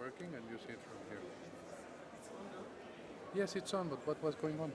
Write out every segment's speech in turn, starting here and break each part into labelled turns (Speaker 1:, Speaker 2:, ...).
Speaker 1: working and you see it from here. Yes, it's on, but what was going on?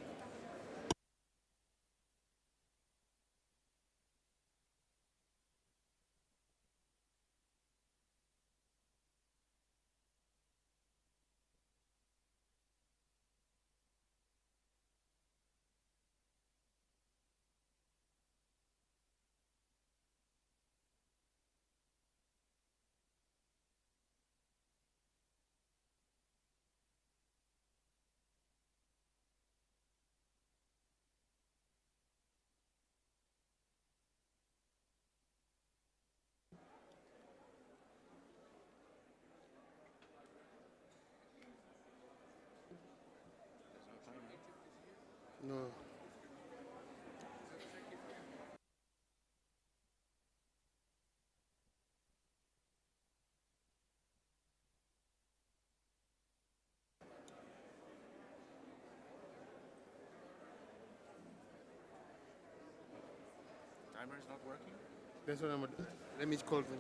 Speaker 1: No.
Speaker 2: Timer is not working?
Speaker 1: That's what I'm. Let me call them.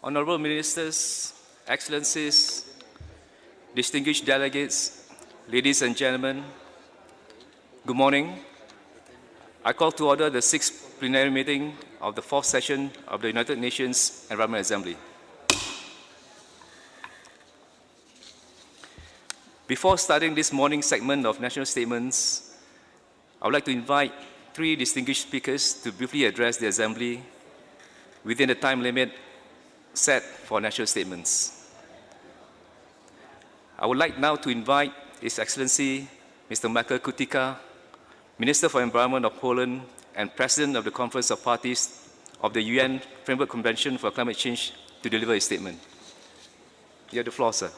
Speaker 2: Honorable Ministers, Excellencies, distinguished delegates, ladies and gentlemen, good morning. I call to order the 6th plenary meeting of the 4th session of the United Nations Environment Assembly. Before starting this morning's segment of national statements, I would like to invite 3 distinguished speakers to briefly address the Assembly within the time limit set for national statements. I would like now to invite His Excellency Mr. Michael Kutika, Minister for Environment of Poland and President of the Conference of Parties of the UN Framework Convention for Climate Change, to deliver his statement. You have the floor, sir.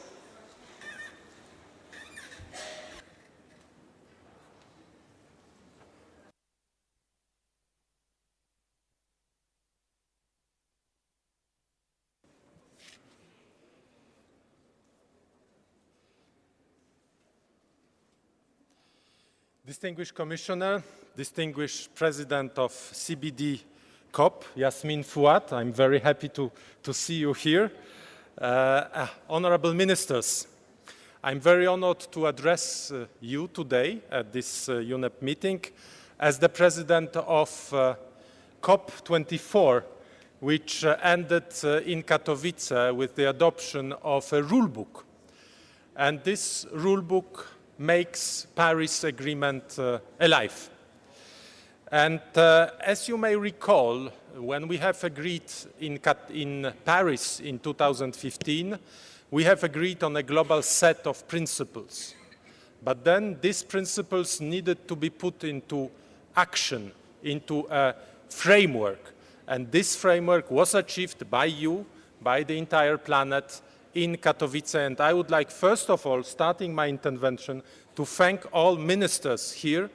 Speaker 3: Distinguished Commissioner, distinguished President of CBD COP, Yasmin Fuad, I'm very happy to see you here. Honorable Ministers, I'm very honored to address you today at this UNEP meeting as the President of COP14, which ended in Katowice with the adoption of a rule book. And this rule book makes Paris Agreement alive. And as you may recall, when we have agreed in Paris in 2015, we have agreed on a global set of principles. But then these principles needed to be put into action, into a framework. And this framework was achieved by you, by the entire planet, in Katowice. And I would like, first of all, starting my intervention, to thank all ministers here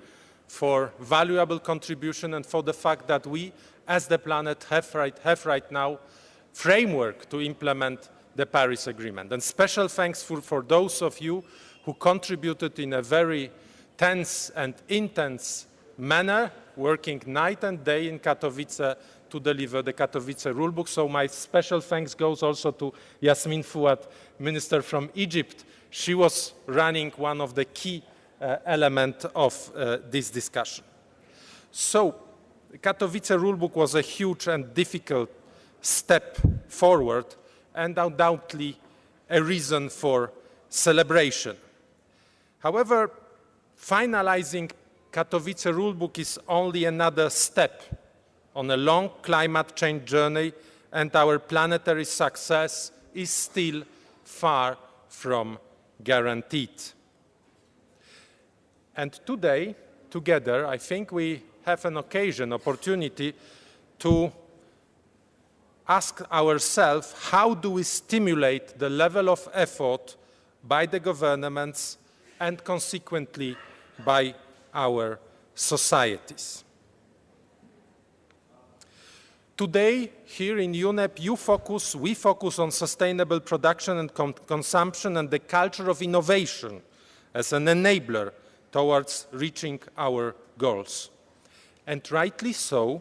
Speaker 3: for valuable contribution and for the fact that we, as the planet, have right now framework to implement the Paris Agreement. And special thanks for those of you who contributed in a very tense and intense manner, working night and day in Katowice to deliver the Katowice rulebook. So my special thanks goes also to Yasmin Fuad, Minister from Egypt. She was running one of the key elements of this discussion. So the Katowice rulebook was a huge and difficult step forward and undoubtedly a reason for celebration. However, finalizing Katowice rulebook is only another step on a long climate change journey, and our planetary success is still far from guaranteed. And today, together, I think we have an opportunity to ask ourselves, how do we stimulate the level of effort by the governments and consequently by our societies? Today, here in UNEP, we focus on sustainable production and consumption and the culture of innovation as an enabler towards reaching our goals. And rightly so,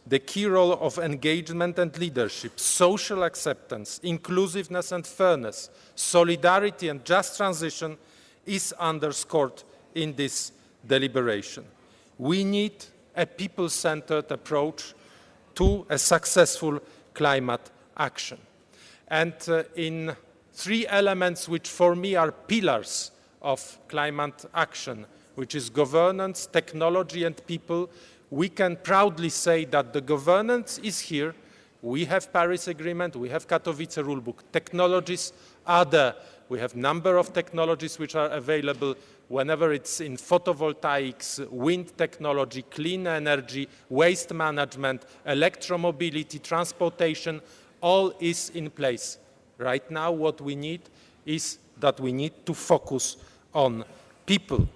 Speaker 3: the key role of engagement and leadership, social acceptance, inclusiveness and fairness, solidarity and just transition is underscored in this deliberation. We need a people-centered approach to a successful climate action. And in three elements which for me are pillars of climate action, which is governance, technology and people, we can proudly say that the governance is here. We have Paris Agreement, we have Katowice rulebook. Technologies are there. We have a number of technologies which are available whenever it's in photovoltaics, wind technology, clean energy, waste management, electromobility, transportation, all is in place. Right now, what we need is that we need to focus on people.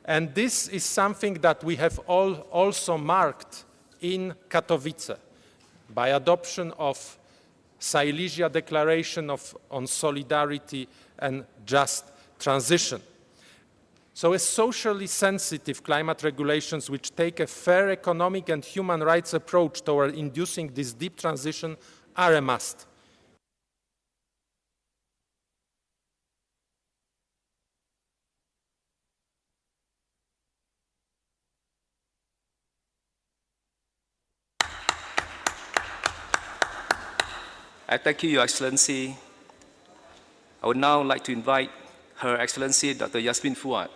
Speaker 3: And this is something that we have also marked in Katowice by adoption of Silesia Declaration on Solidarity and Just Transition. So a socially sensitive climate regulations which take a fair economic and human rights approach toward inducing this deep transition are a must.
Speaker 2: I thank you, Your Excellency. I would now like to invite Her Excellency Dr. Yasmin Fuad,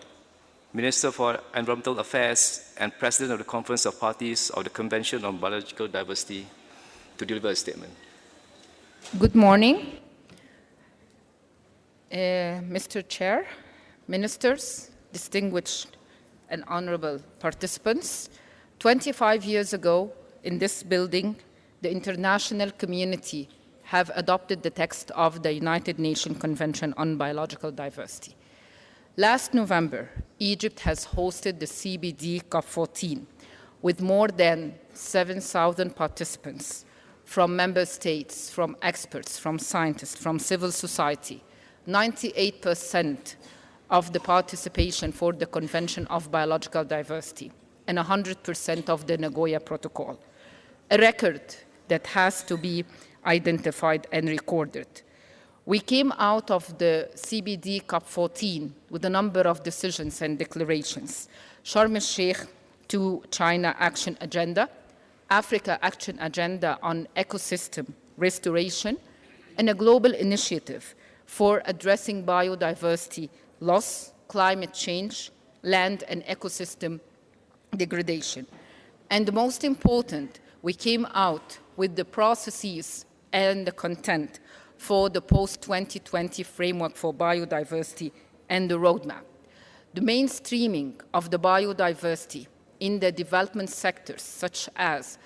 Speaker 2: Minister for Environmental Affairs and President of the Conference of Parties of the Convention on Biological Diversity, to deliver a statement.
Speaker 4: Good morning, Mr. Chair, ministers, distinguished and honorable participants. 25 years ago, in this building, the international community have adopted the text of the United Nations Convention on Biological Diversity. Last November, Egypt has hosted the CBD COP14 with more than 7,000 participants from member states, from experts, from scientists, from civil society. 98% of the participation for the Convention of Biological Diversity and 100% of the Nagoya Protocol. A record that has to be identified and recorded. We came out of the CBD COP14 with a number of decisions and declarations. Sharm el-Sheikh to China Action Agenda, Africa Action Agenda on Ecosystem Restoration, and a global initiative for addressing biodiversity loss, climate change, land and ecosystem degradation. And most important, we came out with the processes and the content for the post-2020 framework for biodiversity and the roadmap. The mainstreaming of the biodiversity in the development sectors such as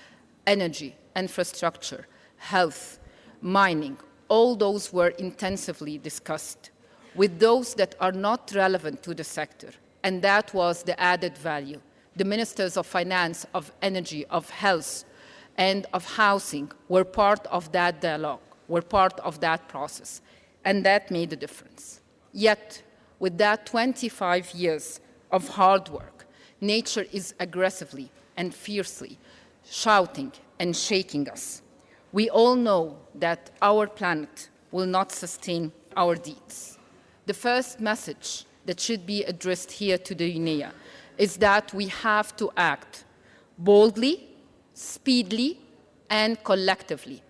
Speaker 4: energy, infrastructure, health, mining, all those were intensively discussed with those that are not relevant to the sector, and that was the added value. The ministers of finance, of energy, of health, and of housing were part of that dialogue, were part of that process, and that made a difference. Yet, with that 25 years of hard work, nature is aggressively and fiercely shouting and shaking us. We all know that our planet will not sustain our deeds. The first message that should be addressed here to the UNEA is that we have to act boldly, speedily, and collectively,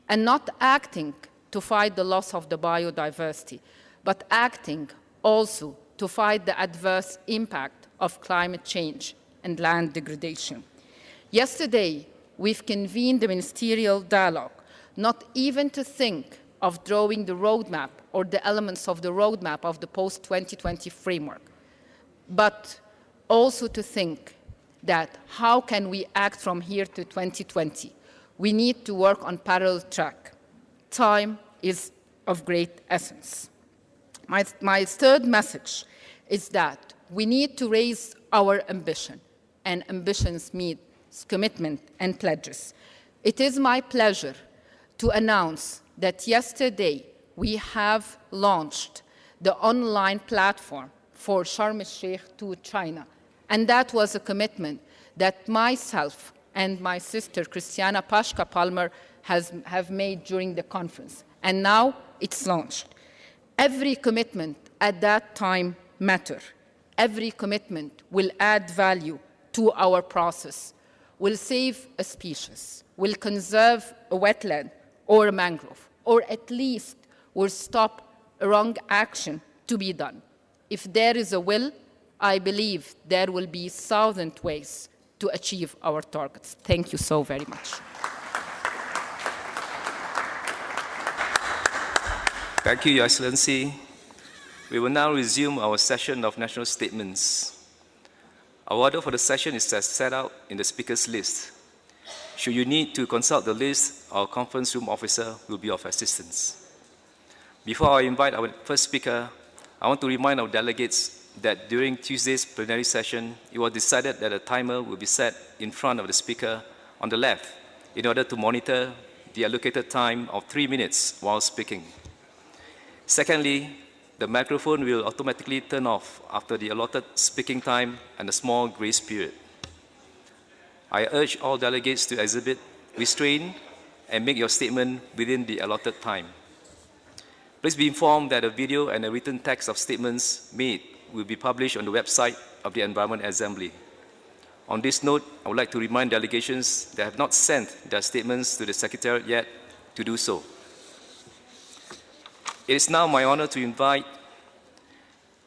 Speaker 4: and not acting to fight the loss of the biodiversity, but acting also to fight the adverse impact of climate change and land degradation. Yesterday, we've convened a ministerial dialogue, not even to think of drawing the roadmap or the elements of the roadmap of the post-2020 framework, but also to think that how can we act from here to 2020? We need to work on parallel track. Time is of great essence. My third message is that we need to raise our ambition, and ambitions means commitment and pledges. It is my pleasure to announce that yesterday we have launched the online platform for Sharm el-Sheikh to China. And that was a commitment that myself and my sister, Christiana Pashka-Palmer, have made during the conference. And now it's launched. Every commitment at that time mattered. Every commitment will add value to our process, will save a species, will conserve a wetland or a mangrove, or at least will stop a wrong action to be done. If there is a will, I believe there will be 1,000 ways to achieve our targets. Thank you so very much.
Speaker 2: Thank you, Your Excellency. We will now resume our session of national statements. Our order for the session is as set out in the speakers list. Should you need to consult the list, our conference room officer will be of assistance. Before I invite our first speaker, I want to remind our delegates that during Tuesday's plenary session, it was decided that a timer will be set in front of the speaker on the left in order to monitor the allocated time of 3 minutes while speaking. Secondly, the microphone will automatically turn off after the allotted speaking time and a small grace period. I urge all delegates to exhibit restraint and make your statement within the allotted time. Please be informed that a video and a written text of statements made will be published on the website of the Environment Assembly. On this note, I would like to remind delegations that have not sent their statements to the Secretariat yet to do so. It is now my honor to invite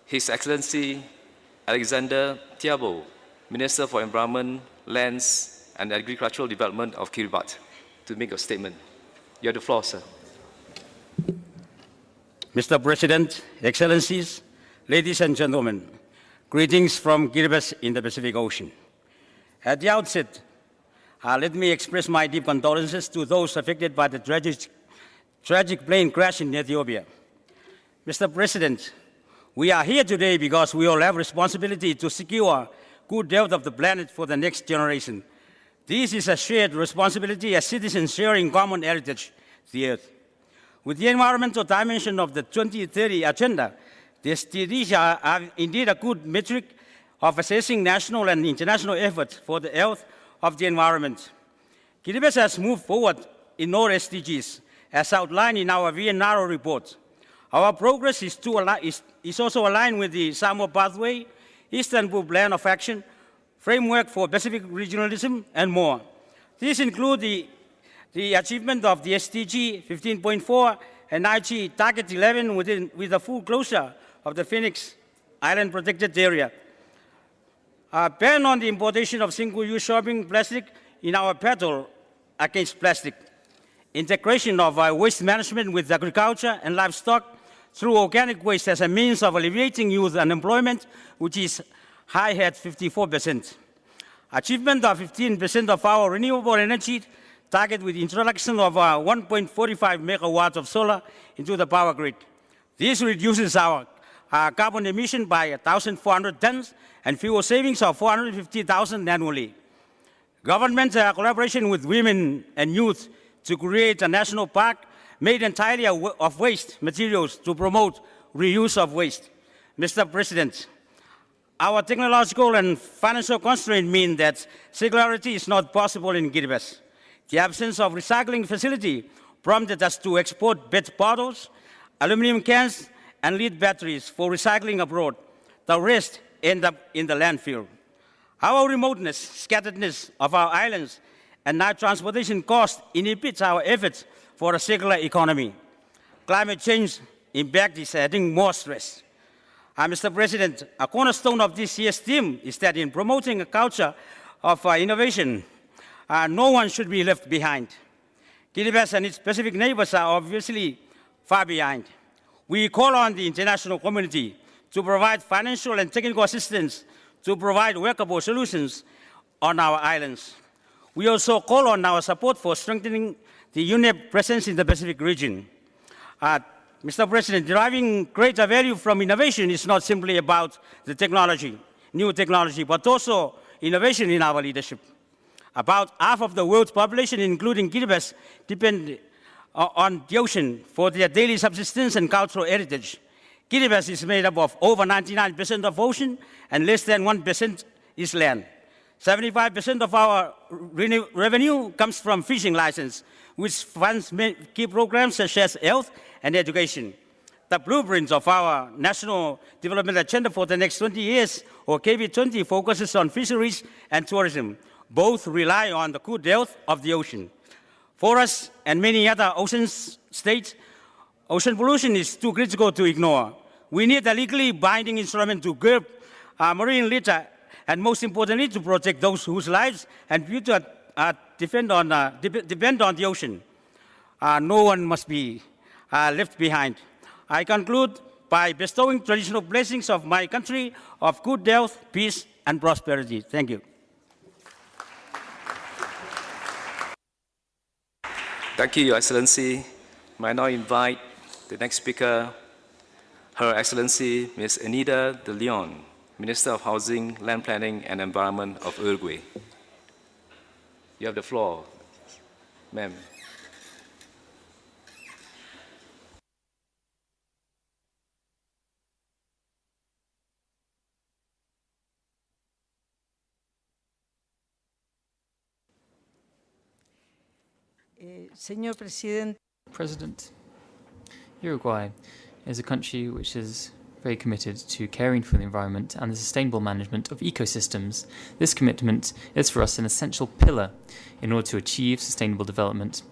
Speaker 2: His Excellency Alexander Thiago, Minister for Environment, Lands and Agricultural Development of Kiribati, to make a statement. You have the floor, sir.
Speaker 5: Mr. President, Excellencies, ladies and gentlemen, greetings from Kiribati in the Pacific Ocean. At the outset, let me express my deep condolences to those affected by the tragic plane crash in Ethiopia. Mr. President, we are here today because we all have responsibility to secure good health of the planet for the next generation. This is a shared responsibility as citizens sharing common heritage, the Earth. With the environmental dimension of the 2030 Agenda, the SDGs are indeed a good metric of assessing national and international efforts for the health of the environment. Kiribati has moved forward in all SDGs, as outlined in our VNRO report. Our progress is also aligned with the Samoa Pathway, Istanbul Plan of Action, Framework for Pacific Regionalism, and more. These include the achievement of the SDG 15.4 and IG Target 11 with the full closure of the Phoenix Island Protected Area. A ban on the importation of single-use shopping plastic in our battle against plastic. Integration of waste management with agriculture and livestock through organic waste as a means of alleviating youth unemployment, which is high at 54%. Achievement of 15% of our renewable energy target with the introduction of 1.45 megawatts of solar into the power grid. This reduces our carbon emission by 1,400 tons and fuel savings of 450,000 annually. Government collaboration with women and youth to create a national park made entirely of waste materials to promote reuse of waste. Mr. President, our technological and financial constraints mean that circularity is not possible in Kiribati. The absence of recycling facility prompted us to export PET bottles, aluminum cans, and lead batteries for recycling abroad. The rest end up in the landfill. Our remoteness, scatteredness of our islands, and night transportation cost inhibits our efforts for a circular economy. Climate change impact is adding more stress. Mr. President, a cornerstone of this year's theme is that in promoting a culture of innovation, no one should be left behind. Kiribati and its Pacific neighbors are obviously far behind. We call on the international community to provide financial and technical assistance to provide workable solutions on our islands. We also call on our support for strengthening the UNEP presence in the Pacific region. Mr. President, deriving greater value from innovation is not simply about the technology, new technology, but also innovation in our leadership. About half of the world's population, including Kiribati, depend on the ocean for their daily subsistence and cultural heritage. Kiribati is made up of over 99% of ocean and less than 1% is land. 75% of our revenue comes from fishing license, which funds key programs such as health and education. The blueprints of our National Development Agenda for the next 20 years, or KB20, focuses on fisheries and tourism. Both rely on the good health of the ocean. For us and many other ocean states, ocean pollution is too critical to ignore. We need a legally binding instrument to curb marine litter, and most importantly, to protect those whose lives and future depend on the ocean. No one must be left behind. I conclude by bestowing traditional blessings of my country of good health, peace, and prosperity. Thank you.
Speaker 2: Thank you, Your Excellency. May I now invite the next speaker, Her Excellency Ms. Anita de Leon, Minister of Housing, Land Planning and Environment of Uruguay. You have the floor, ma'am.
Speaker 6: Señor President, Uruguay is a country which is very committed to caring for the environment and the sustainable management of ecosystems. This commitment is for us an essential pillar in order to achieve sustainable development,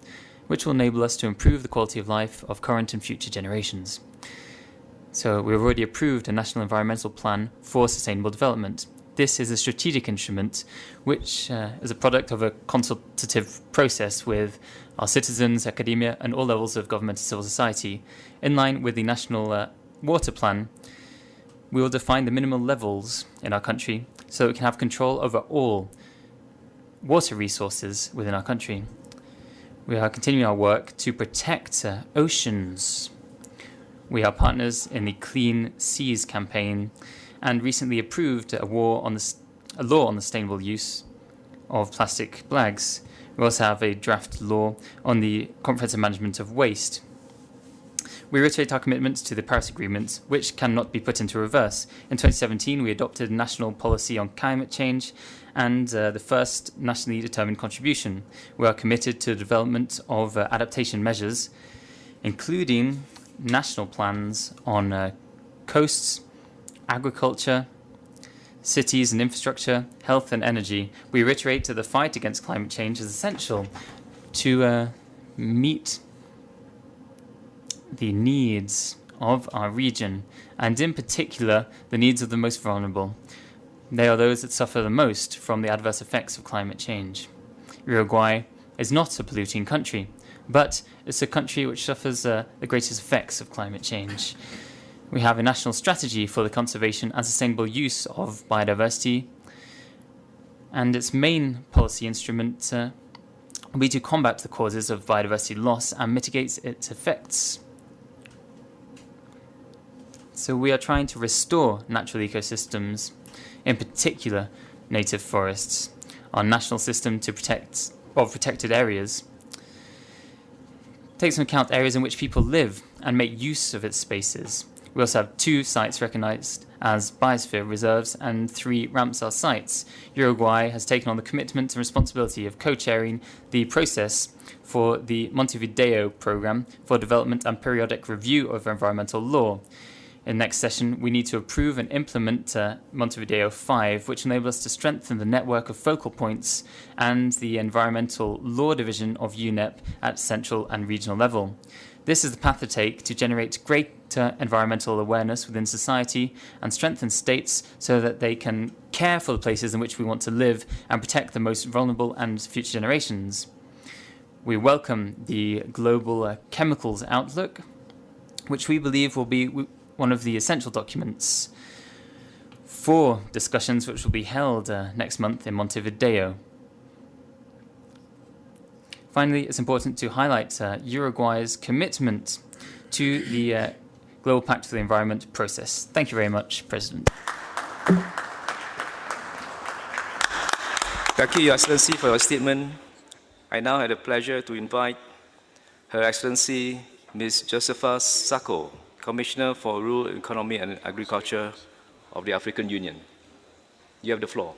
Speaker 6: which will enable us to improve the quality of life of current and future generations. So we've already approved a national environmental plan for sustainable development. This is a strategic instrument which is a product of a consultative process with our citizens, academia, and all levels of government and civil society. In line with the National Water Plan, we will define the minimal levels in our country so that we can have control over all water resources within our country. We are continuing our work to protect oceans. We are partners in the Clean Seas campaign and recently approved a law on the sustainable use of plastic bags. We also have a draft law on the comprehensive management of waste. We reiterate our commitment to the Paris Agreement, which cannot be put into reverse. In 2017, we adopted a national policy on climate change and the first nationally determined contribution. We are committed to the development of adaptation measures, including national plans on coasts, agriculture, cities and infrastructure, health and energy. We reiterate that the fight against climate change is essential to meet the needs of our region, and in particular, the needs of the most vulnerable. They are those that suffer the most from the adverse effects of climate change. Uruguay is not a polluting country, but it's a country which suffers the greatest effects of climate change. We have a national strategy for the conservation and sustainable use of biodiversity, and its main policy instrument will be to combat the causes of biodiversity loss and mitigate its effects. So we are trying to restore natural ecosystems, in particular native forests. Our national system to protected areas takes into account areas in which people live and make use of its spaces. We also have 2 sites recognized as biosphere reserves and 3 Ramsar sites. Uruguay has taken on the commitment and responsibility of co-chairing the process for the Montevideo Program for Development and Periodic Review of Environmental Law. In the next session, we need to approve and implement Montevideo 5, which will enable us to strengthen the network of focal points and the Environmental Law Division of UNEP at central and regional level. This is the path to take to generate environmental awareness within society and strengthen states so that they can care for the places in which we want to live and protect the most vulnerable and future generations. We welcome the Global Chemicals Outlook, which we believe will be one of the essential documents for discussions which will be held next month in Montevideo. Finally, it's important to highlight Uruguay's commitment to the Global Pact for the Environment process. Thank you very much, President.
Speaker 2: Thank you, Your Excellency, for your statement. I now have the pleasure to invite Her Excellency Ms. Josefa Sako, Commissioner for Rural Economy and Agriculture of the African Union. You have the floor.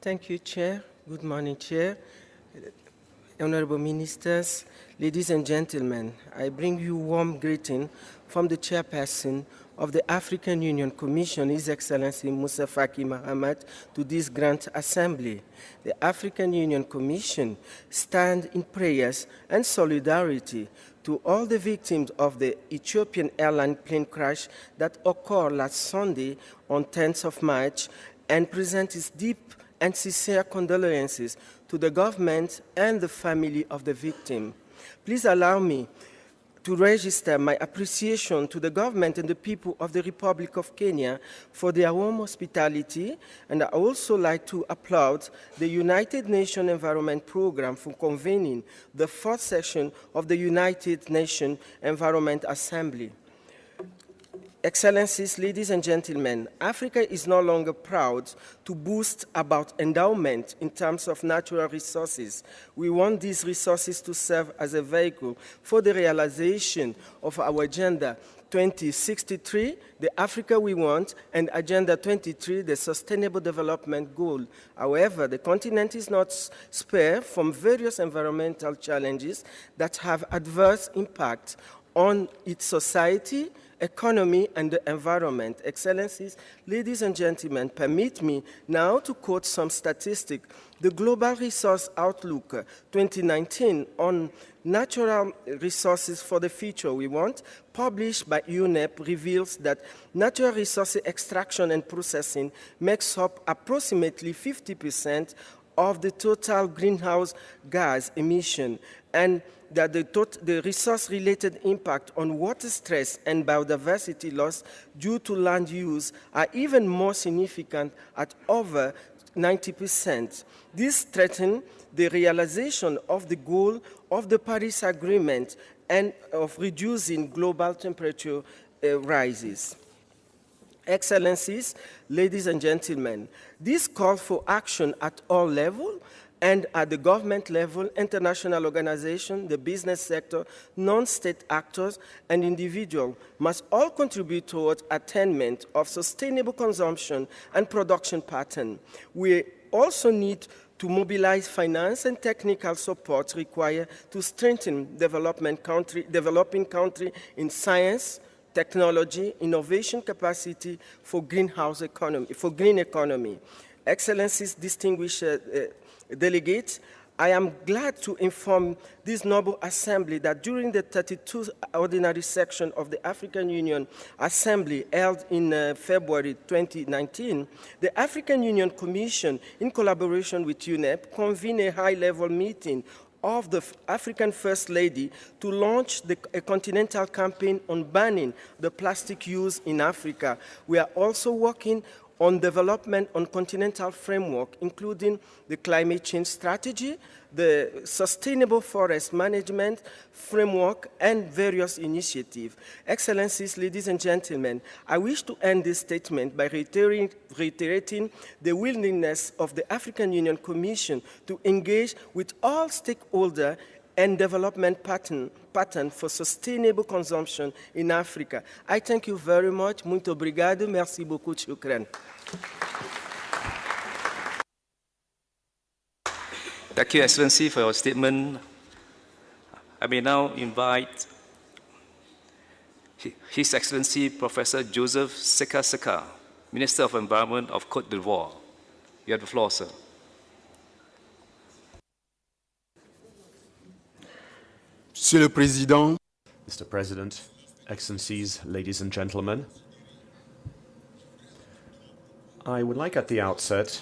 Speaker 7: Thank you, Chair. Good morning, Chair. Honorable Ministers, ladies and gentlemen, I bring you warm greeting from the Chairperson of the African Union Commission, His Excellency Musa Faki Mahamat, to this Grand Assembly. The African Union Commission stands in prayers and solidarity to all the victims of the Ethiopian airline plane crash that occurred last Sunday on 10th of March and present its deep and sincere condolences to the government and the family of the victim. Please allow me to register my appreciation to the government and the people of the Republic of Kenya for their warm hospitality, and I also like to applaud the United Nations Environment Programme for convening the 4th session of the United Nations Environment Assembly. Excellencies, ladies and gentlemen, Africa is no longer proud to boast about endowment in terms of natural resources. We want these resources to serve as a vehicle for the realization of our Agenda 2063, the Africa we want, and Agenda 23, the Sustainable Development Goal. However, the continent is not spared from various environmental challenges that have adverse impact on its society, economy, and the environment. Excellencies, ladies and gentlemen, permit me now to quote some statistics. The Global Resource Outlook 2019 on Natural Resources for the Future We Want, published by UNEP, reveals that natural resource extraction and processing makes up approximately 50% of the total greenhouse gas emission, and that the resource-related impact on water stress and biodiversity loss due to land use are even more significant at over 90%. This threatens the realization of the goal of the Paris Agreement and of reducing global temperature rises. Excellencies, ladies and gentlemen, this calls for action at all levels, and at the government level, international organizations, the business sector, non-state actors, and individuals must all contribute towards attainment of sustainable consumption and production pattern. We also need to mobilize finance and technical support required to strengthen developing country in science, technology, innovation capacity for greenhouse economy, for green economy. Excellencies, distinguished delegates, I am glad to inform this noble assembly that during the 32nd ordinary section of the African Union Assembly held in February 2019, the African Union Commission, in collaboration with UNEP, convened a high-level meeting of the African First Lady to launch a continental campaign on banning the plastic use in Africa. We are also working on development on continental framework, including the climate change strategy, the sustainable forest management framework, and various initiatives. Excellencies, ladies and gentlemen, I wish to end this statement by reiterating the willingness of the African Union Commission to engage with all stakeholders and development pattern for sustainable consumption in Africa. I thank you very much. Muito obrigado. Merci beaucoup. Shukran.
Speaker 2: Thank you, Excellency, for your statement. I may now invite His Excellency Professor Joseph Seka Seka, Minister of Environment of Cote d'Ivoire. You have the floor, sir.
Speaker 8: Monsieur le Président,
Speaker 9: Mr. President, Excellencies, ladies and gentlemen, I would like at the outset,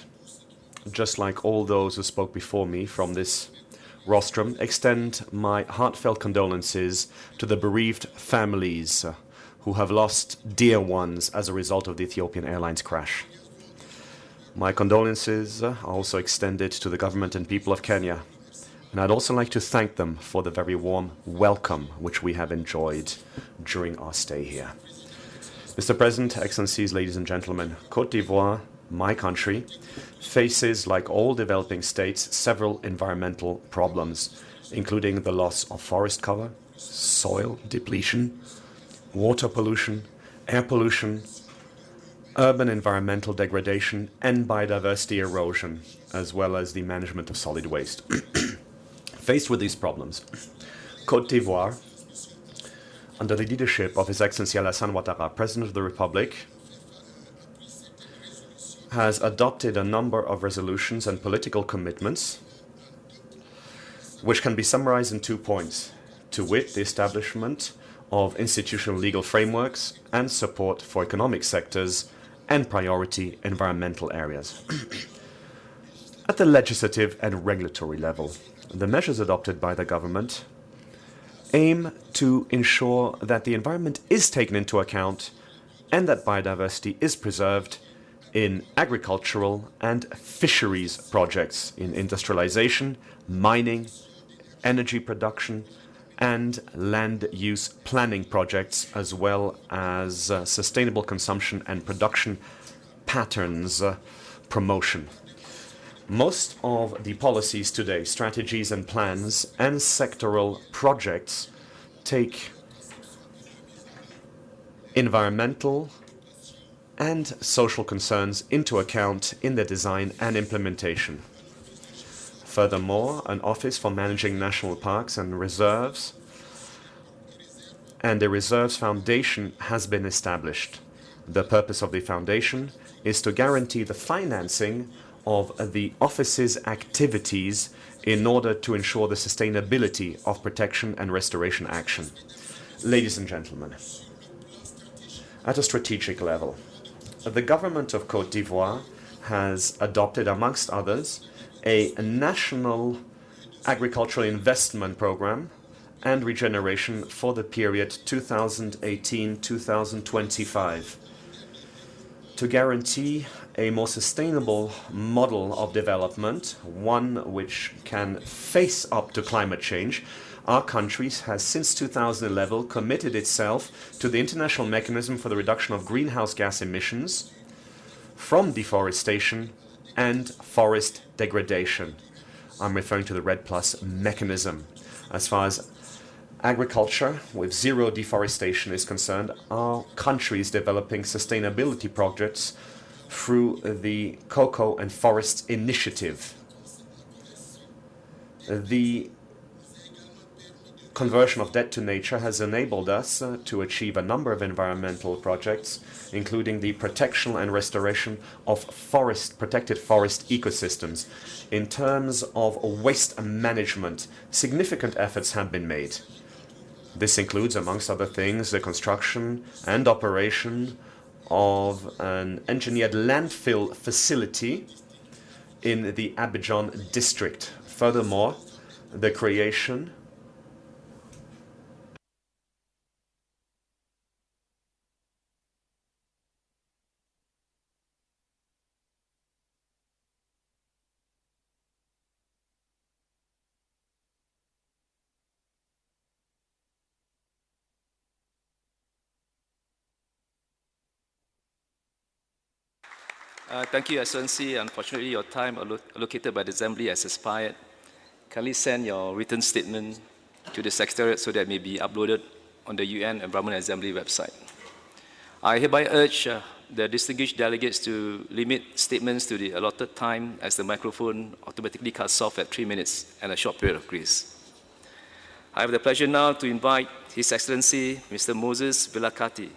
Speaker 9: just like all those who spoke before me from this rostrum, extend my heartfelt condolences to the bereaved families who have lost dear ones as a result of the Ethiopian Airlines crash. My condolences are also extended to the government and people of Kenya, and I'd also like to thank them for the very warm welcome which we have enjoyed during our stay here. Mr. President, Excellencies, ladies and gentlemen, Cote d'Ivoire, my country, faces, like all developing states, several environmental problems, including the loss of forest cover, soil depletion, water pollution, air pollution, urban environmental degradation, and biodiversity erosion, as well as the management of solid waste. Faced with these problems, Cote d'Ivoire, under the leadership of His Excellency Alassane Ouattara, President of the Republic, has adopted a number of resolutions and political commitments which can be summarized in 2 points, to wit, the establishment of institutional legal frameworks and support for economic sectors and priority environmental areas. At the legislative and regulatory level, the measures adopted by the government aim to ensure that the environment is taken into account and that biodiversity is preserved in agricultural and fisheries projects, in industrialization, mining, energy production, and land use planning projects, as well as sustainable consumption and production patterns promotion. Most of the policies today, strategies and plans, and sectoral projects take environmental and social concerns into account in their design and implementation. Furthermore, an Office for Managing National Parks and Reserves and a Reserves Foundation has been established. The purpose of the foundation is to guarantee the financing of the office's activities in order to ensure the sustainability of protection and restoration action. Ladies and gentlemen, at a strategic level, the government of Cote d'Ivoire has adopted, amongst others, a national agricultural investment program and regeneration for the period 2018-2025 to guarantee a more sustainable model of development, one which can face up to climate change. Our country has since 2011 committed itself to the International Mechanism for the Reduction of Greenhouse Gas Emissions from deforestation and forest degradation. I'm referring to the REDD+ mechanism. As far as agriculture with zero deforestation is concerned, our country is developing sustainability projects through the Cocoa and Forest Initiative. The conversion of dead to nature has enabled us to achieve a number of environmental projects, including the protection and restoration of protected forest ecosystems. In terms of waste management, significant efforts have been made. This includes, amongst other things, the construction and operation of an engineered landfill facility in the Abidjan district. Furthermore, the creation
Speaker 2: Thank you, Excellency. Unfortunately, your time allocated by the Assembly has expired. Kindly send your written statement to the Secretariat so that it may be uploaded on the UN Environment Assembly website. I hereby urge the distinguished delegates to limit statements to the allotted time, as the microphone automatically cuts off at 3 minutes and a short period of grace. I have the pleasure now to invite His Excellency Mr. Moses Vilakati,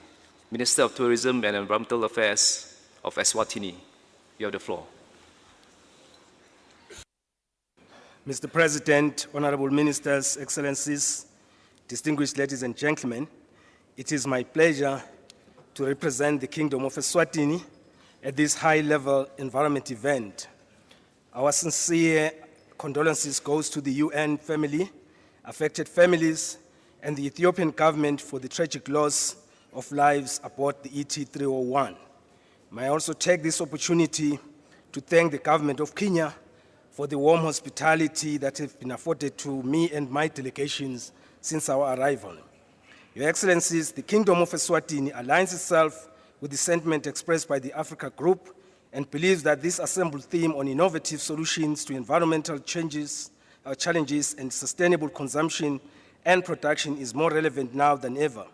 Speaker 2: Minister of Tourism and Environmental Affairs of Eswatini. You have the floor.
Speaker 10: Mr. President, honorable ministers, excellencies,
Speaker 7: distinguished ladies and gentlemen, it is my pleasure to represent the Kingdom of Eswatini at this high-level environment event. Our sincere condolences goes to the UN family, affected families, and the Ethiopian government for the tragic loss of lives aboard the ET-301. May I also take this opportunity to thank the government of Kenya for the warm hospitality that has been afforded to me and my delegations since our arrival. Your Excellencies, the Kingdom of Eswatini aligns itself with the sentiment expressed by the Africa Group and believes that this assembled theme on innovative solutions to environmental challenges and sustainable consumption and production is more relevant now than ever.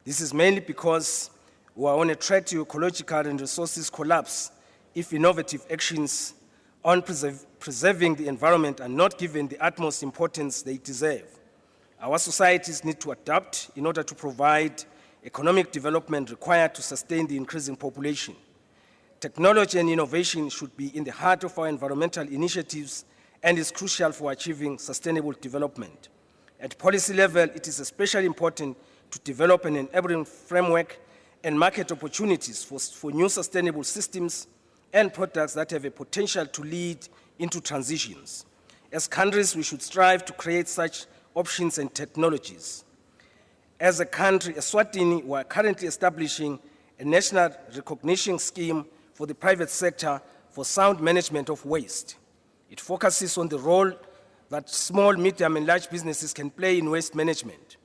Speaker 7: This is mainly because we are on a track to ecological and resources collapse if innovative actions on preserving the environment are not given the utmost importance they deserve. Our societies need to adapt in order to provide economic development required to sustain the increasing population. Technology and innovation should be in the heart of our environmental initiatives and is crucial for achieving sustainable development. At policy level, it is especially important to develop an enabling framework and market opportunities for new sustainable systems and products that have a potential to lead into transitions. As countries, we should strive to create such options and technologies. As a country, Eswatini, we are currently establishing a national recognition scheme for the private sector for sound management of waste. It focuses on the role that small, medium, and large businesses can play in waste management.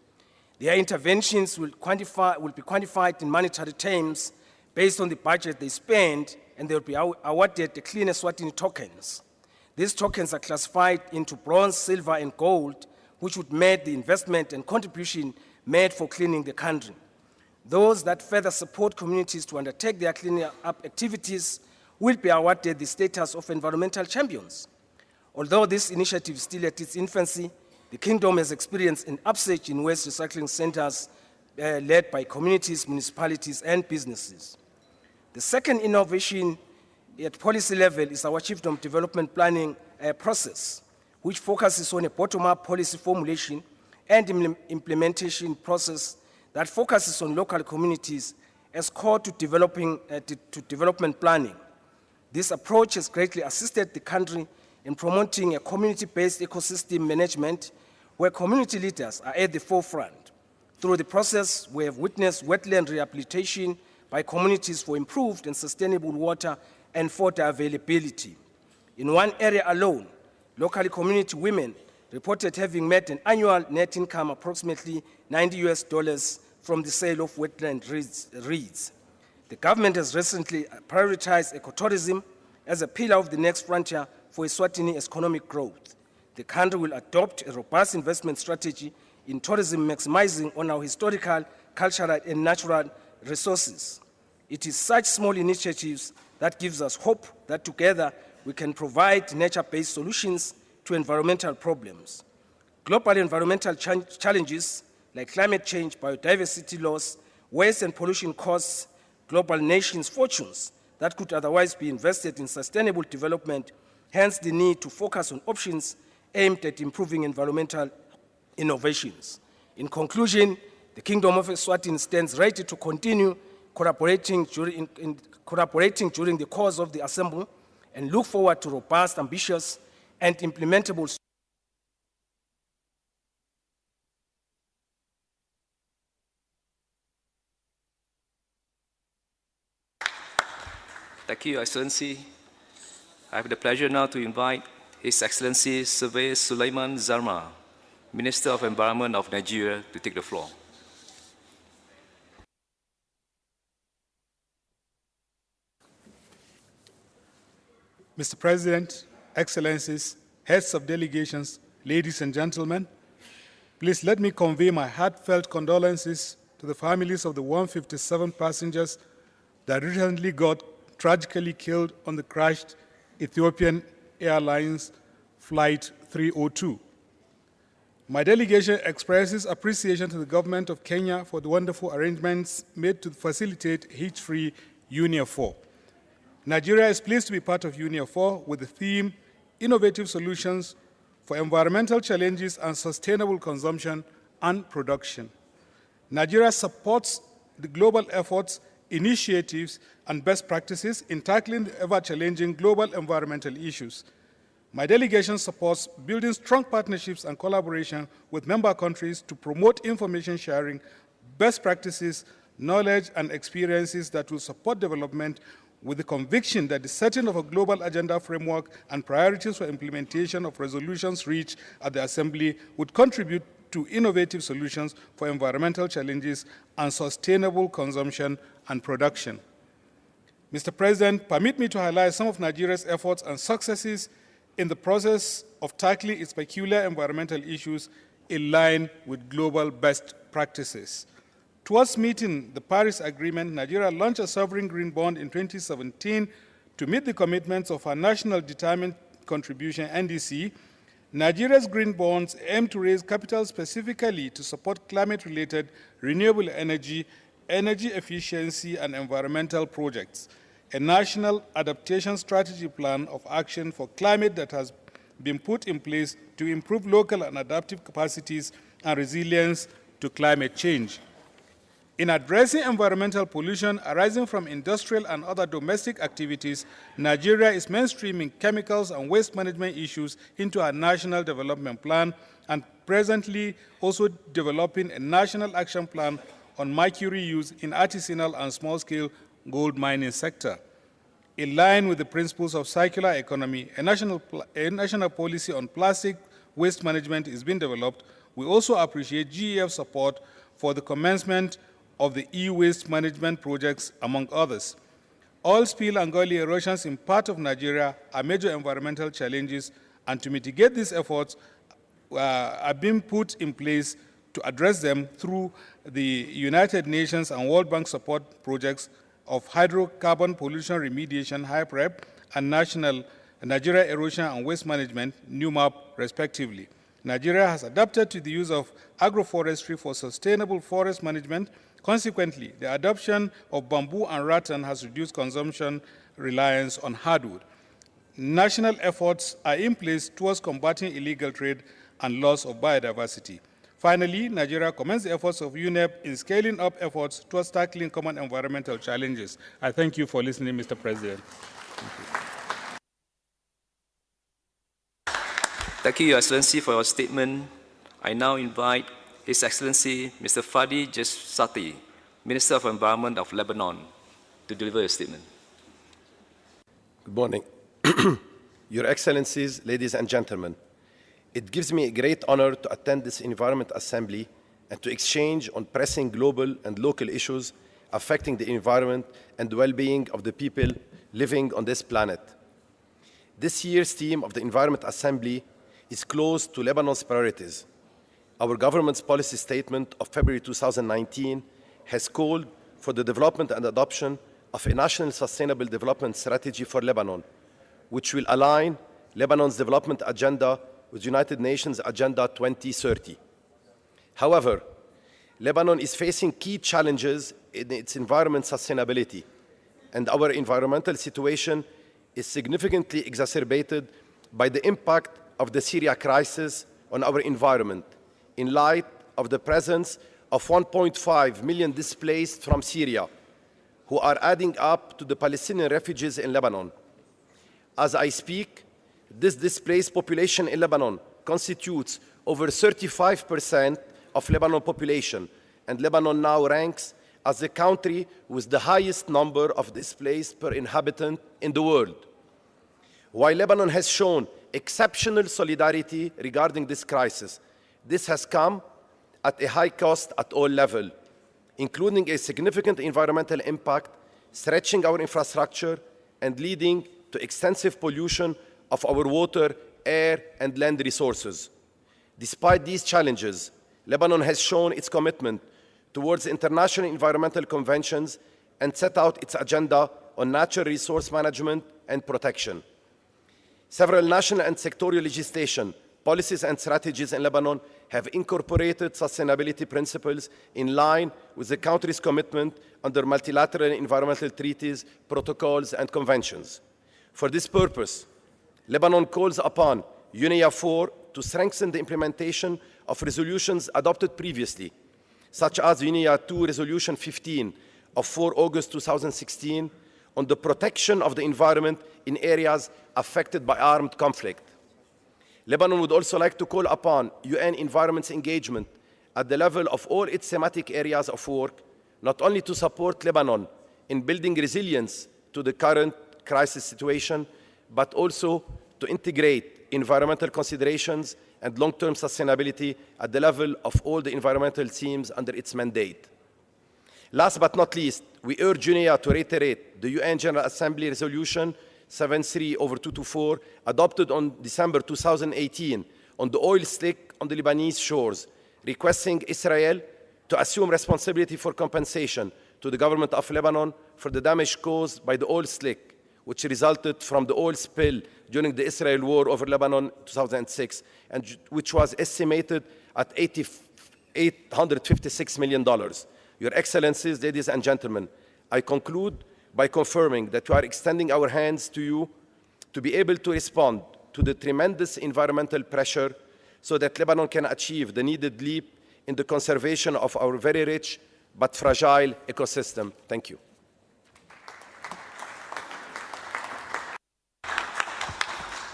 Speaker 7: Their interventions will be quantified in monetary terms based on the budget they spend, and they will be awarded the Clean Eswatini tokens. These tokens are classified into bronze, silver, and gold, which would match the investment and contribution made for cleaning the country. Those that further support communities to undertake their cleaning up activities will be awarded the status of environmental champions. Although this initiative is still at its infancy, the Kingdom has experienced an upsurge in waste recycling centers led by communities, municipalities, and businesses. The second innovation at policy level is our Chiefdom Development Planning process, which focuses on a bottom-up policy formulation and implementation process that focuses on local communities as core to development planning. This approach has greatly assisted the country in promoting a community-based ecosystem management where community leaders are at the forefront. Through the process, we have witnessed wetland rehabilitation by communities for improved and sustainable water and fodder availability. In one area alone, local community women reported having made an annual net income approximately $90 from the sale of wetland reeds. The government has recently prioritized ecotourism as a pillar of the next frontier for Eswatini economic growth. The country will adopt a robust investment strategy in tourism, maximizing on our historical, cultural, and natural resources. It is such small initiatives that gives us hope that together we can provide nature-based solutions to environmental problems. Global environmental challenges like climate change, biodiversity loss, waste and pollution costs global nations fortunes that could otherwise be invested in sustainable development, hence the need to focus on options aimed at improving environmental innovations. In conclusion, the Kingdom of Eswatini stands ready to continue collaborating during the course of the Assembly and look forward to robust, ambitious, and implementable.
Speaker 2: Thank you, Excellency. I have the pleasure now to invite His Excellency Surveyor Sulaiman Zarma, Minister of Environment of Nigeria, to take the floor.
Speaker 8: Mr. President, Excellencies, heads of delegations, ladies and gentlemen, please let me convey my heartfelt condolences to the families of the 157 passengers that recently got tragically killed on the crashed Ethiopian Airlines Flight 302. My delegation expresses appreciation to the government of Kenya for the wonderful arrangements made to facilitate hitch-free UNIA 4. Nigeria is pleased to be part of UNIA 4 with the theme Innovative Solutions for Environmental Challenges and Sustainable Consumption and production. Nigeria supports the global efforts, initiatives, and best practices in tackling the ever-challenging global environmental issues. My delegation supports building strong partnerships and collaboration with member countries to promote information sharing, best practices, knowledge, and experiences that will support development, with the conviction that the setting of a global agenda framework and priorities for implementation of resolutions reached at the Assembly would contribute to innovative solutions for environmental challenges and sustainable consumption and production. Mr. President, permit me to highlight some of Nigeria's efforts and successes in the process of tackling its peculiar environmental issues in line with global best practices. Towards meeting the Paris Agreement, Nigeria launched a sovereign green bond in 2017 to meet the commitments of our National Determined Contribution, NDC. Nigeria's green bonds aim to raise capital specifically to support climate-related renewable energy, energy efficiency, and environmental projects. A national adaptation strategy plan of action for climate that has been put in place to improve local and adaptive capacities and resilience to climate change. In addressing environmental pollution arising from industrial and other domestic activities, Nigeria is mainstreaming chemicals and waste management issues into our national development plan and presently also developing a national action plan on mercury use in artisanal and small-scale gold mining sector. In line with the principles of circular economy, a national policy on plastic waste management is being developed. We also appreciate GEF support for the commencement of the e-waste management projects, among others. Oil spill and gully erosions in part of Nigeria are major environmental challenges, and to mitigate these efforts are being put in place to address them through the United Nations and World Bank support projects of hydrocarbon pollution remediation, HYPREP, and Nigeria Erosion and Waste Management, NUMAP, respectively. Nigeria has adapted to the use of agroforestry for sustainable forest management. Consequently, the adoption of bamboo and rattan has reduced consumption reliance on hardwood. National efforts are in place towards combating illegal trade and loss of biodiversity. Finally, Nigeria commends the efforts of UNEP in scaling up efforts towards tackling common environmental challenges. I thank you for listening, Mr. President.
Speaker 2: Thank you, Your Excellency, for your statement. I now invite His Excellency Mr. Fadi Jesfati, Minister of Environment of Lebanon, to deliver a statement.
Speaker 10: Good morning. Your Excellencies, ladies and gentlemen, it gives me a great honor to attend this Environment Assembly and to exchange on pressing global and local issues affecting the environment and the well-being of the people living on this planet. This year's theme of the Environment Assembly is close to Lebanon's priorities. Our government's policy statement of February 2019 has called for the development and adoption of a national sustainable development strategy for Lebanon, which will align Lebanon's development agenda with United Nations Agenda 2030. However, Lebanon is facing key challenges in its environment sustainability, and our environmental situation is significantly exacerbated by the impact of the Syria crisis on our environment, in light of the presence of 1.5 million displaced from Syria, who are adding up to the Palestinian refugees in Lebanon. As I speak, this displaced population in Lebanon constitutes over 35% of Lebanon population, and Lebanon now ranks as the country with the highest number of displaced per inhabitant in the world. While Lebanon has shown exceptional solidarity regarding this crisis, this has come at a high cost at all levels, including a significant environmental impact, stretching our infrastructure and leading to extensive pollution of our water, air, and land resources. Despite these challenges, Lebanon has shown its commitment towards international environmental conventions and set out its agenda on natural resource management and protection. Several national and sectorial legislation, policies, and strategies in Lebanon have incorporated sustainability principles in line with the country's commitment under multilateral environmental treaties, protocols, and conventions. For this purpose, Lebanon calls upon UNEA 4 to strengthen the implementation of resolutions adopted previously, such as UNEA 2 Resolution 15 of 4 August 2016 on the protection of the environment in areas affected by armed conflict. Lebanon would also like to call upon UN environment's engagement at the level of all its thematic areas of work, not only to support Lebanon in building resilience to the current crisis situation, but also to integrate environmental considerations and long-term sustainability at the level of all the environmental themes under its mandate. Last but not least, we urge UNEA to reiterate the UN General Assembly Resolution 73/224 adopted on December 2018 on the oil slick on the Lebanese shores, requesting Israel to assume responsibility for compensation to the government of Lebanon for the damage caused by the oil slick, which resulted from the oil spill during the Israel war over Lebanon in 2006, and which was estimated at $856 million. Your Excellencies, ladies and gentlemen, I conclude by confirming that we are extending our hands to you to be able to respond to the tremendous environmental pressure so that Lebanon can achieve the needed leap in the conservation of our very rich but fragile ecosystem. Thank you.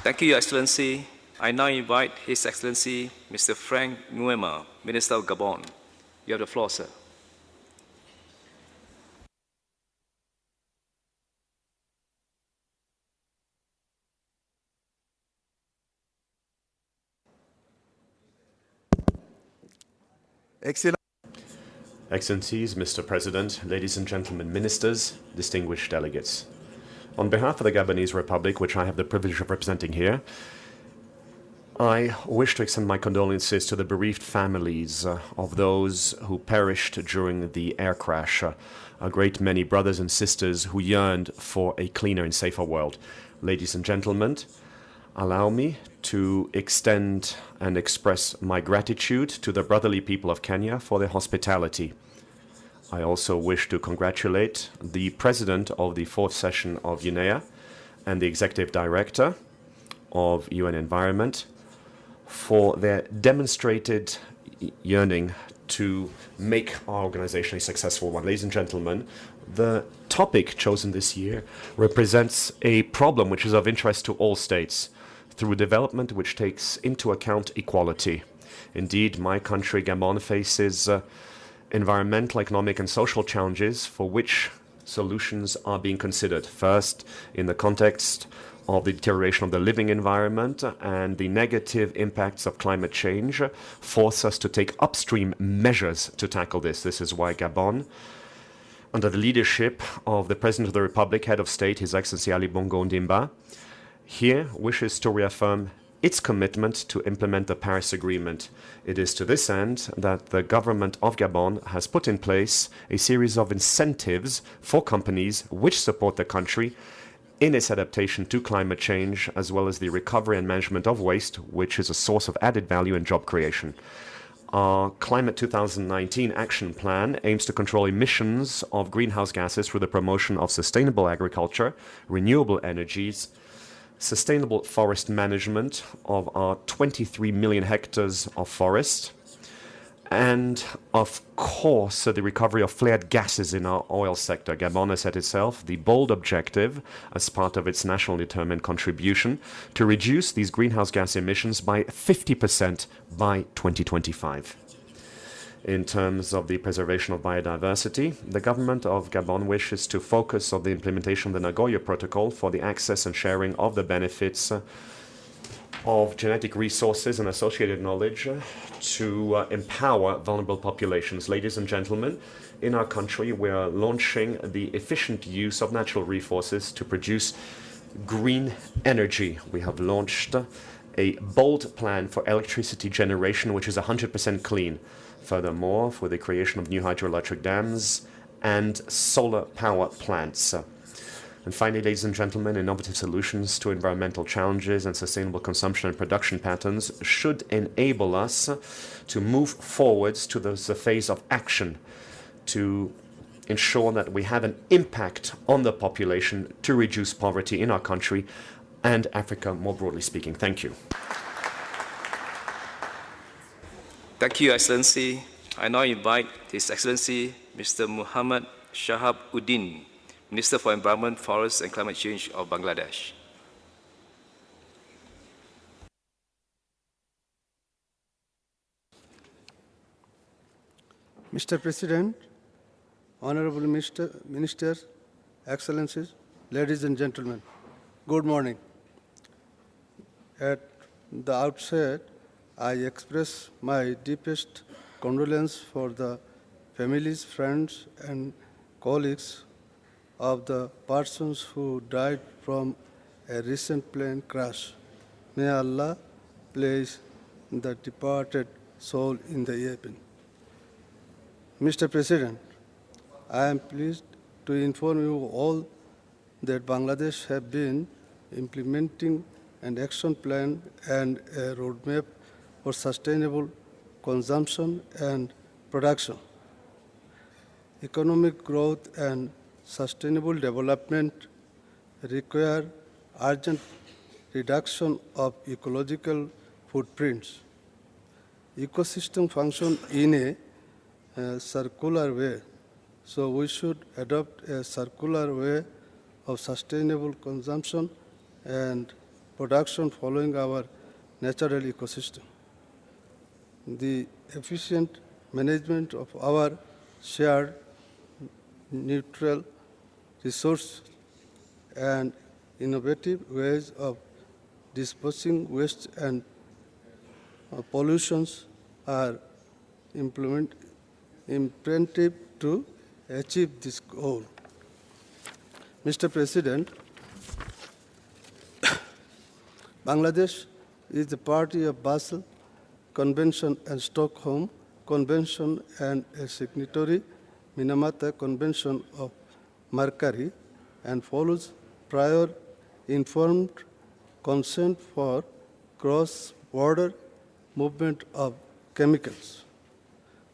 Speaker 2: Thank you, Your Excellency. I now invite His Excellency, Mr. Frank Nguema, Minister of Gabon. You have the floor, sir.
Speaker 9: Excellencies, Mr. President, ladies and gentlemen, ministers, distinguished delegates. On behalf of the Gabonese Republic, which I have the privilege of representing here, I wish to extend my condolences to the bereaved families of those who perished during the air crash, a great many brothers and sisters who yearned for a cleaner and safer world. Ladies and gentlemen, allow me to extend and express my gratitude to the brotherly people of Kenya for their hospitality. I also wish to congratulate the President of the 4th session of UNEA and the Executive Director of UN Environment for their demonstrated yearning to make our organization a successful one. Ladies and gentlemen, the topic chosen this year represents a problem which is of interest to all states through development which takes into account equality. Indeed, my country, Gabon, faces environmental, economic, and social challenges for which solutions are being considered. First, in the context of the deterioration of the living environment and the negative impacts of climate change force us to take upstream measures to tackle this. This is why Gabon, under the leadership of the President of the Republic, Head of State, His Excellency Ali Bongo Ondimba, here wishes to reaffirm its commitment to implement the Paris Agreement. It is to this end that the government of Gabon has put in place a series of incentives for companies which support the country in its adaptation to climate change, as well as the recovery and management of waste, which is a source of added value and job creation. Our Climate 2019 Action Plan aims to control emissions of greenhouse gases through the promotion of sustainable agriculture, renewable energies, sustainable forest management of our 23 million hectares of forest, and of course the recovery of flared gases in our oil sector. Gabon has set itself the bold objective, as part of its nationally determined contribution, to reduce these greenhouse gas emissions by 50% by 2025. In terms of the preservation of biodiversity, the government of Gabon wishes to focus on the implementation of the Nagoya Protocol for the access and sharing of the benefits of genetic resources and associated knowledge to empower vulnerable populations. Ladies and gentlemen, in our country, we are launching the efficient use of natural resources to produce green energy. We have launched a bold plan for electricity generation, which is 100% clean. Furthermore, for the creation of new hydroelectric dams and solar power plants. And finally, ladies and gentlemen, innovative solutions to environmental challenges and sustainable consumption and production patterns should enable us to move forwards to the phase of action to ensure that we have an impact on the population to reduce poverty in our country and Africa more broadly speaking. Thank you.
Speaker 2: Thank you, Excellency. I now invite His Excellency Mr. Muhammad Shahab Uddin, Minister for Environment, Forests and Climate Change of Bangladesh.
Speaker 11: Mr. President, Honorable Ministers, Excellencies, ladies and gentlemen, good morning. At the outset, I express my deepest condolence for the families, friends, and colleagues of the persons who died from a recent plane crash. May Allah place the departed soul in the heaven. Mr. President, I am pleased to inform you all that Bangladesh has been implementing an action plan and a roadmap for sustainable consumption and production. Economic growth and sustainable development require urgent reduction of ecological footprints. Ecosystem function in a circular way, so we should adopt a circular way of sustainable consumption and production following our natural ecosystem. The efficient management of our shared neutral resources and innovative ways of disposing waste and pollutions are imperative to achieve this goal. Mr. President, Bangladesh is a party of Basel Convention and Stockholm Convention and a signatory Minamata Convention of Mercury and follows prior informed consent for cross-border movement of chemicals.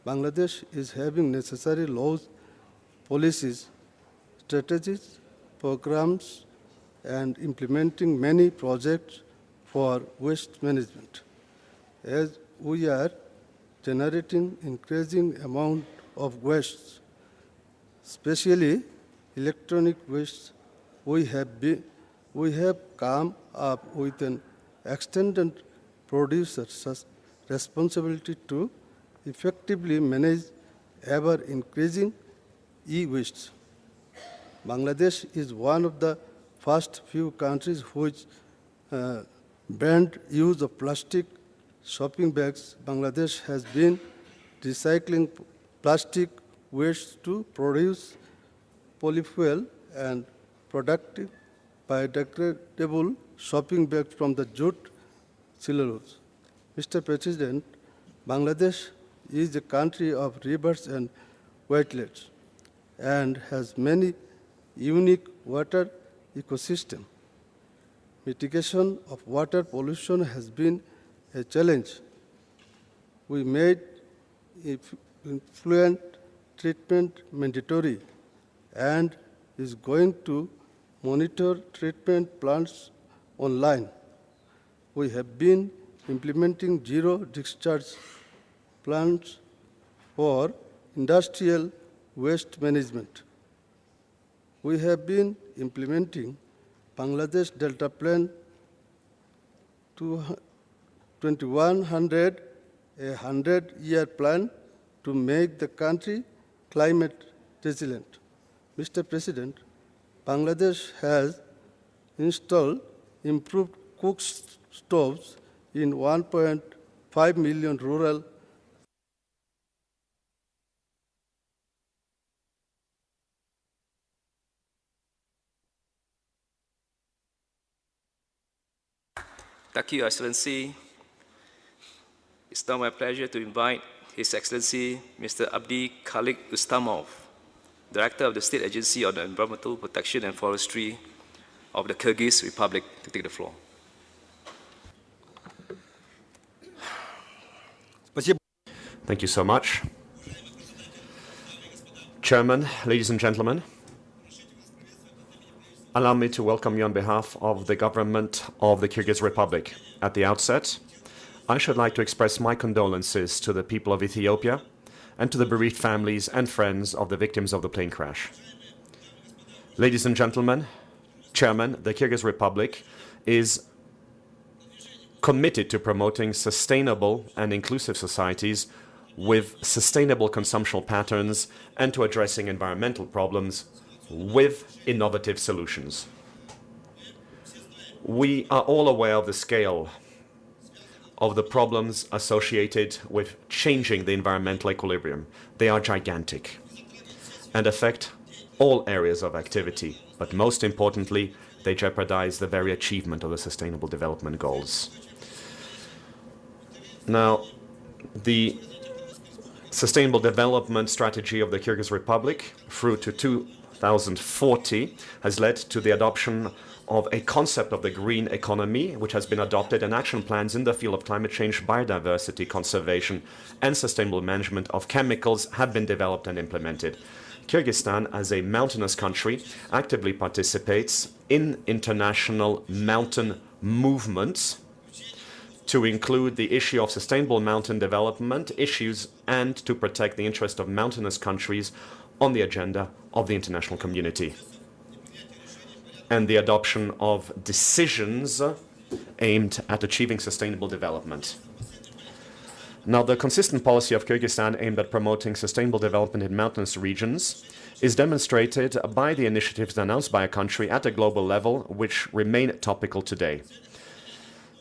Speaker 11: Bangladesh is having necessary laws, policies, strategies, programs, and implementing many projects for waste management. As we are generating increasing amount of waste, especially electronic waste, we have come up with an extended producer's responsibility to effectively manage ever-increasing e-waste. Bangladesh is one of the first few countries which banned use of plastic shopping bags. Bangladesh has been recycling plastic waste to produce polyfuel and productive biodegradable shopping bags from the jute cellulose. Mr. President, Bangladesh is a country of rivers and wetlands and has many unique water ecosystems. Mitigation of water pollution has been a challenge. We made effluent treatment mandatory and is going to monitor treatment plants online. We have been implementing zero discharge plants for industrial waste management. We have been implementing Bangladesh Delta Plan 2100, a 100-year plan to make the country climate resilient. Mr. President, Bangladesh has installed improved cook stoves in 1.5 million rural
Speaker 2: Thank you, Excellency. It's now my pleasure to invite His Excellency Mr. Abdi Khalik Ustamov, Director of the State Agency on Environmental Protection and Forestry of the Kyrgyz Republic, to take the floor.
Speaker 9: Thank you so much. Chairman, ladies and gentlemen, allow me to welcome you on behalf of the government of the Kyrgyz Republic. At the outset, I should like to express my condolences to the people of Ethiopia and to the bereaved families and friends of the victims of the plane crash. Ladies and gentlemen, Chairman, the Kyrgyz Republic is committed to promoting sustainable and inclusive societies with sustainable consumption patterns and to addressing environmental problems with innovative solutions. We are all aware of the scale of the problems associated with changing the environmental equilibrium. They are gigantic and affect all areas of activity, but most importantly, they jeopardize the very achievement of the Sustainable Development Goals. Now, the Sustainable Development Strategy of the Kyrgyz Republic through to 2040 has led to the adoption of a concept of the green economy, which has been adopted, and action plans in the field of climate change, biodiversity conservation, and sustainable management of chemicals have been developed and implemented. Kyrgyzstan, as a mountainous country, actively participates in international mountain movements to include the issue of sustainable mountain development issues and to protect the interest of mountainous countries on the agenda of the international community, and the adoption of decisions aimed at achieving sustainable development. Now, the consistent policy of Kyrgyzstan aimed at promoting sustainable development in mountainous regions is demonstrated by the initiatives announced by a country at a global level, which remain topical today.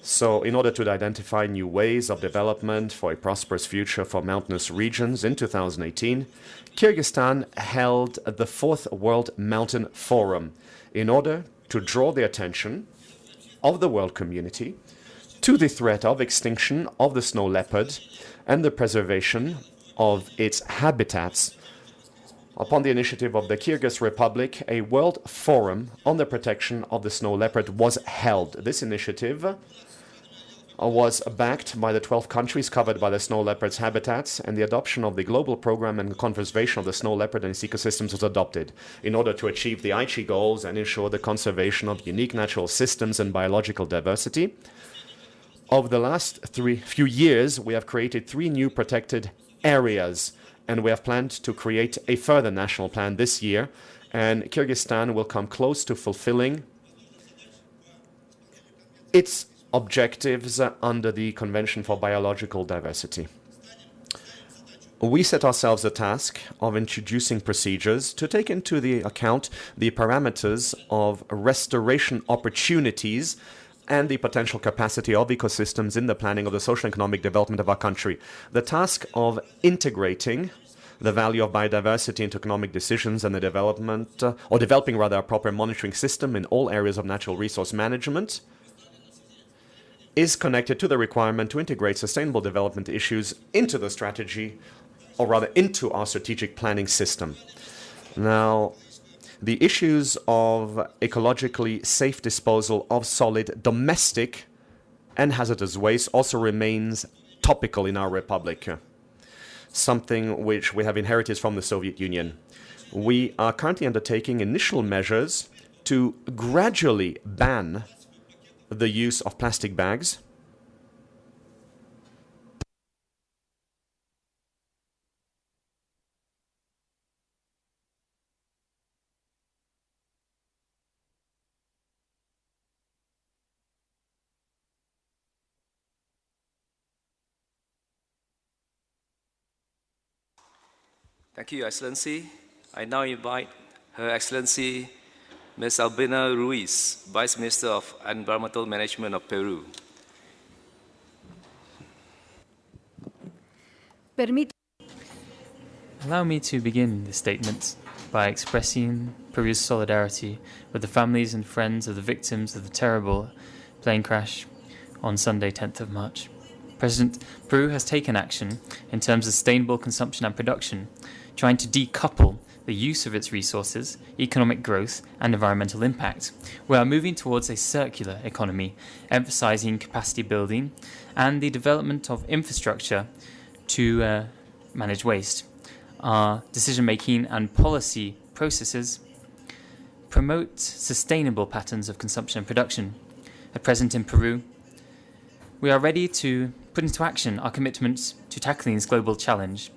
Speaker 9: So, in order to identify new ways of development for a prosperous future for mountainous regions, in 2018, Kyrgyzstan held the 4th World Mountain Forum in order to draw the attention of the world community to the threat of extinction of the snow leopard and the preservation of its habitats. Upon the initiative of the Kyrgyz Republic, a World Forum on the protection of the snow leopard was held. This initiative was backed by the 12 countries covered by the snow leopard's habitats, and the adoption of the global program and conservation of the snow leopard and its ecosystems was adopted in order to achieve the Aichi goals and ensure the conservation of unique natural systems and biological diversity. Over the last few years, we have created 3 new protected areas, and we have planned to create a further national plan this year, and Kyrgyzstan will come close to fulfilling its objectives under the Convention for Biological Diversity. We set ourselves the task of introducing procedures to take into account the parameters of restoration opportunities and the potential capacity of ecosystems in the planning of the social and economic development of our country. The task of integrating the value of biodiversity into economic decisions and the development, or developing rather, a proper monitoring system in all areas of natural resource management is connected to the requirement to integrate sustainable development issues into the strategy, or rather into our strategic planning system. Now, the issues of ecologically safe disposal of solid domestic and hazardous waste also remains topical in our republic, something which we have inherited from the Soviet Union. We are currently undertaking initial measures to gradually ban the use of plastic bags,
Speaker 2: Thank you, Your Excellency. I now invite Her Excellency Ms. Albina Ruiz, Vice Minister of Environmental Management of Peru.
Speaker 6: Allow me to begin this statement by expressing Peru's solidarity with the families and friends of the victims of the terrible plane crash on Sunday, 10th of March. Peru has taken action in terms of sustainable consumption and production, trying to decouple the use of its resources, economic growth, and environmental impact. We are moving towards a circular economy, emphasizing capacity building and the development of infrastructure to manage waste. Our decision-making and policy processes promote sustainable patterns of consumption and production. At present in Peru, We are ready to put into action our commitments to tackling this global challenge.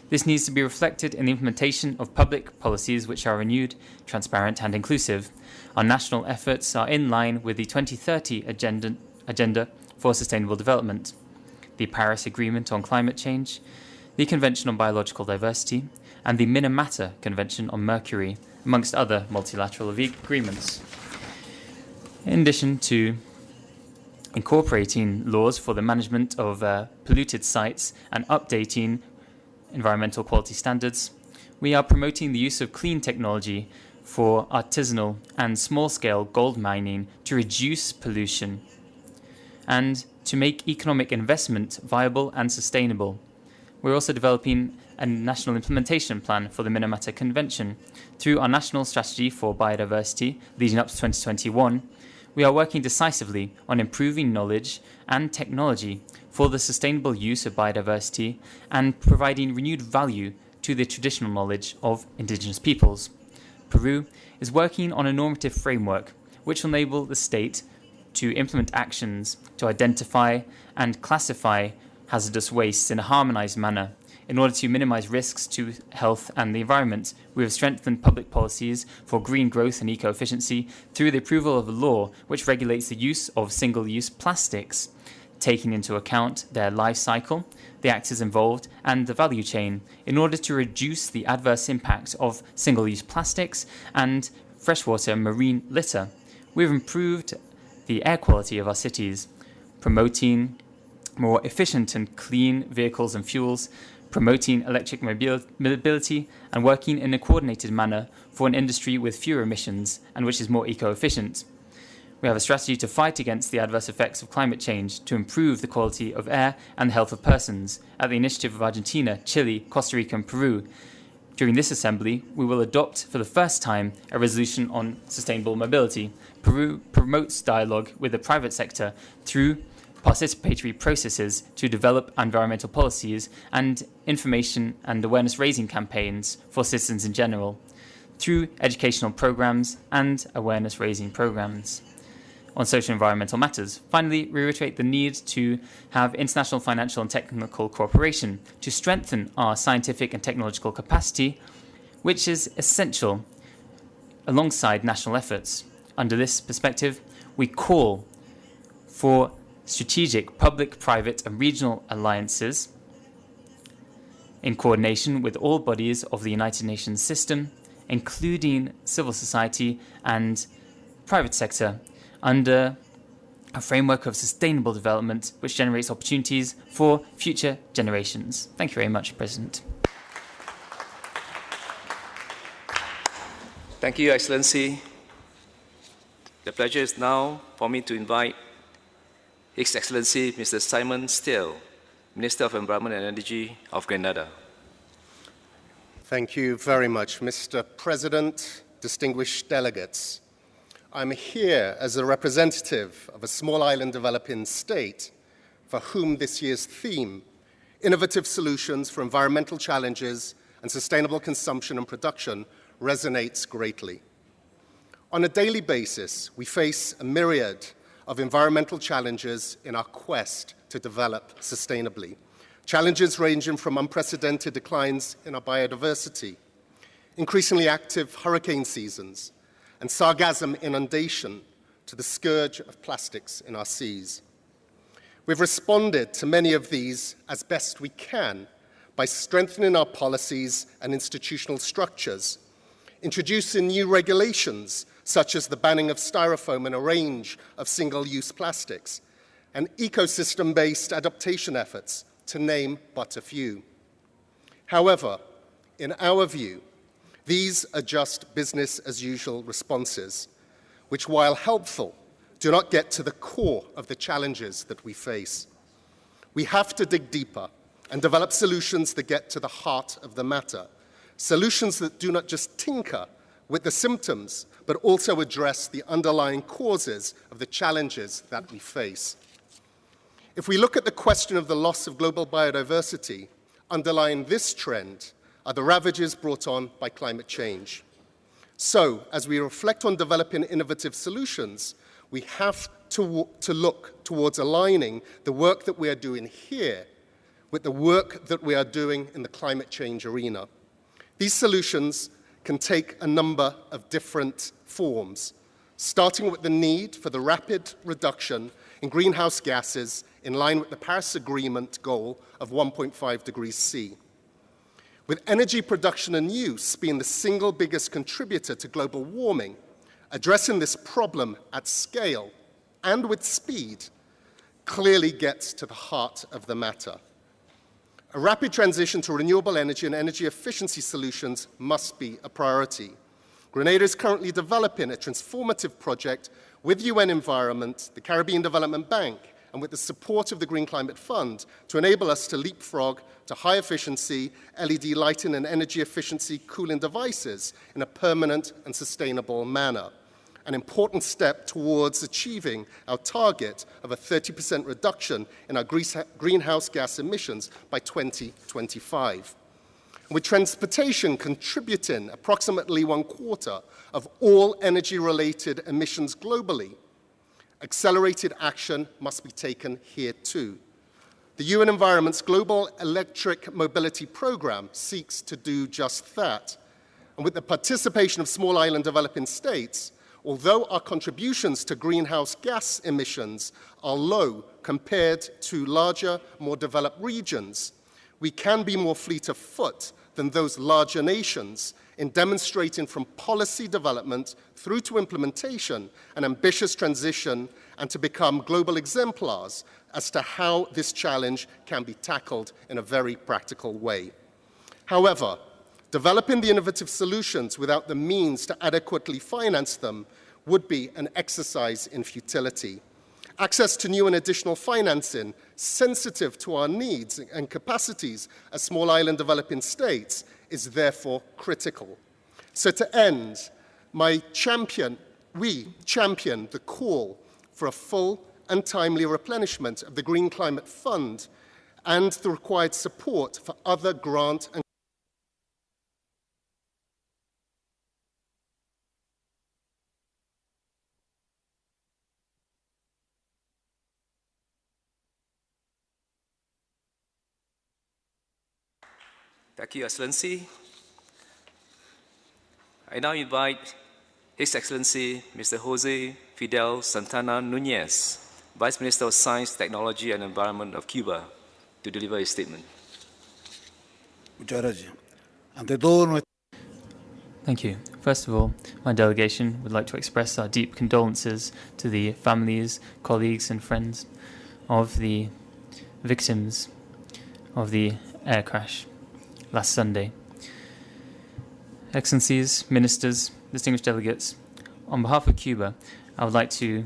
Speaker 6: This needs to be reflected in the implementation of public policies which are renewed, transparent and inclusive. Our national efforts are in line with the 2030 Agenda for Sustainable Development, the Paris Agreement on Climate Change, the Convention on Biological Diversity, and the Minamata Convention on Mercury, amongst other multilateral agreements. In addition to incorporating laws for the management of polluted sites and updating environmental quality standards, we are promoting the use of clean technology for artisanal and small-scale gold mining to reduce pollution and to make economic investment viable and sustainable. We're also developing a national implementation plan for the Minamata Convention. Through our national strategy for biodiversity leading up to 2021, we are working decisively on improving knowledge and technology for the sustainable use of biodiversity and providing renewed value to the traditional knowledge of indigenous peoples. Peru is working on a normative framework which will enable the state to implement actions to identify and classify hazardous wastes in a harmonized manner. In order to minimize risks to health and the environment, we have strengthened public policies for green growth and eco-efficiency through the approval of a law which regulates the use of single-use plastics, taking into account their life cycle, the actors involved, and the value chain, in order to reduce the adverse impact of single-use plastics and freshwater marine litter. We've improved the air quality of our cities, promoting more efficient and clean vehicles and fuels, promoting electric mobility, and working in a coordinated manner for an industry with fewer emissions and which is more eco-efficient. We have a strategy to fight against the adverse effects of climate change, to improve the quality of air and the health of persons, at the initiative of Argentina, Chile, Costa Rica and Peru. During this assembly, we will adopt for the first time a resolution on sustainable mobility. Peru promotes dialogue with the private sector through participatory processes to develop environmental policies and information and awareness raising campaigns for citizens in general, through educational programs and awareness raising programs on social and environmental matters. Finally, we reiterate the need to have international financial and technical cooperation to strengthen our scientific and technological capacity, which is essential alongside national efforts. Under this perspective, we call for strategic public, private and regional alliances in coordination with all bodies of the United Nations system, including civil society and private sector, under a framework of sustainable development which generates opportunities for future generations. Thank you very much, President.
Speaker 2: Thank you, Excellency. The pleasure is now for me to invite His Excellency Mr. Simon Still, Minister of Environment and Energy of Grenada.
Speaker 12: Thank you very much, Mr. President, distinguished delegates. I'm here as a representative of a small island developing state for whom this year's theme, Innovative Solutions for Environmental Challenges and Sustainable Consumption and Production, resonates greatly. On a daily basis, we face a myriad of environmental challenges in our quest to develop sustainably. Challenges ranging from unprecedented declines in our biodiversity, increasingly active hurricane seasons, and sargassum inundation to the scourge of plastics in our seas. We've responded to many of these as best we can by strengthening our policies and institutional structures, introducing new regulations such as the banning of styrofoam and a range of single-use plastics, and ecosystem-based adaptation efforts, to name but a few. However, in our view, these are just business-as-usual responses, which, while helpful, do not get to the core of the challenges that we face. We have to dig deeper and develop solutions that get to the heart of the matter, solutions that do not just tinker with the symptoms, but also address the underlying causes of the challenges that we face. If we look at the question of the loss of global biodiversity, underlying this trend are the ravages brought on by climate change. So, as we reflect on developing innovative solutions, We have to look towards aligning the work that we are doing here with the work that we are doing in the climate change arena. These solutions can take a number of different forms, starting with the need for the rapid reduction in greenhouse gases in line with the Paris Agreement goal of 1.5 degrees C. With energy production and use being the single biggest contributor to global warming, addressing this problem at scale and with speed clearly gets to the heart of the matter. A rapid transition to renewable energy and energy efficiency solutions must be a priority. Grenada is currently developing a transformative project with UN Environment, the Caribbean Development Bank, and with the support of the Green Climate Fund to enable us to leapfrog to high efficiency LED lighting and energy efficiency cooling devices in a permanent and sustainable manner. An important step towards achieving our target of a 30% reduction in our greenhouse gas emissions by 2025. With transportation contributing approximately 1/4 of all energy-related emissions globally, accelerated action must be taken here too. The UN Environment's Global Electric Mobility Program seeks to do just that. And with the participation of small island developing states, although our contributions to greenhouse gas emissions are low compared to larger, more developed regions, we can be more fleet of foot than those larger nations in demonstrating from policy development through to implementation an ambitious transition and to become global exemplars as to how this challenge can be tackled in a very practical way. However, developing the innovative solutions without the means to adequately finance them would be an exercise in futility. Access to new and additional financing sensitive to our needs and capacities as small island developing states is therefore critical. So to end, we champion the call for a full and timely replenishment of the Green Climate Fund and the required support for other grant and
Speaker 2: Thank you, Excellency. I now invite His Excellency Mr. Jose Fidel Santana Nunez, Vice Minister of Science, Technology and Environment of Cuba, to deliver his statement.
Speaker 6: Thank you. First of all, my delegation would like to express our deep condolences to the families, colleagues and friends of the victims of the air crash last Sunday. Excellencies, ministers, distinguished delegates, on behalf of Cuba, I would like to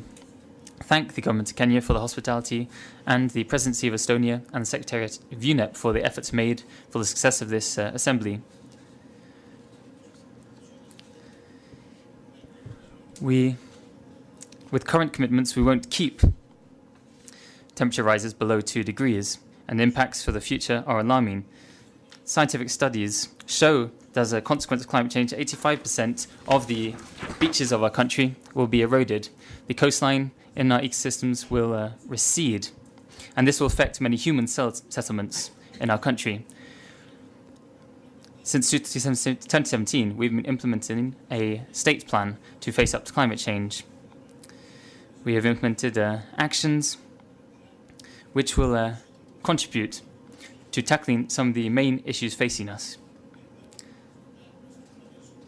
Speaker 6: thank the government of Kenya for the hospitality and the presidency of Estonia and the Secretariat of UNEP for the efforts made for the success of this assembly. With current commitments, we won't keep temperature rises below 2 degrees, and the impacts for the future are alarming. Scientific studies show that as a consequence of climate change, 85% of the beaches of our country will be eroded. The coastline in our ecosystems will recede, and this will affect many human settlements in our country. Since 2017, we've been implementing a state plan to face up to climate change. We have implemented actions which will contribute to tackling some of the main issues facing us.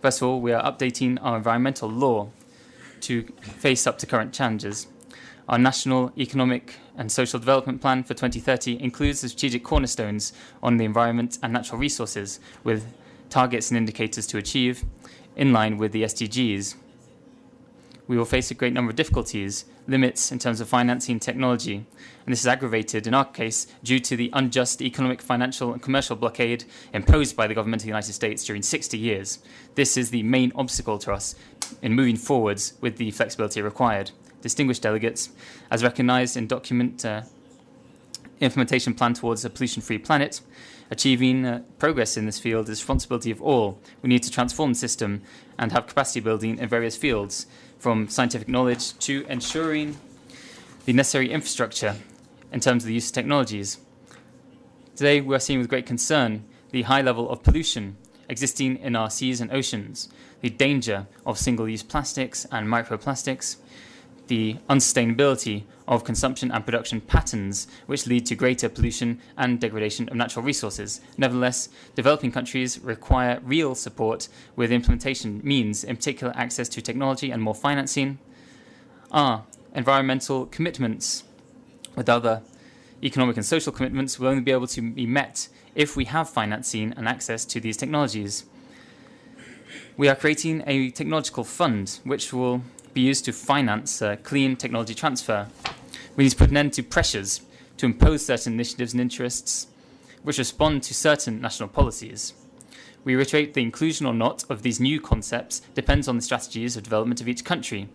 Speaker 6: First of all, we are updating our environmental law to face up to current challenges. Our National Economic and Social Development Plan for 2030 includes the strategic cornerstones on the environment and natural resources, with targets and indicators to achieve in line with the SDGs. We will face a great number of difficulties, limits in terms of financing technology, and this is aggravated in our case due to the unjust economic, financial and commercial blockade imposed by the government of the United States during 60 years. This is the main obstacle to us in moving forwards with the flexibility required. Distinguished delegates, as recognized in document Implementation Plan Towards a Pollution-Free Planet, achieving progress in this field is the responsibility of all. We need to transform the system and have capacity building in various fields. from scientific knowledge to ensuring the necessary infrastructure in terms of the use of technologies. Today, we are seeing with great concern the high level of pollution existing in our seas and oceans, the danger of single-use plastics and microplastics, the unsustainability of consumption and production patterns which lead to greater pollution and degradation of natural resources. Nevertheless, developing countries require real support with implementation means, in particular access to technology and more financing. Our environmental commitments with other economic and social commitments will only be able to be met if we have financing and access to these technologies. We are creating a technological fund which will be used to finance clean technology transfer. We need to put an end to pressures to impose certain initiatives and interests which respond to certain national policies. We reiterate the inclusion or not of these new concepts depends on the strategies of development of each country.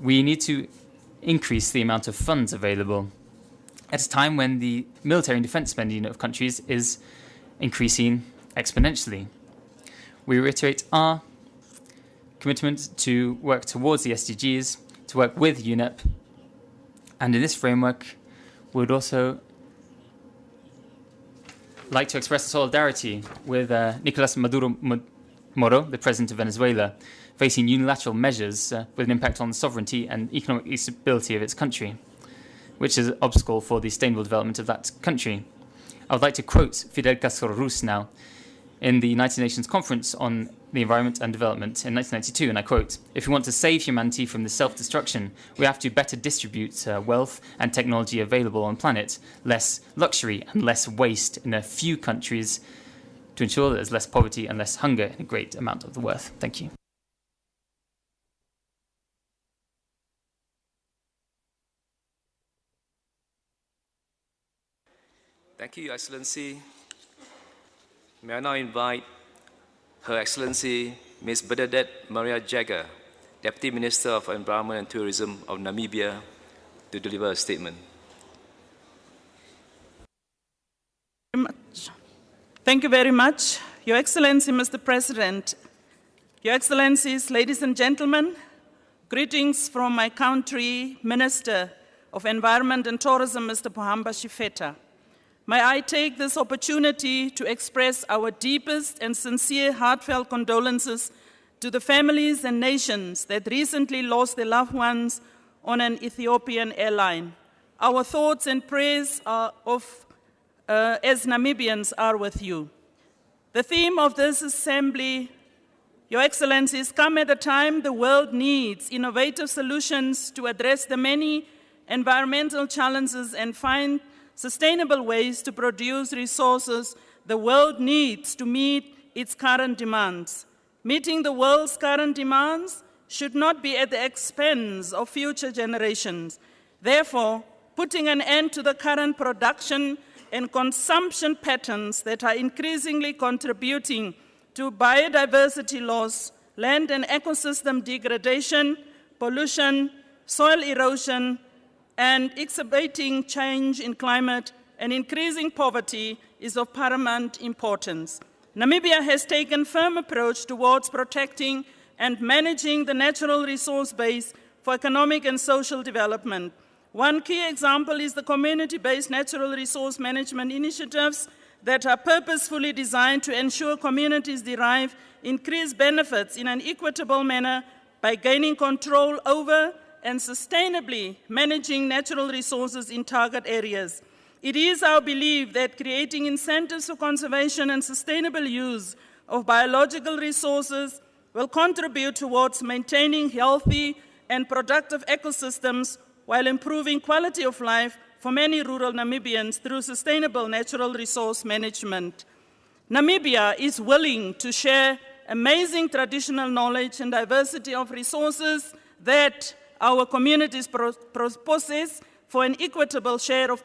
Speaker 6: We need to increase the amount of funds available at a time when the military and defense spending of countries is increasing exponentially. We reiterate our commitment to work towards the SDGs, to work with UNEP, and in this framework, we would also like to express solidarity with Nicolas Maduro Moro, the president of Venezuela, facing unilateral measures with an impact on the sovereignty and economic stability of its country, which is an obstacle for the sustainable development of that country. I would like to quote Fidel Castro Ruz now in the United Nations Conference on the Environment and Development in 1992, and I quote, "If we want to save humanity from the self-destruction, we have to better distribute wealth and technology available on the planet, less luxury and less waste in a few countries to ensure that there's less poverty and less hunger in a great amount of the earth." Thank you.
Speaker 2: Thank you, Your Excellency. May I now invite Her Excellency Ms. Bernadette Maria Jagger, Deputy Minister of Environment and Tourism of Namibia, to deliver a statement.
Speaker 13: Thank you very much. Your Excellency, Mr. President, Your Excellencies, ladies and gentlemen, greetings from my country, Minister of Environment and Tourism, Mr. Pohamba Shifeta. May I take this opportunity to express our deepest and sincere heartfelt condolences to the families and nations that recently lost their loved ones on an Ethiopian airline. Our thoughts and prayers as Namibians are with you. The theme of this assembly, Your Excellencies, come at a time the world needs innovative solutions to address the many environmental challenges and find sustainable ways to produce resources the world needs to meet its current demands. Meeting the world's current demands should not be at the expense of future generations. Therefore, putting an end to the current production and consumption patterns that are increasingly contributing to biodiversity loss, land and ecosystem degradation, pollution, soil erosion, and exacerbating change in climate and increasing poverty is of paramount importance. Namibia has taken a firm approach towards protecting and managing the natural resource base for economic and social development. One key example is the community-based natural resource management initiatives that are purposefully designed to ensure communities derive increased benefits in an equitable manner by gaining control over and sustainably managing natural resources in target areas. It is our belief that creating incentives for conservation and sustainable use of biological resources will contribute towards maintaining healthy and productive ecosystems while improving quality of life for many rural Namibians through sustainable natural resource management. Namibia is willing to share amazing traditional knowledge and diversity of resources that our communities possess for an equitable share of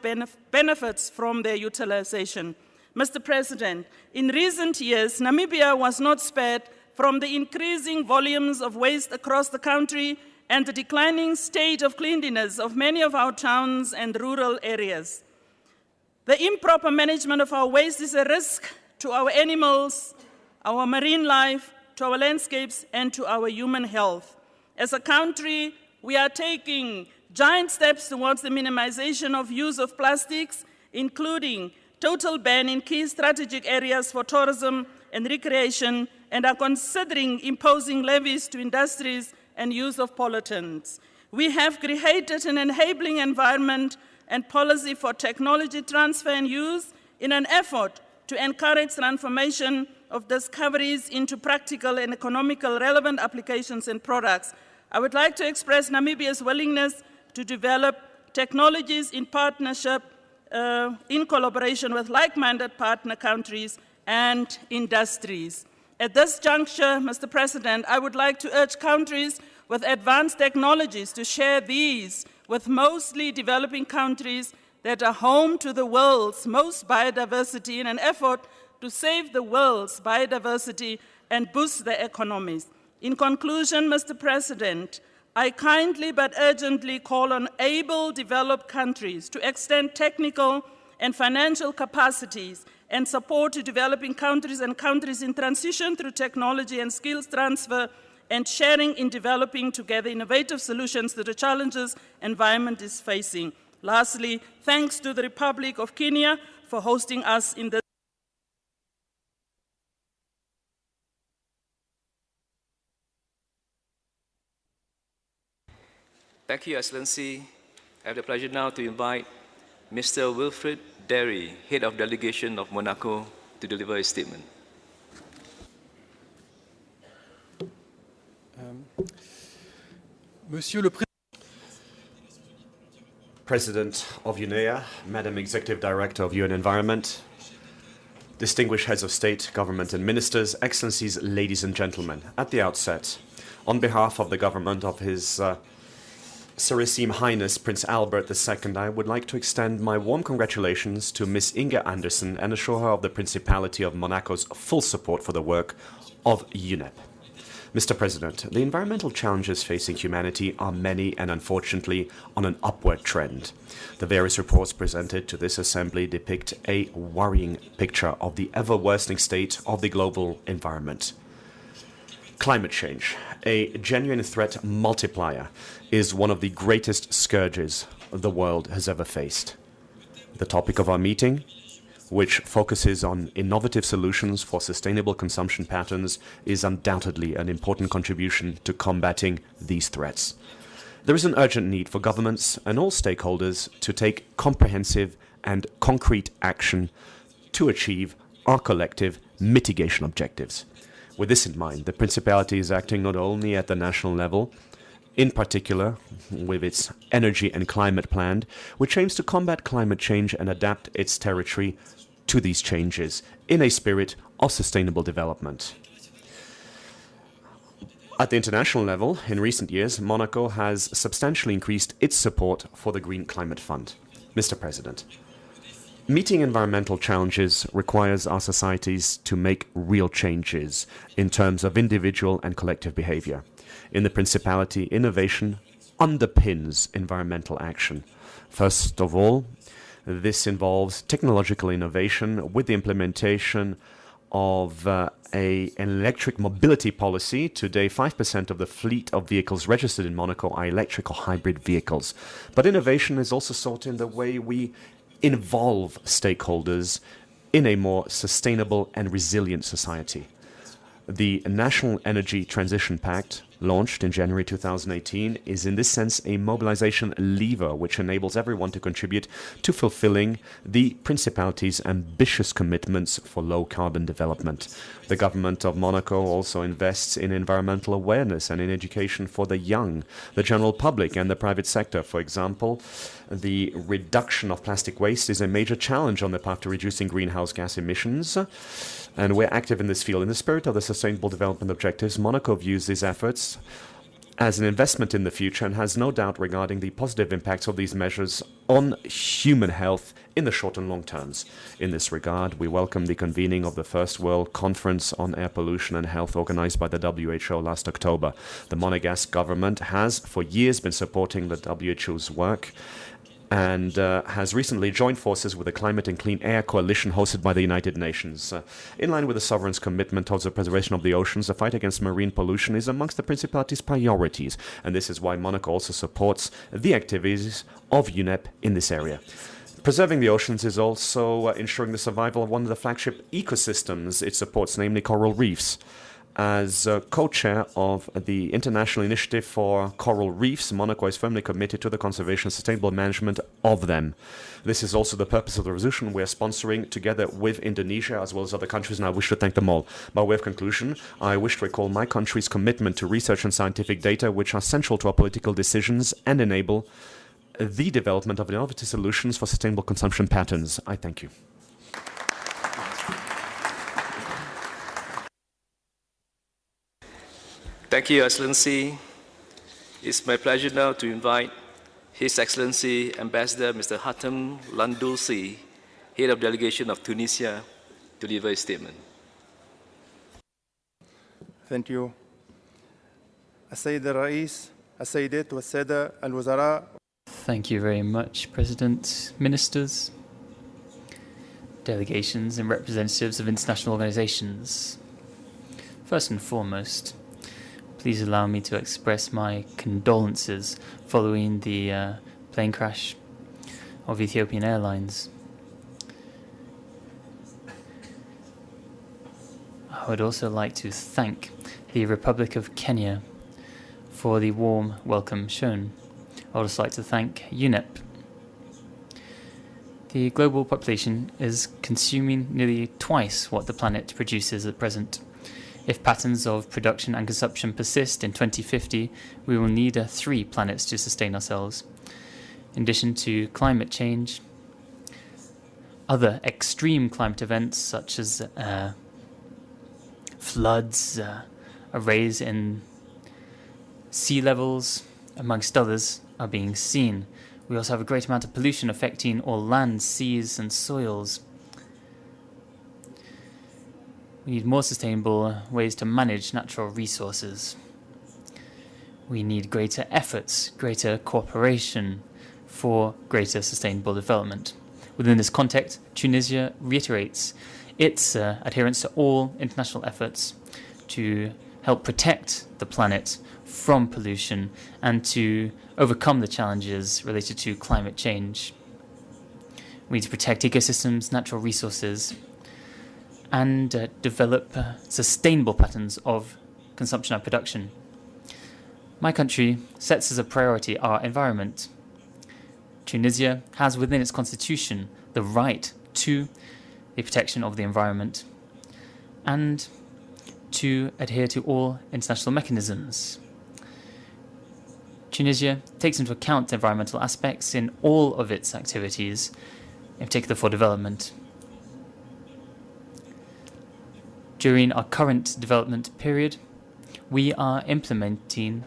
Speaker 13: benefits from their utilization. Mr. President, in recent years, Namibia was not spared from the increasing volumes of waste across the country and the declining state of cleanliness of many of our towns and rural areas. The improper management of our waste is a risk to our animals, our marine life, to our landscapes, and to our human health. As a country, we are taking giant steps towards the minimization of use of plastics, including total ban in key strategic areas for tourism and recreation, and are considering imposing levies to industries and use of pollutants. We have created an enabling environment and policy for technology transfer and use in an effort to encourage transformation of discoveries into practical and economical relevant applications and products. I would like to express Namibia's willingness to develop technologies in partnership, in collaboration with like-minded partner countries and industries. At this juncture, Mr. President, I would like to urge countries with advanced technologies to share these with mostly developing countries that are home to the world's most biodiversity in an effort to save the world's biodiversity and boost their economies. In conclusion, Mr. President, I kindly but urgently call on able developed countries to extend technical and financial capacities and support to developing countries and countries in transition through technology and skills transfer and sharing in developing together innovative solutions to the challenges environment is facing. Lastly, thanks to the Republic of Kenya for hosting us in this.
Speaker 2: Thank you, Excellency. I have the pleasure now to invite Mr. Wilfred Derry, Head of Delegation of Monaco, to deliver a statement.
Speaker 14: Monsieur le
Speaker 9: President of UNEA, Madam Executive Director of UN Environment, distinguished heads of state, government and ministers, excellencies, ladies and gentlemen. At the outset, on behalf of the government of His Serene Highness Prince Albert II, I would like to extend my warm congratulations to Ms. Inge Anderson and assure her of the Principality of Monaco's full support for the work of UNEP. Mr. President, the environmental challenges facing humanity are many and unfortunately on an upward trend. The various reports presented to this assembly depict a worrying picture of the ever-worsening state of the global environment. Climate change, a genuine threat multiplier, is one of the greatest scourges the world has ever faced. The topic of our meeting, which focuses on innovative solutions for sustainable consumption patterns, is undoubtedly an important contribution to combating these threats. There is an urgent need for governments and all stakeholders to take comprehensive and concrete action to achieve our collective mitigation objectives. With this in mind, the Principality is acting not only at the national level, in particular with its Energy and Climate Plan, which aims to combat climate change and adapt its territory to these changes in a spirit of sustainable development. At the international level, in recent years, Monaco has substantially increased its support for the Green Climate Fund. Mr. President, meeting environmental challenges requires our societies to make real changes in terms of individual and collective behavior. In the Principality, innovation underpins environmental action. First of all, this involves technological innovation with the implementation of an electric mobility policy. Today, 5% of the fleet of vehicles registered in Monaco are electric or hybrid vehicles. But innovation is also sought in the way we involve stakeholders in a more sustainable and resilient society. The National Energy Transition Pact, launched in January 2018, is in this sense a mobilization lever which enables everyone to contribute to fulfilling the Principality's ambitious commitments for low-carbon development. The government of Monaco also invests in environmental awareness and in education for the young, the general public and the private sector. For example, the reduction of plastic waste is a major challenge on the path to reducing greenhouse gas emissions, and we're active in this field. In the spirit of the Sustainable Development Objectives, Monaco views these efforts as an investment in the future and has no doubt regarding the positive impacts of these measures on human health in the short and long terms. In this regard, we welcome the convening of the First World Conference on Air Pollution and Health organized by the WHO last October. The Monegasque government has for years been supporting the WHO's work and has recently joined forces with the Climate and Clean Air Coalition hosted by the United Nations. In line with the sovereign's commitment towards the preservation of the oceans, the fight against marine pollution is amongst the Principality's priorities, and this is why Monaco also supports the activities of UNEP in this area. Preserving the oceans is also ensuring the survival of one of the flagship ecosystems it supports, namely coral reefs. As co-chair of the International Initiative for Coral Reefs, Monaco is firmly committed to the conservation and sustainable management of them. This is also the purpose of the resolution we are sponsoring together with Indonesia as well as other countries, and I wish to thank them all. By way of conclusion, I wish to recall my country's commitment to research and scientific data, which are central to our political decisions and enable the development of innovative solutions for sustainable consumption patterns. I thank you.
Speaker 2: Thank you, Excellency. It's my pleasure now to invite His Excellency Ambassador Mr. Hatem Landulsi, Head of Delegation of Tunisia, to deliver a statement.
Speaker 14: Thank you. السيد الرئيس، السيدات والسادة الوزراء.
Speaker 6: Thank you very much, President, Ministers, delegations and representatives of international organizations. First and foremost, please allow me to express my condolences following the plane crash of Ethiopian Airlines. I would also like to thank the Republic of Kenya for the warm welcome shown. I would also like to thank UNEP. The global population is consuming nearly twice what the planet produces at present. If patterns of production and consumption persist in 2050, we will need 3 planets to sustain ourselves. In addition to climate change, other extreme climate events such as floods, a rise in sea levels, amongst others, are being seen. We also have a great amount of pollution affecting all land, seas and soils. We need more sustainable ways to manage natural resources. We need greater efforts, greater cooperation for greater sustainable development. Within this context, Tunisia reiterates its adherence to all international efforts to help protect the planet from pollution and to overcome the challenges related to climate change. We need to protect ecosystems, natural resources, and develop sustainable patterns of consumption and production. My country sets as a priority our environment. Tunisia has within its constitution the right to the protection of the environment and to adhere to all international mechanisms. Tunisia takes into account environmental aspects in all of its activities, in particular for development. During our current development period, we are implementing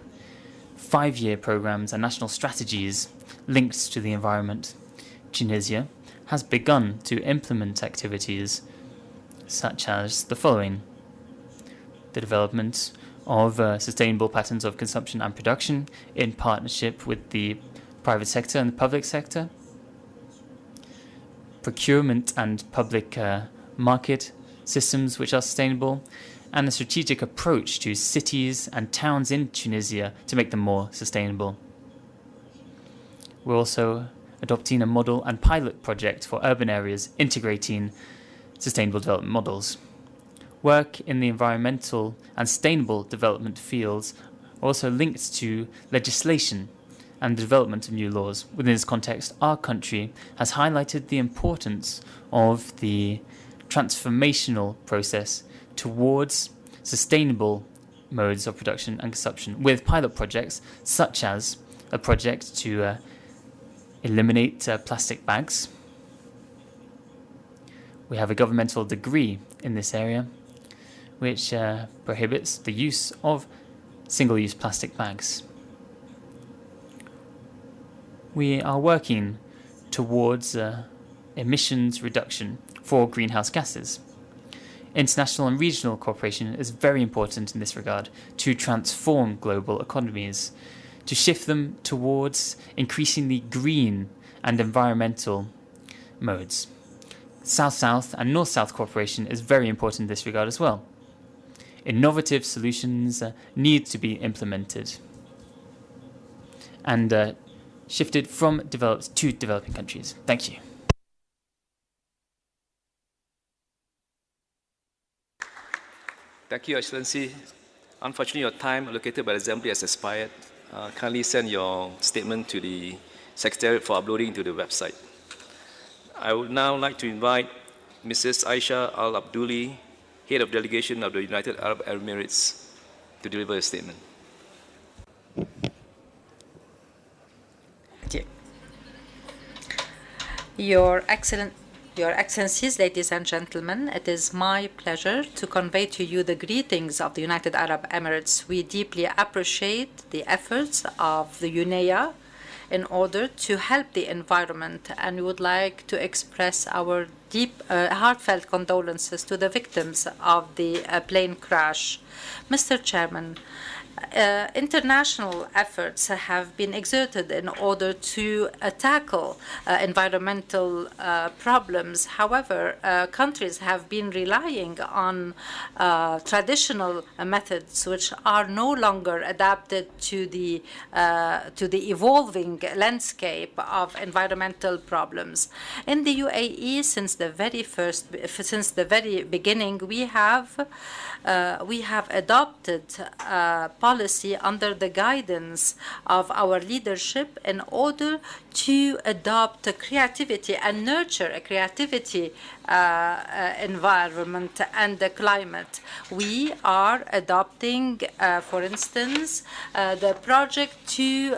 Speaker 6: 5-year programs and national strategies linked to the environment. Tunisia has begun to implement activities such as the following: the development of sustainable patterns of consumption and production in partnership with the private sector and the public sector, procurement and public market systems which are sustainable, and a strategic approach to cities and towns in Tunisia to make them more sustainable. We're also adopting a model and pilot project for urban areas integrating sustainable development models. Work in the environmental and sustainable development fields are also linked to legislation and the development of new laws. Within this context, our country has highlighted the importance of the transformational process towards sustainable modes of production and consumption, with pilot projects such as a project to eliminate plastic bags. We have a governmental decree in this area which prohibits the use of single-use plastic bags. We are working towards emissions reduction for greenhouse gases. International and regional cooperation is very important in this regard to transform global economies, to shift them towards increasingly green and environmental modes. South-South and North-South cooperation is very important in this regard as well. Innovative solutions need to be implemented and shifted from developed to developing countries. Thank you.
Speaker 2: Thank you, Excellency. Unfortunately, your time allocated by the Assembly has expired. Kindly send your statement to the Secretariat for uploading to the website. I would now like to invite Mrs. Aisha Al-Abdouli, Head of Delegation of the United Arab Emirates, to deliver a statement.
Speaker 15: Your Excellencies, ladies and gentlemen, it is my pleasure to convey to you the greetings of the United Arab Emirates. We deeply appreciate the efforts of the UNEA in order to help the environment, and we would like to express our deep, heartfelt condolences to the victims of the plane crash. Mr. Chairman, international efforts have been exerted in order to tackle environmental problems. However, countries have been relying on traditional methods which are no longer adapted to the evolving landscape of environmental problems. In the UAE, since the very beginning, we have adopted policy under the guidance of our leadership in order to adopt creativity and nurture a creativity environment and the climate. We are adopting, for instance, the project to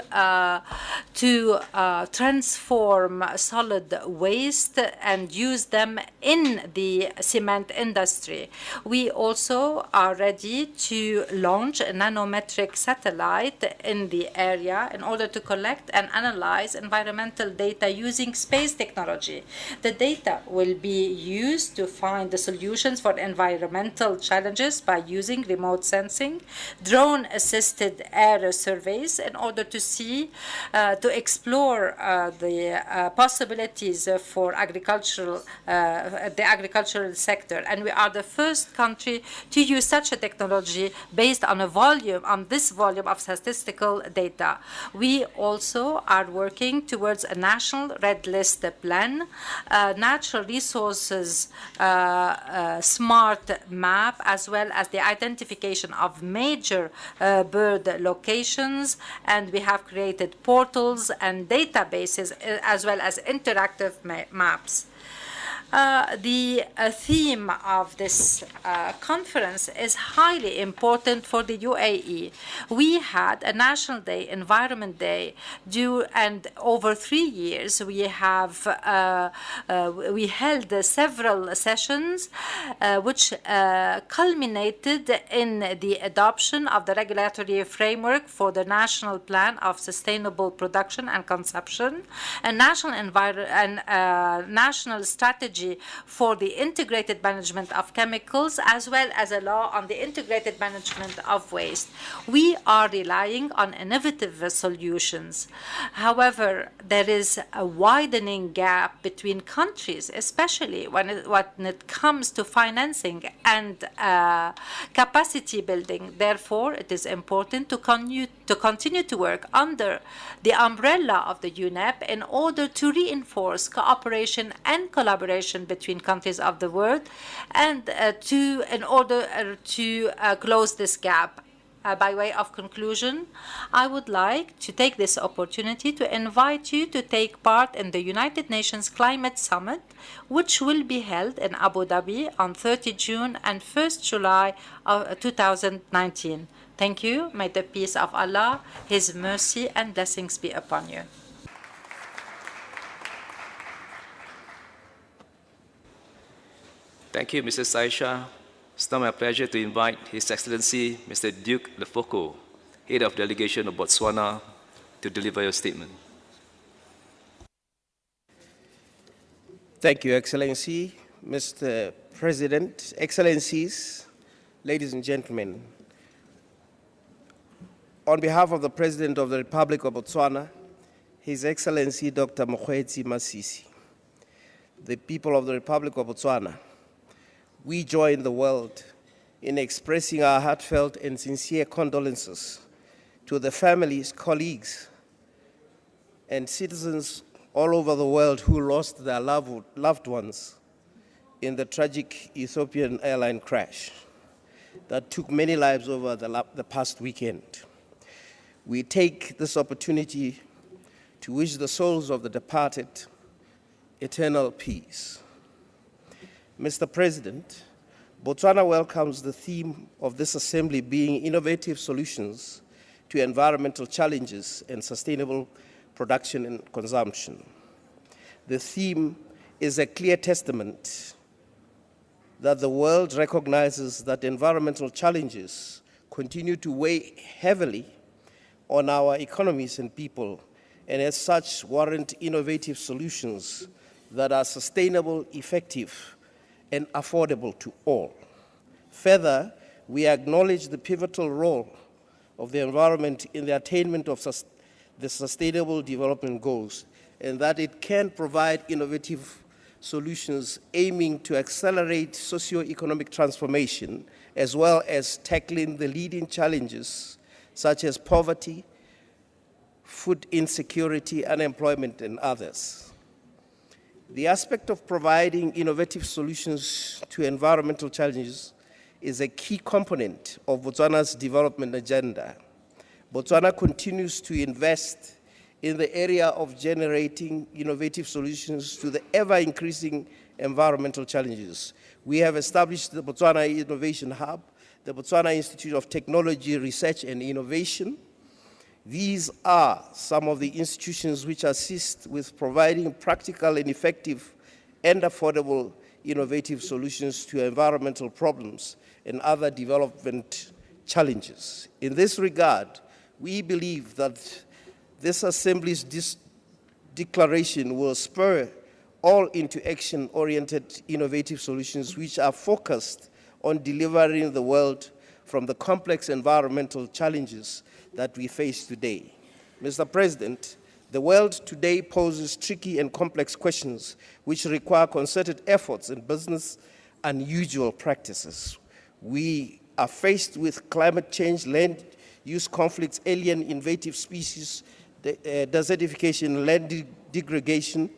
Speaker 15: transform solid waste and use them in the cement industry. We also are ready to launch a nanometric satellite in the area in order to collect and analyze environmental data using space technology. The data will be used to find the solutions for environmental challenges by using remote sensing, drone-assisted air surveys in order to to explore the possibilities for the agricultural sector. And we are the first country to use such a technology based on this volume of statistical data. We also are working towards a national red list plan, natural resources smart map, as well as the identification of major bird locations, and we have created portals and databases as well as interactive maps. The theme of this conference is highly important for the UAE. We had a National Day, Environment Day, and over 3 years we held several sessions which culminated in the adoption of the regulatory framework for the National Plan of Sustainable Production and Consumption, a national strategy for the integrated management of chemicals, as well as a law on the integrated management of waste. We are relying on innovative solutions. However, there is a widening gap between countries, especially when it comes to financing and capacity building. Therefore, it is important to continue to work under the umbrella of the UNEP in order to reinforce cooperation and collaboration between countries of the world, and in order to close this gap. By way of conclusion, I would like to take this opportunity to invite you to take part in the United Nations Climate Summit, which will be held in Abu Dhabi on 30 June and 1st July of 2019. Thank you. May the peace of Allah, His mercy and blessings be upon you.
Speaker 2: Thank you, Mrs. Aisha. It's now my pleasure to invite His Excellency Mr. Duke Lefoko, Head of Delegation of Botswana, to deliver your statement.
Speaker 7: Thank you, Excellency, Mr. President, Excellencies, ladies and gentlemen. On behalf of the President of the Republic of Botswana, His Excellency Dr. Mokgweetsi Masisi, the people of the Republic of Botswana, we join the world in expressing our heartfelt and sincere condolences to the families, colleagues, and citizens all over the world who lost their loved ones in the tragic Ethiopian airline crash that took many lives over the past weekend. We take this opportunity to wish the souls of the departed eternal peace. Mr. President, Botswana welcomes the theme of this assembly being innovative solutions to environmental challenges and sustainable production and consumption. The theme is a clear testament that the world recognizes that environmental challenges continue to weigh heavily on our economies and people, and as such warrant innovative solutions that are sustainable, effective, and affordable to all. Further, we acknowledge the pivotal role of the environment in the attainment of the Sustainable Development Goals, and that it can provide innovative solutions aiming to accelerate socio-economic transformation, as well as tackling the leading challenges such as poverty, food insecurity, unemployment, and others. The aspect of providing innovative solutions to environmental challenges is a key component of Botswana's development agenda. Botswana continues to invest in the area of generating innovative solutions to the ever-increasing environmental challenges. We have established the Botswana Innovation Hub, the Botswana Institute of Technology, Research and Innovation. These are some of the institutions which assist with providing practical and effective and affordable innovative solutions to environmental problems and other development challenges. In this regard, we believe that this Assembly's declaration will spur all into action-oriented innovative solutions which are focused on delivering the world from the complex environmental challenges that we face today. Mr. President, the world today poses tricky and complex questions which require concerted efforts in business and usual practices. We are faced with climate change, land use conflicts, alien invasive species, desertification, land degradation,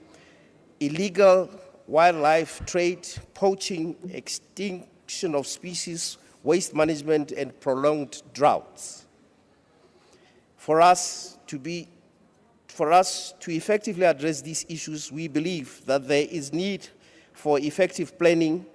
Speaker 7: illegal wildlife trade, poaching, extinction of species, waste management, and prolonged droughts. For us to effectively address these issues, we believe that there is need for effective planning,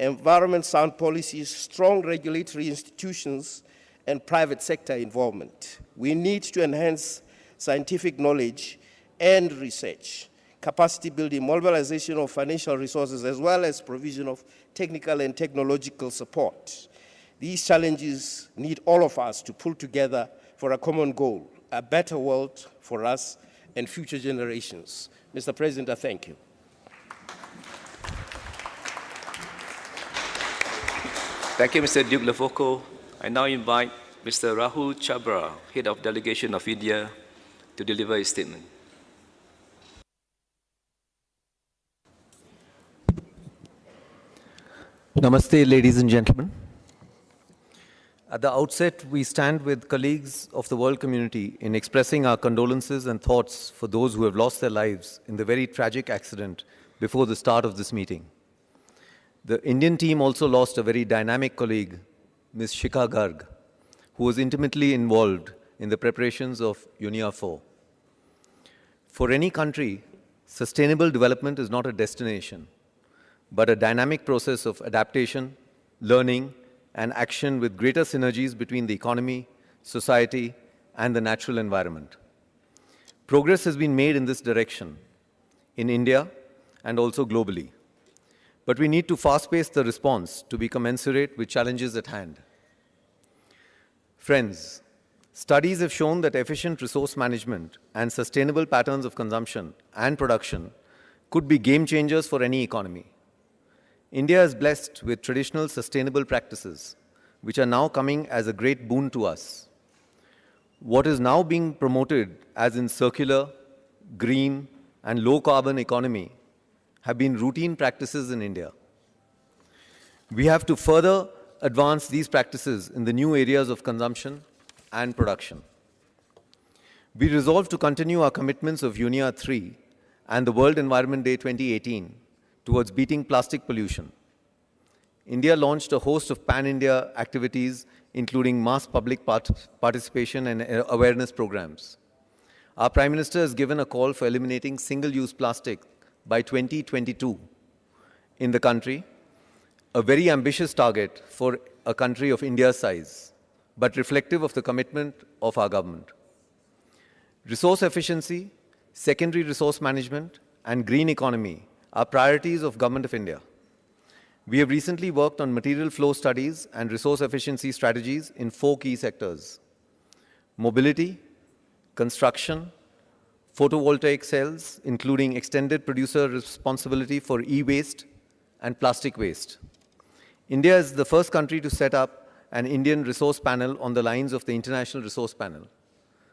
Speaker 7: environment-sound policies, strong regulatory institutions, and private sector involvement. We need to enhance scientific knowledge and research, capacity building, mobilization of financial resources, as well as provision of technical and technological support. These challenges need all of us to pull together for a common goal, a better world for us and future generations. Mr. President, I thank you.
Speaker 2: Thank you, Mr. Duke Lefoko. I now invite Mr. Rahul Chabra, Head of Delegation of India, to deliver his statement.
Speaker 16: Namaste, ladies and gentlemen. At the outset, we stand with colleagues of the world community in expressing our condolences and thoughts for those who have lost their lives in the very tragic accident before the start of this meeting. The Indian team also lost a very dynamic colleague, Ms. Shikha Garg, who was intimately involved in the preparations of UNIA 4. For any country, sustainable development is not a destination, but a dynamic process of adaptation, learning, and action with greater synergies between the economy, society, and the natural environment. Progress has been made in this direction in India and also globally. But we need to fast-pace the response to be commensurate with challenges at hand. Friends, studies have shown that efficient resource management and sustainable patterns of consumption and production could be game changers for any economy. India is blessed with traditional sustainable practices, which are now coming as a great boon to us. What is now being promoted as in circular, green, and low-carbon economy have been routine practices in India. We have to further advance these practices in the new areas of consumption and production. We resolve to continue our commitments of UNIA 3 and the World Environment Day 2018 towards beating plastic pollution. India launched a host of pan-India activities, including mass public participation and awareness programs. Our Prime Minister has given a call for eliminating single-use plastic by 2022 in the country, a very ambitious target for a country of India's size, but reflective of the commitment of our government. Resource efficiency, secondary resource management, and green economy are priorities of Government of India. We have recently worked on material flow studies and resource efficiency strategies in 4 key sectors: mobility, construction, photovoltaic cells, including extended producer responsibility for e-waste and plastic waste. India is the first country to set up an Indian resource panel on the lines of the International Resource Panel.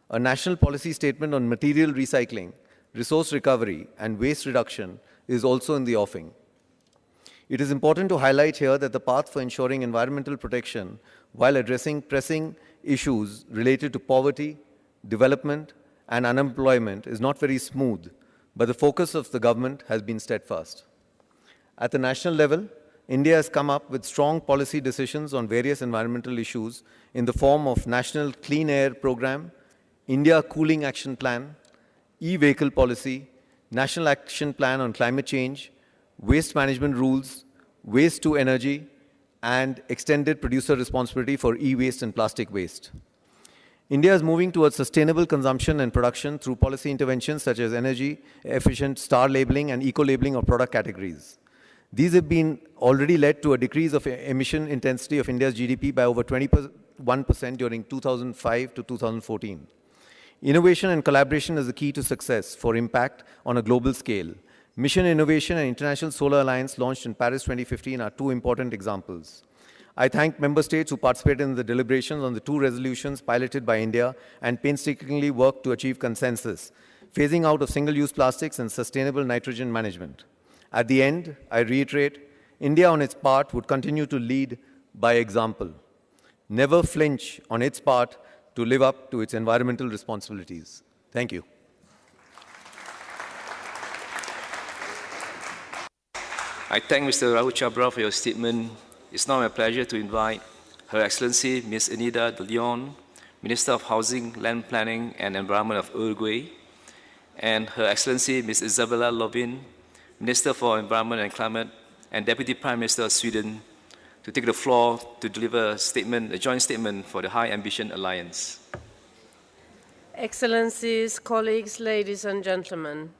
Speaker 16: A national policy statement on material recycling, resource recovery, and waste reduction is also in the offing. It is important to highlight here that the path for ensuring environmental protection while addressing pressing issues related to poverty, development, and unemployment is not very smooth, but the focus of the government has been steadfast. At the national level, India has come up with strong policy decisions on various environmental issues in the form of National Clean Air Program, India Cooling Action Plan, e-vehicle policy, National Action Plan on Climate Change, waste management rules, waste to energy, and extended producer responsibility for e-waste and plastic waste. India is moving towards sustainable consumption and production through policy interventions such as energy-efficient star labeling and eco-labeling of product categories. These have been already led to a decrease of emission intensity of India's GDP by over 21% during 2005 to 2014. Innovation and collaboration is the key to success for impact on a global scale. Mission Innovation and International Solar Alliance launched in Paris 2015 are 2 important examples. I thank member states who participated in the deliberations on the 2 resolutions piloted by India and painstakingly worked to achieve consensus, phasing out of single-use plastics and sustainable nitrogen management. At the end, I reiterate, India on its part would continue to lead by example, never flinch on its part to live up to its environmental responsibilities. Thank you.
Speaker 2: I thank Mr. Rahul Chabra for your statement. It's now my pleasure to invite Her Excellency Ms. Enida de Leon, Minister of Housing, Land Planning and Environment of Uruguay, and Her Excellency Ms. Isabella Lövin, Minister for Environment and Climate and Deputy Prime Minister of Sweden, to take the floor to deliver a joint statement for the High Ambition Alliance.
Speaker 17: Excellencies, colleagues, ladies and gentlemen,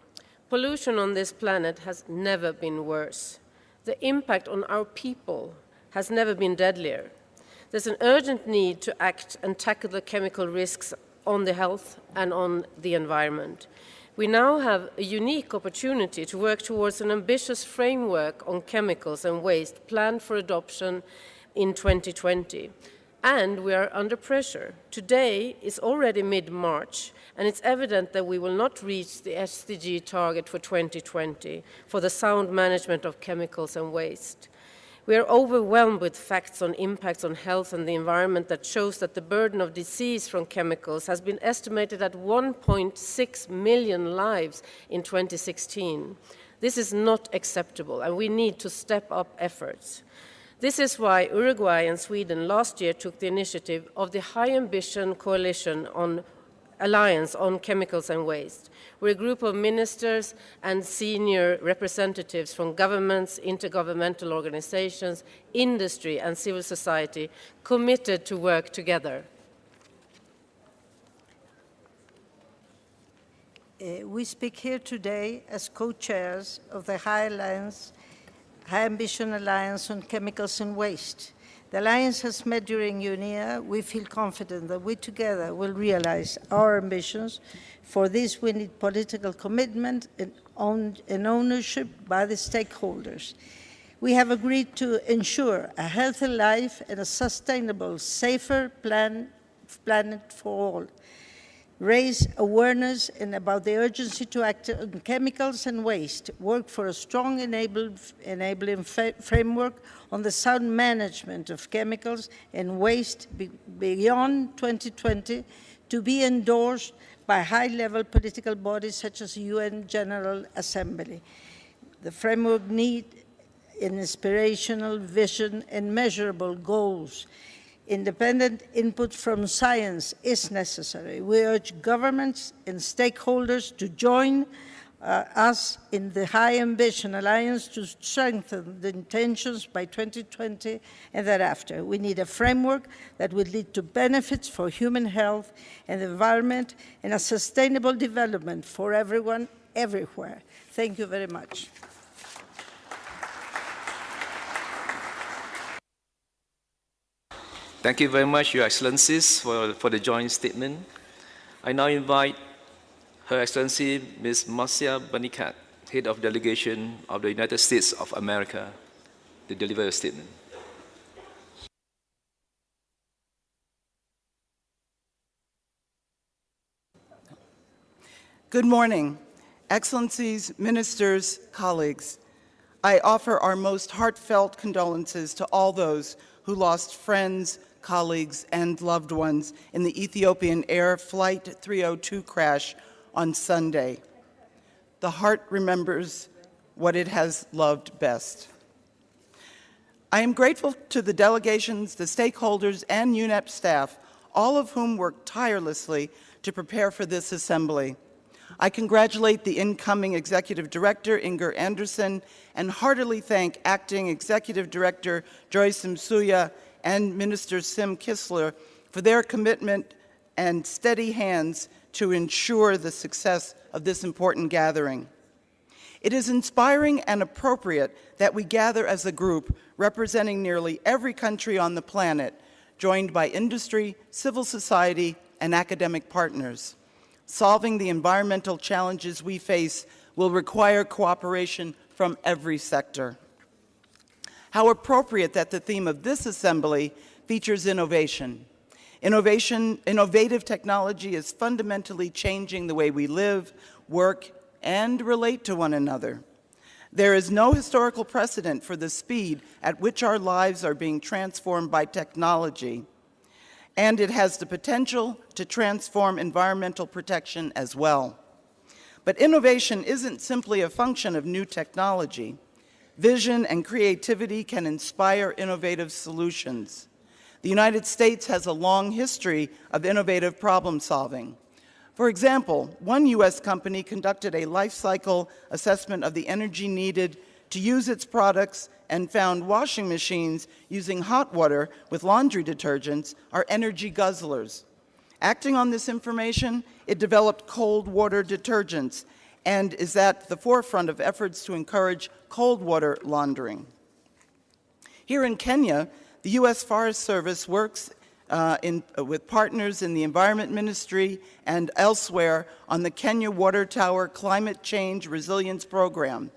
Speaker 17: pollution on this planet has never been worse. The impact on our people has never been deadlier. There's an urgent need to act and tackle the chemical risks on the health and on the environment. We now have a unique opportunity to work towards an ambitious framework on chemicals and waste planned for adoption in 2020. And we are under pressure. Today is already mid-March, and it's evident that we will not reach the SDG target for 2020 for the sound management of chemicals and waste. We are overwhelmed with facts on impacts on health and the environment that shows that the burden of disease from chemicals has been estimated at 1.6 million lives in 2016. This is not acceptable, and we need to step up efforts. This is why Uruguay and Sweden last year took the initiative of the High Ambition Coalition on Alliance on Chemicals and Waste. We're a group of ministers and senior representatives from governments, intergovernmental organizations, industry and civil society committed to work together.
Speaker 18: We speak here today as co-chairs of the High Ambition Alliance on Chemicals and Waste. The Alliance has met during UNIA. We feel confident that we together will realize our ambitions. For this, we need political commitment and ownership by the stakeholders. We have agreed to ensure a healthy life and a sustainable, safer planet for all. raise awareness about the urgency to act on chemicals and waste, work for a strong enabling framework on the sound management of chemicals and waste beyond 2020 to be endorsed by high-level political bodies such as the UN General Assembly. The framework needs an inspirational vision and measurable goals. Independent input from science is necessary. We urge governments and stakeholders to join us in the High Ambition Alliance to strengthen the intentions by 2020 and thereafter. We need a framework that will lead to benefits for human health and the environment and a sustainable development for everyone, everywhere. Thank you very much.
Speaker 2: Thank you very much, Your Excellencies, for the joint statement. I now invite Her Excellency Ms. Marcia Banikat, Head of Delegation of the United States of America, to deliver a statement.
Speaker 19: Good morning, Excellencies, Ministers, colleagues. I offer our most heartfelt condolences to all those who lost friends, colleagues, and loved ones in the Ethiopian Air Flight 302 crash on Sunday. The heart remembers what it has loved best. I am grateful to the delegations, the stakeholders, and UNEP staff, all of whom worked tirelessly to prepare for this assembly. I congratulate the incoming Executive Director, Inger Anderson, and heartily thank Acting Executive Director Joyce Msuya and Minister Sim Kistler for their commitment and steady hands to ensure the success of this important gathering. It is inspiring and appropriate that we gather as a group representing nearly every country on the planet, joined by industry, civil society, and academic partners. Solving the environmental challenges we face will require cooperation from every sector. How appropriate that the theme of this assembly features innovation. Innovative technology is fundamentally changing the way we live, work, and relate to one another. There is no historical precedent for the speed at which our lives are being transformed by technology, and it has the potential to transform environmental protection as well. But innovation isn't simply a function of new technology. Vision and creativity can inspire innovative solutions. The United States has a long history of innovative problem solving. For example, one U.S. company conducted a life cycle assessment of the energy needed to use its products and found washing machines using hot water with laundry detergents are energy guzzlers. Acting on this information, it developed cold water detergents and is at the forefront of efforts to encourage cold water laundering. Here in Kenya, the U.S. Forest Service works with partners in the Environment Ministry and elsewhere on the Kenya Water Tower Climate Change Resilience Program.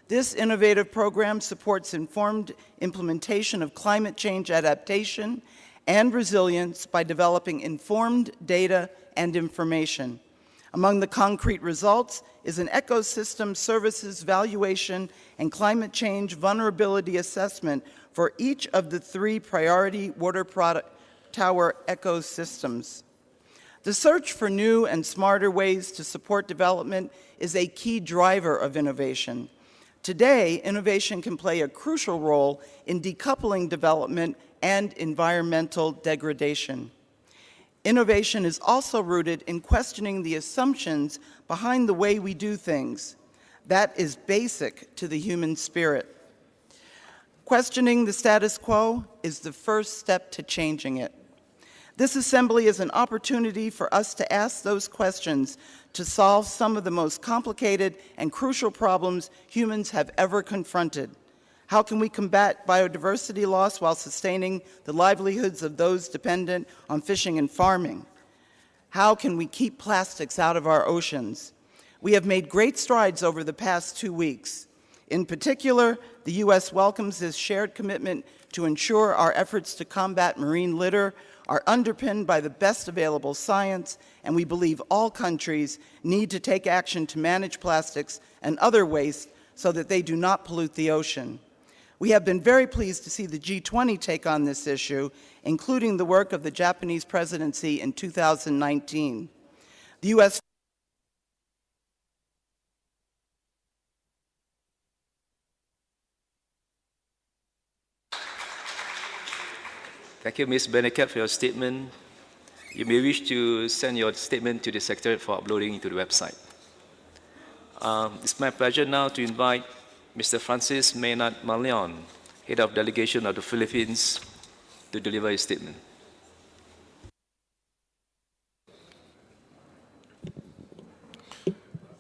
Speaker 19: This innovative program supports informed implementation of climate change adaptation and resilience by developing informed data and information. Among the concrete results is an ecosystem services valuation and climate change vulnerability assessment for each of the 3 priority water tower ecosystems. The search for new and smarter ways to support development is a key driver of innovation. Today, innovation can play a crucial role in decoupling development and environmental degradation. Innovation is also rooted in questioning the assumptions behind the way we do things. That is basic to the human spirit. Questioning the status quo is the first step to changing it. This assembly is an opportunity for us to ask those questions to solve some of the most complicated and crucial problems humans have ever confronted. How can we combat biodiversity loss while sustaining the livelihoods of those dependent on fishing and farming? How can we keep plastics out of our oceans? We have made great strides over the past 2 weeks. In particular, the U.S. welcomes this shared commitment to ensure our efforts to combat marine litter are underpinned by the best available science, and we believe all countries need to take action to manage plastics and other waste so that they do not pollute the ocean. We have been very pleased to see the G20 take on this issue, including the work of the Japanese presidency in 2019. The U.S.
Speaker 2: Thank you, Ms. Benecat, for your statement. You may wish to send your statement to the Secretariat for uploading into the website. It's my pleasure now to invite Mr. Francis Maynard Malion, Head of Delegation of the Philippines, to deliver his statement.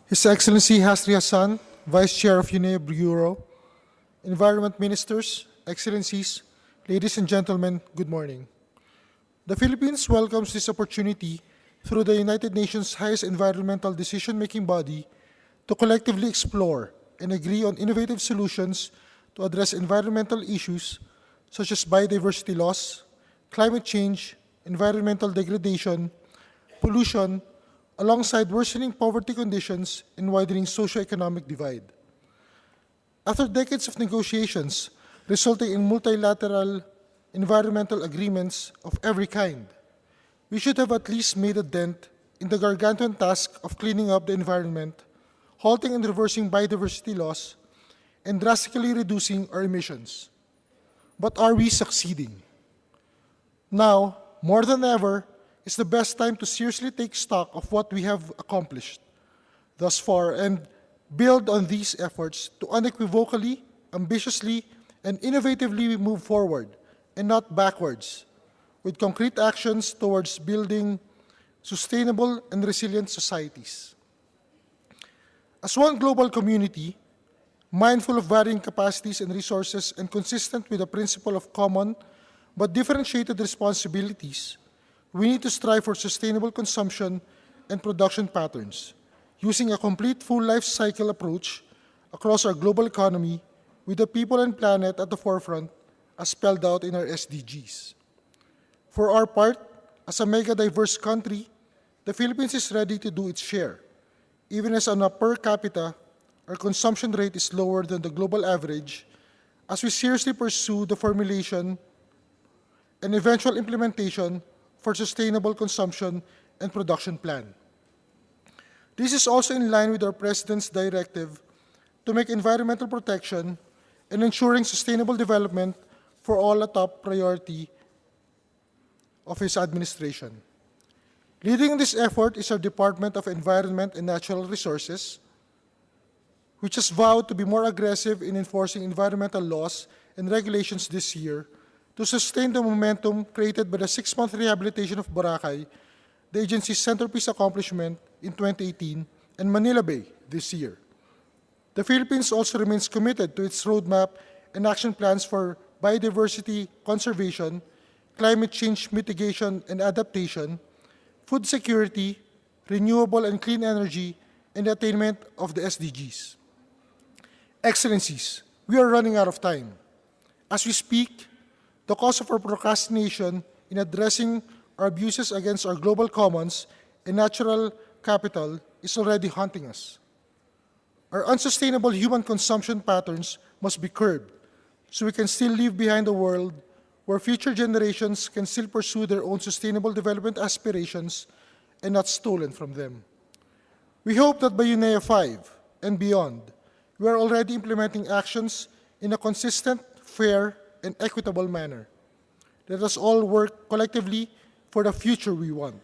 Speaker 20: His Excellency Hasri Hassan, Vice Chair of UNEA Bureau, Environment Ministers, Excellencies, ladies and gentlemen, good morning. The Philippines welcomes this opportunity through the United Nations' highest environmental decision-making body to collectively explore and agree on innovative solutions to address environmental issues such as biodiversity loss, climate change, environmental degradation, pollution, alongside worsening poverty conditions and widening socio-economic divide. After decades of negotiations resulting in multilateral environmental agreements of every kind, we should have at least made a dent in the gargantuan task of cleaning up the environment, halting and reversing biodiversity loss, and drastically reducing our emissions. But are we succeeding? Now, more than ever, is the best time to seriously take stock of what we have accomplished thus far and build on these efforts to unequivocally, ambitiously, and innovatively move forward and not backwards with concrete actions towards building sustainable and resilient societies. As one global community, mindful of varying capacities and resources and consistent with the principle of common but differentiated responsibilities, we need to strive for sustainable consumption and production patterns, using a complete full life cycle approach across our global economy with the people and planet at the forefront as spelled out in our SDGs. For our part, as a mega-diverse country, the Philippines is ready to do its share, even as on a per capita, our consumption rate is lower than the global average, as we seriously pursue the formulation and eventual implementation for sustainable consumption and production plan. This is also in line with our President's directive to make environmental protection and ensuring sustainable development for all a top priority of his administration. Leading this effort is our Department of Environment and Natural Resources, which has vowed to be more aggressive in enforcing environmental laws and regulations this year to sustain the momentum created by the 6-month rehabilitation of Boracay, the agency's centerpiece accomplishment in 2018, and Manila Bay this year. The Philippines also remains committed to its roadmap and action plans for biodiversity conservation, climate change mitigation and adaptation, food security, renewable and clean energy, and the attainment of the SDGs. Excellencies, we are running out of time. As we speak, the cause of our procrastination in addressing our abuses against our global commons and natural capital is already haunting us. Our unsustainable human consumption patterns must be curbed so we can still leave behind a world where future generations can still pursue their own sustainable development aspirations and not stolen from them. We hope that by UNEA 5 and beyond, we are already implementing actions in a consistent, fair, and equitable manner. Let us all work collectively for the future we want.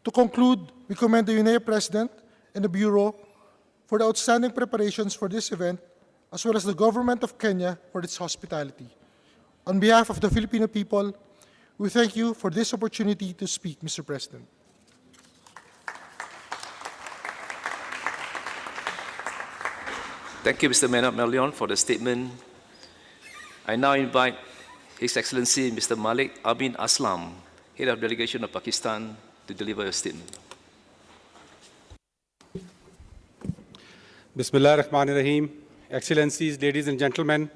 Speaker 20: To conclude, we commend the UNEA President and the Bureau for the outstanding preparations for this event, as well as the Government of Kenya for its hospitality. On behalf of the Filipino people, we thank you for this opportunity to speak, Mr. President.
Speaker 2: Thank you, Mr. Maynard Malion, for the statement. I now invite His Excellency Mr. Malik Abin Aslam, Head of Delegation of Pakistan, to deliver a statement.
Speaker 21: Bismillah ar-Rahman ar-Rahim. Excellencies, ladies and gentlemen,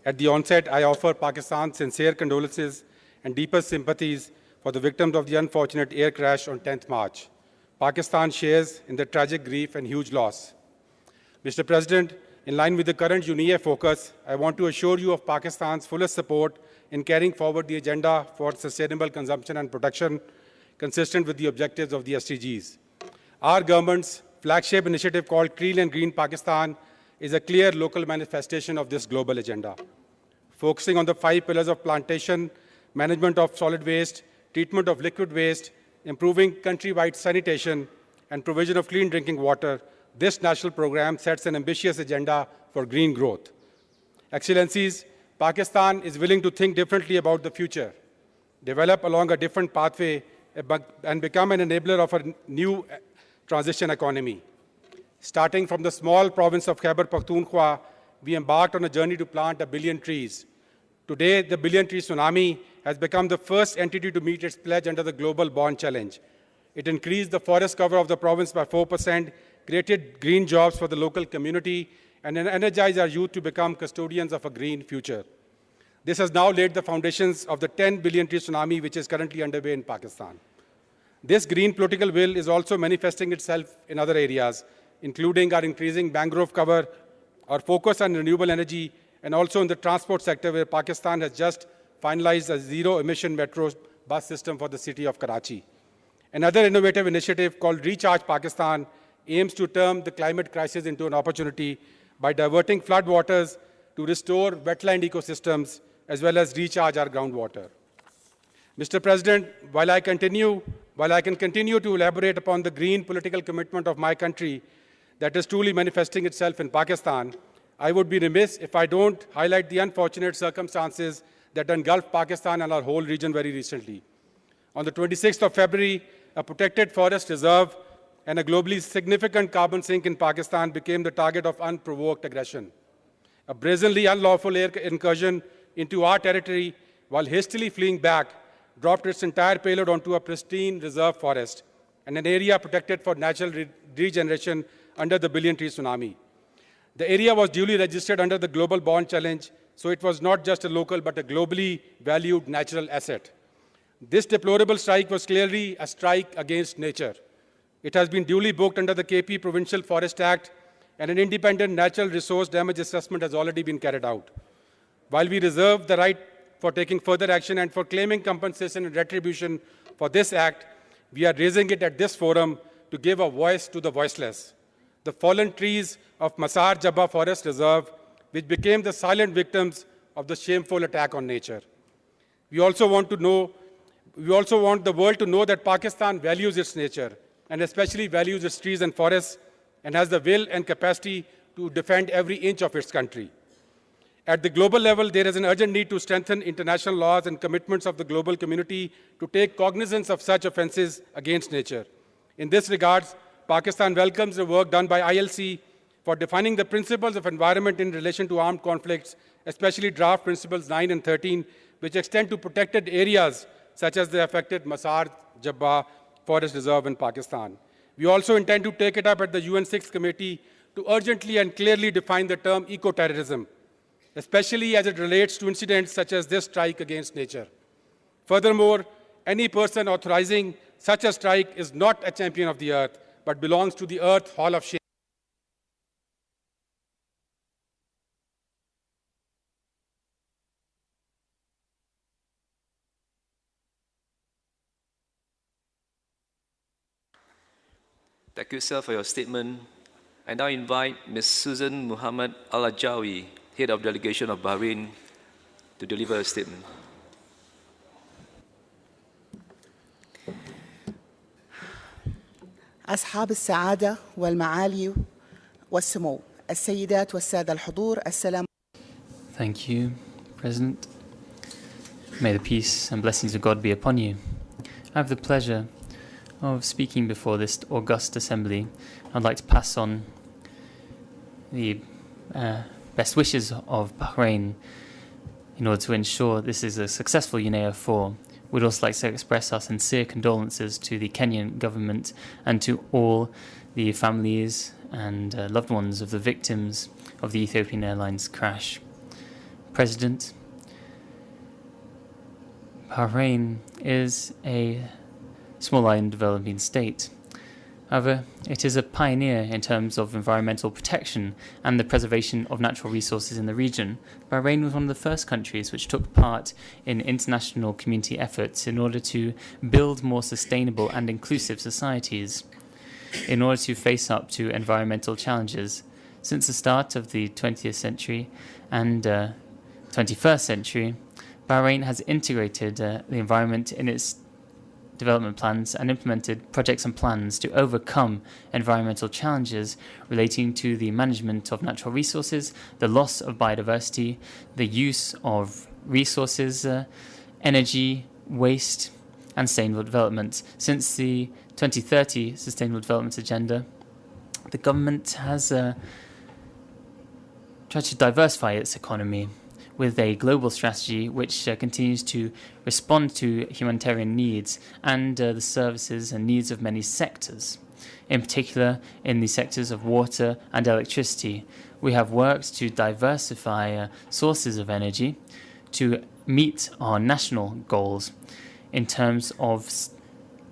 Speaker 21: at the onset, I offer Pakistan's sincere condolences and deepest sympathies for the victims of the unfortunate air crash on 10th March. Pakistan shares in the tragic grief and huge loss. Mr. President, in line with the current UNEA focus, I want to assure you of Pakistan's fullest support in carrying forward the agenda for sustainable consumption and production consistent with the objectives of the SDGs. Our government's flagship initiative called Clean and Green Pakistan is a clear local manifestation of this global agenda, focusing on the 5 pillars of plantation, management of solid waste, treatment of liquid waste, improving countrywide sanitation, and provision of clean drinking water. This national program sets an ambitious agenda for green growth. Excellencies, Pakistan is willing to think differently about the future, develop along a different pathway, and become an enabler of a new transition economy. Starting from the small province of Khyber Pakhtunkhwa, we embarked on a journey to plant 1 billion trees. Today, the Billion Tree Tsunami has become the first entity to meet its pledge under the Global Bond Challenge. It increased the forest cover of the province by 4%, created green jobs for the local community, and energized our youth to become custodians of a green future. This has now laid the foundations of the 10 billion tree tsunami, which is currently underway in Pakistan. This green political will is also manifesting itself in other areas, including our increasing mangrove cover, our focus on renewable energy, and also in the transport sector, where Pakistan has just finalized a zero-emission metro bus system for the city of Karachi. Another innovative initiative called Recharge Pakistan aims to turn the climate crisis into an opportunity by diverting floodwaters to restore wetland ecosystems as well as recharge our groundwater. Mr. President, while I can continue to elaborate upon the green political commitment of my country that is truly manifesting itself in Pakistan, I would be remiss if I don't highlight the unfortunate circumstances that engulfed Pakistan and our whole region very recently. On the 26th of February, a protected forest reserve and a globally significant carbon sink in Pakistan became the target of unprovoked aggression. A brazenly unlawful air incursion into our territory, while hastily fleeing back, dropped its entire payload onto a pristine reserve forest and an area protected for natural regeneration under the Billion Tree Tsunami. The area was duly registered under the Global Bond Challenge, so it was not just a local but a globally valued natural asset. This deplorable strike was clearly a strike against nature. It has been duly booked under the KP Provincial Forest Act, and an independent natural resource damage assessment has already been carried out. While we reserve the right for taking further action and for claiming compensation and retribution for this act, we are raising it at this forum to give a voice to the voiceless. The fallen trees of Masar Jabba Forest Reserve, which became the silent victims of the shameful attack on nature. We also want the world to know that Pakistan values its nature, and especially values its trees and forests, and has the will and capacity to defend every inch of its country. At the global level, there is an urgent need to strengthen international laws and commitments of the global community to take cognizance of such offenses against nature. In this regard, Pakistan welcomes the work done by ILC for defining the principles of environment in relation to armed conflicts, especially draft principles 9 and 13, which extend to protected areas such as the affected Masar Jabba Forest Reserve in Pakistan. We also intend to take it up at the UN 6th Committee to urgently and clearly define the term eco-terrorism, especially as it relates to incidents such as this strike against nature. Furthermore, any person authorizing such a strike is not a champion of the earth, but belongs to the Earth Hall of Shame.
Speaker 2: Thank you, sir, for your statement. I now invite Ms. Susan Muhammad Al-Ajawi, Head of Delegation of Bahrain, to deliver a statement.
Speaker 22: أصحاب السعادة والمعالي والسمو السيدات والسادة الحضور السلام.
Speaker 6: Thank you, President. May the peace and blessings of God be upon you. I have the pleasure of speaking before this august assembly. I'd like to pass on the best wishes of Bahrain in order to ensure this is a successful UNEA 4. We'd also like to express our sincere condolences to the Kenyan government and to all the families and loved ones of the victims of the Ethiopian Airlines crash. President, Bahrain is a small island developing state. However, it is a pioneer in terms of environmental protection and the preservation of natural resources in the region. Bahrain was one of the first countries which took part in international community efforts in order to build more sustainable and inclusive societies, in order to face up to environmental challenges. Since the start of the 20th century and 21st century, Bahrain has integrated the environment in its development plans and implemented projects and plans to overcome environmental challenges relating to the management of natural resources, the loss of biodiversity, the use of resources, energy, waste, and sustainable development. Since the 2030 Sustainable Development Agenda, the government has tried to diversify its economy with a global strategy which continues to respond to humanitarian needs and the services and needs of many sectors. In particular, in the sectors of water and electricity, we have worked to diversify sources of energy to meet our national goals in terms of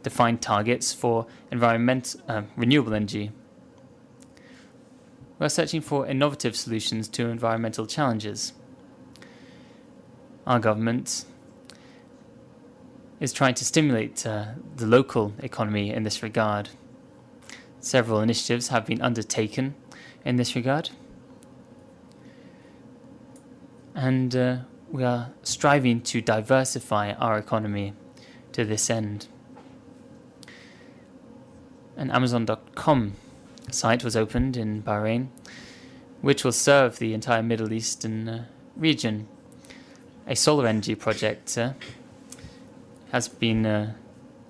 Speaker 6: defined targets for renewable energy. We are searching for innovative solutions to environmental challenges. Our government is trying to stimulate the local economy in this regard. Several initiatives have been undertaken in this regard, and we are striving to diversify our economy to this end. An Amazon.com site was opened in Bahrain, which will serve the entire Middle Eastern region. A solar energy project has been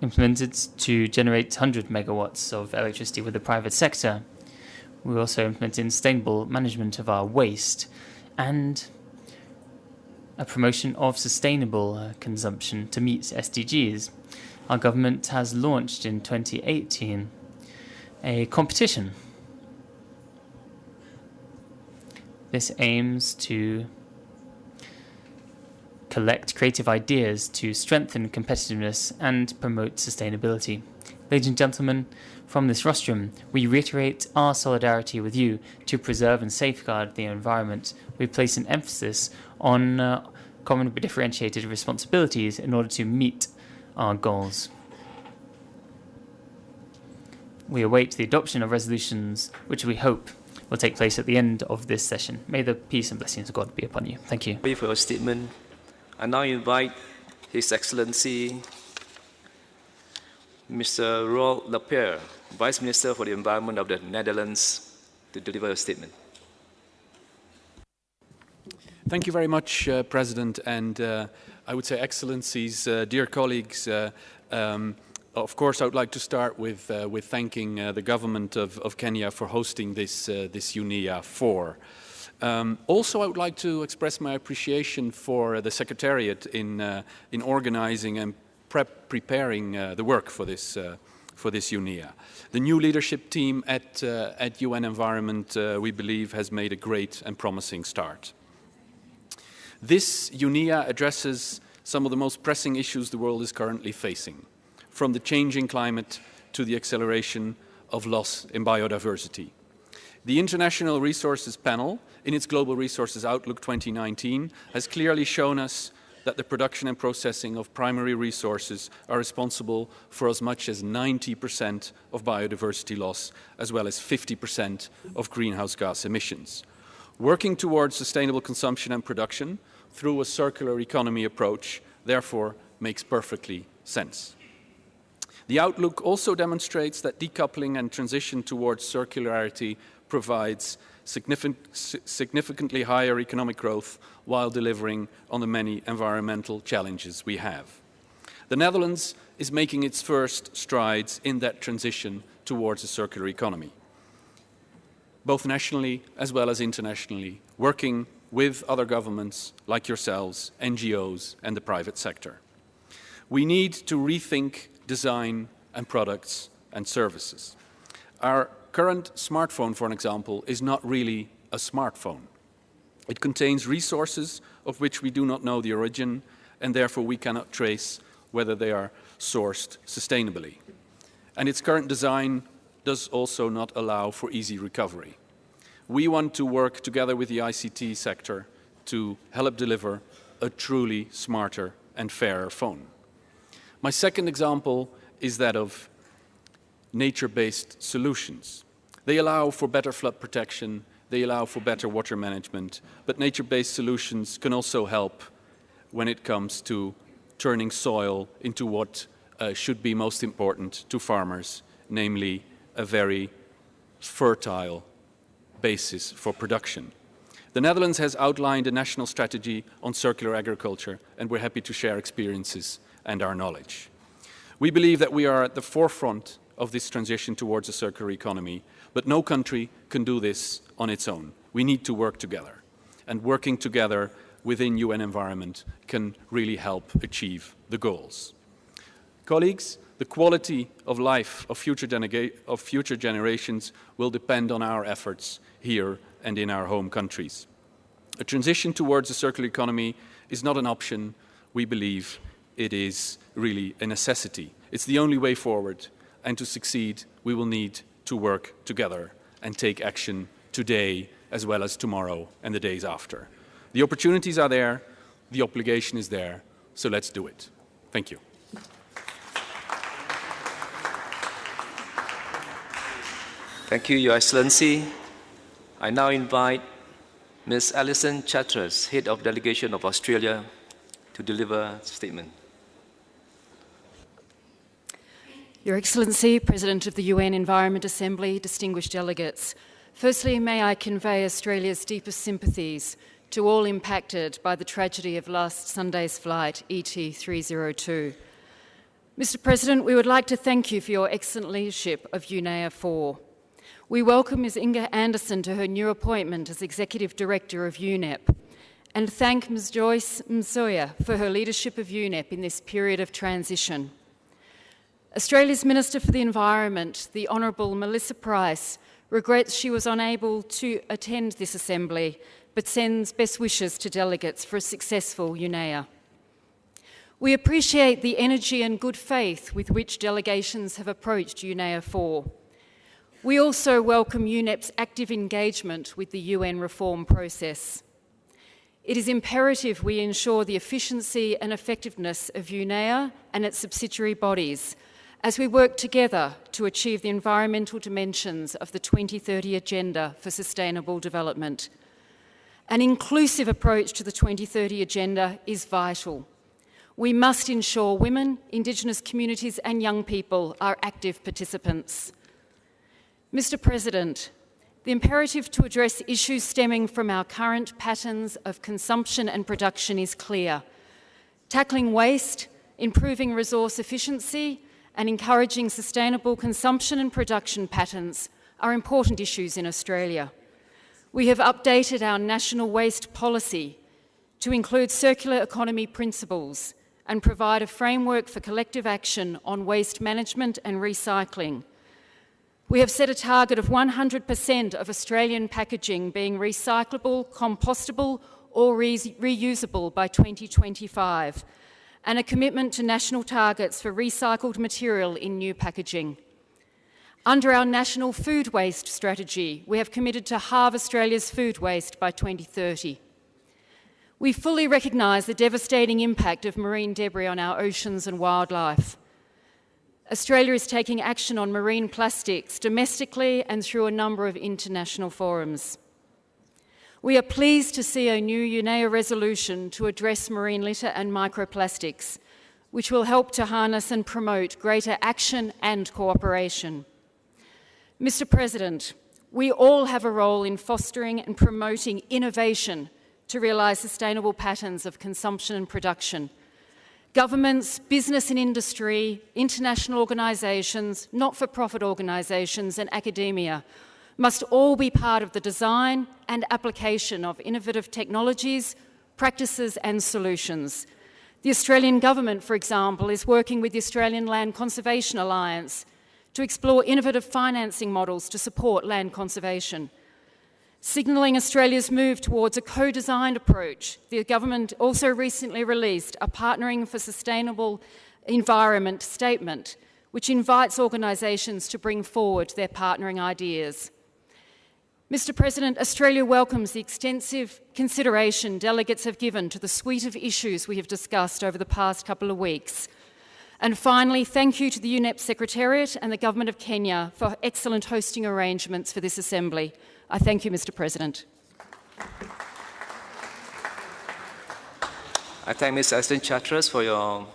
Speaker 6: implemented to generate 100 megawatts of electricity with the private sector. We're also implementing sustainable management of our waste and a promotion of sustainable consumption to meet SDGs. Our government has launched in 2018 a competition. This aims to collect creative ideas to strengthen competitiveness and promote sustainability. Ladies and gentlemen, from this rostrum, we reiterate our solidarity with you to preserve and safeguard the environment. We place an emphasis on common but differentiated responsibilities in order to meet our goals. We await the adoption of resolutions which we hope will take place at the end of this session. May the peace and blessings of God be upon you. Thank you.
Speaker 2: For your statement, I now invite His Excellency Mr. Roel Lapierre, Vice Minister for the Environment of the Netherlands, to deliver a statement.
Speaker 1: Thank you very much, President, and I would say, Excellencies, dear colleagues, of course, I would like to start with thanking the government of Kenya for hosting this UNEA 4. Also, I would like to express my appreciation for the Secretariat in organizing and preparing the work for this UNEA. The new leadership team at UN Environment, we believe, has made a great and promising start. This UNEA addresses some of the most pressing issues the world is currently facing, from the changing climate to the acceleration of loss in biodiversity. The International Resources Panel, in its Global Resources Outlook 2019, has clearly shown us that the production and processing of primary resources are responsible for as much as 90% of biodiversity loss, as well as 50% of greenhouse gas emissions. Working towards sustainable consumption and production through a circular economy approach, therefore, makes perfectly sense. The outlook also demonstrates that decoupling and transition towards circularity provides significantly higher economic growth while delivering on the many environmental challenges we have. The Netherlands is making its first strides in that transition towards a circular economy, both nationally as well as internationally, working with other governments like yourselves, NGOs, and the private sector. We need to rethink design and products and services. Our current smartphone, for an example, is not really a smartphone. It contains resources of which we do not know the origin and therefore we cannot trace whether they are sourced sustainably. And its current design does also not allow for easy recovery. We want to work together with the ICT sector to help deliver a truly smarter and fairer phone. My second example is that of nature-based solutions. They allow for better flood protection, they allow for better water management, but nature-based solutions can also help when it comes to turning soil into what should be most important to farmers, namely a very fertile basis for production. The Netherlands has outlined a national strategy on circular agriculture, and we're happy to share experiences and our knowledge. We believe that we are at the forefront of this transition towards a circular economy, but no country can do this on its own. We need to work together, and working together within UN environment can really help achieve the goals. Colleagues, the quality of life of future generations will depend on our efforts here and in our home countries. A transition towards a circular economy is not an option. We believe it is really a necessity. It's the only way forward, and to succeed, we will need to work together and take action today as well as tomorrow and the days after. The opportunities are there, the obligation is there, so let's do it. Thank you.
Speaker 2: Thank you, Your Excellency. I now invite Ms. Alison Chatras, Head of Delegation of Australia, to deliver a statement.
Speaker 3: Your Excellency, President of the UN Environment Assembly, distinguished delegates, firstly, may I convey Australia's deepest sympathies to all impacted by the tragedy of last Sunday's flight ET302. Mr. President, we would like to thank you for your excellent leadership of UNEA 4. We welcome Ms. Inga Anderson to her new appointment as Executive Director of UNEP, and thank Ms. Joyce Msuya for her leadership of UNEP in this period of transition. Australia's Minister for the Environment, the Honourable Melissa Price, regrets she was unable to attend this assembly, but sends best wishes to delegates for a successful UNEA. We appreciate the energy and good faith with which delegations have approached UNEA 4. We also welcome UNEP's active engagement with the UN reform process. It is imperative we ensure the efficiency and effectiveness of UNEA and its subsidiary bodies as we work together to achieve the environmental dimensions of the 2030 Agenda for Sustainable Development. An inclusive approach to the 2030 Agenda is vital. We must ensure women, Indigenous communities and young people are active participants. Mr. President, the imperative to address issues stemming from our current patterns of consumption and production is clear. Tackling waste, improving resource efficiency, and encouraging sustainable consumption and production patterns are important issues in Australia. We have updated our national waste policy to include circular economy principles and provide a framework for collective action on waste management and recycling. We have set a target of 100% of Australian packaging being recyclable, compostable or reusable by 2025, and a commitment to national targets for recycled material in new packaging. Under our National Food Waste Strategy, we have committed to halve Australia's food waste by 2030. We fully recognise the devastating impact of marine debris on our oceans and wildlife. Australia is taking action on marine plastics domestically and through a number of international forums. We are pleased to see a new UNEA resolution to address marine litter and microplastics, which will help to harness and promote greater action and cooperation. Mr. President, we all have a role in fostering and promoting innovation to realise sustainable patterns of consumption and production. Governments, business and industry, international organisations, not-for-profit organisations and academia must all be part of the design and application of innovative technologies, practices and solutions. The Australian Government, for example, is working with the Australian Land Conservation Alliance to explore innovative financing models to support land conservation. Signalling Australia's move towards a co-designed approach, the government also recently released a Partnering for Sustainable Environment statement, which invites organisations to bring forward their partnering ideas. Mr. President, Australia welcomes the extensive consideration delegates have given to the suite of issues we have discussed over the past couple of weeks. And finally, thank you to the UNEP Secretariat and the Government of Kenya for excellent hosting arrangements for this Assembly. I thank you, Mr. President.
Speaker 2: I thank Ms. Ashton Chatras for your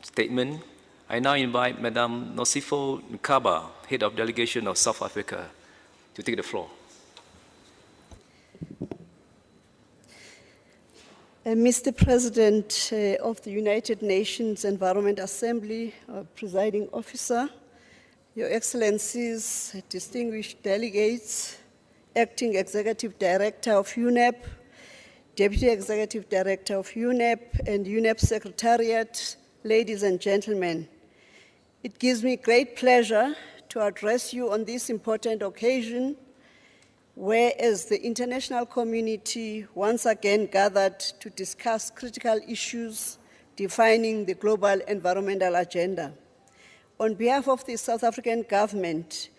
Speaker 2: statement. I now invite Madame Nosifo Nkaba, Head of Delegation of South Africa, to take the floor.
Speaker 4: Mr. President of the United Nations Environment Assembly, Presiding Officer, Your Excellencies, distinguished delegates, Acting Executive Director of UNEP, Deputy Executive Director of UNEP, and UNEP Secretariat, ladies and gentlemen, it gives me great pleasure to address you on this important occasion, whereas the international community once again gathered to discuss critical issues defining the global environmental agenda. On behalf of the South African government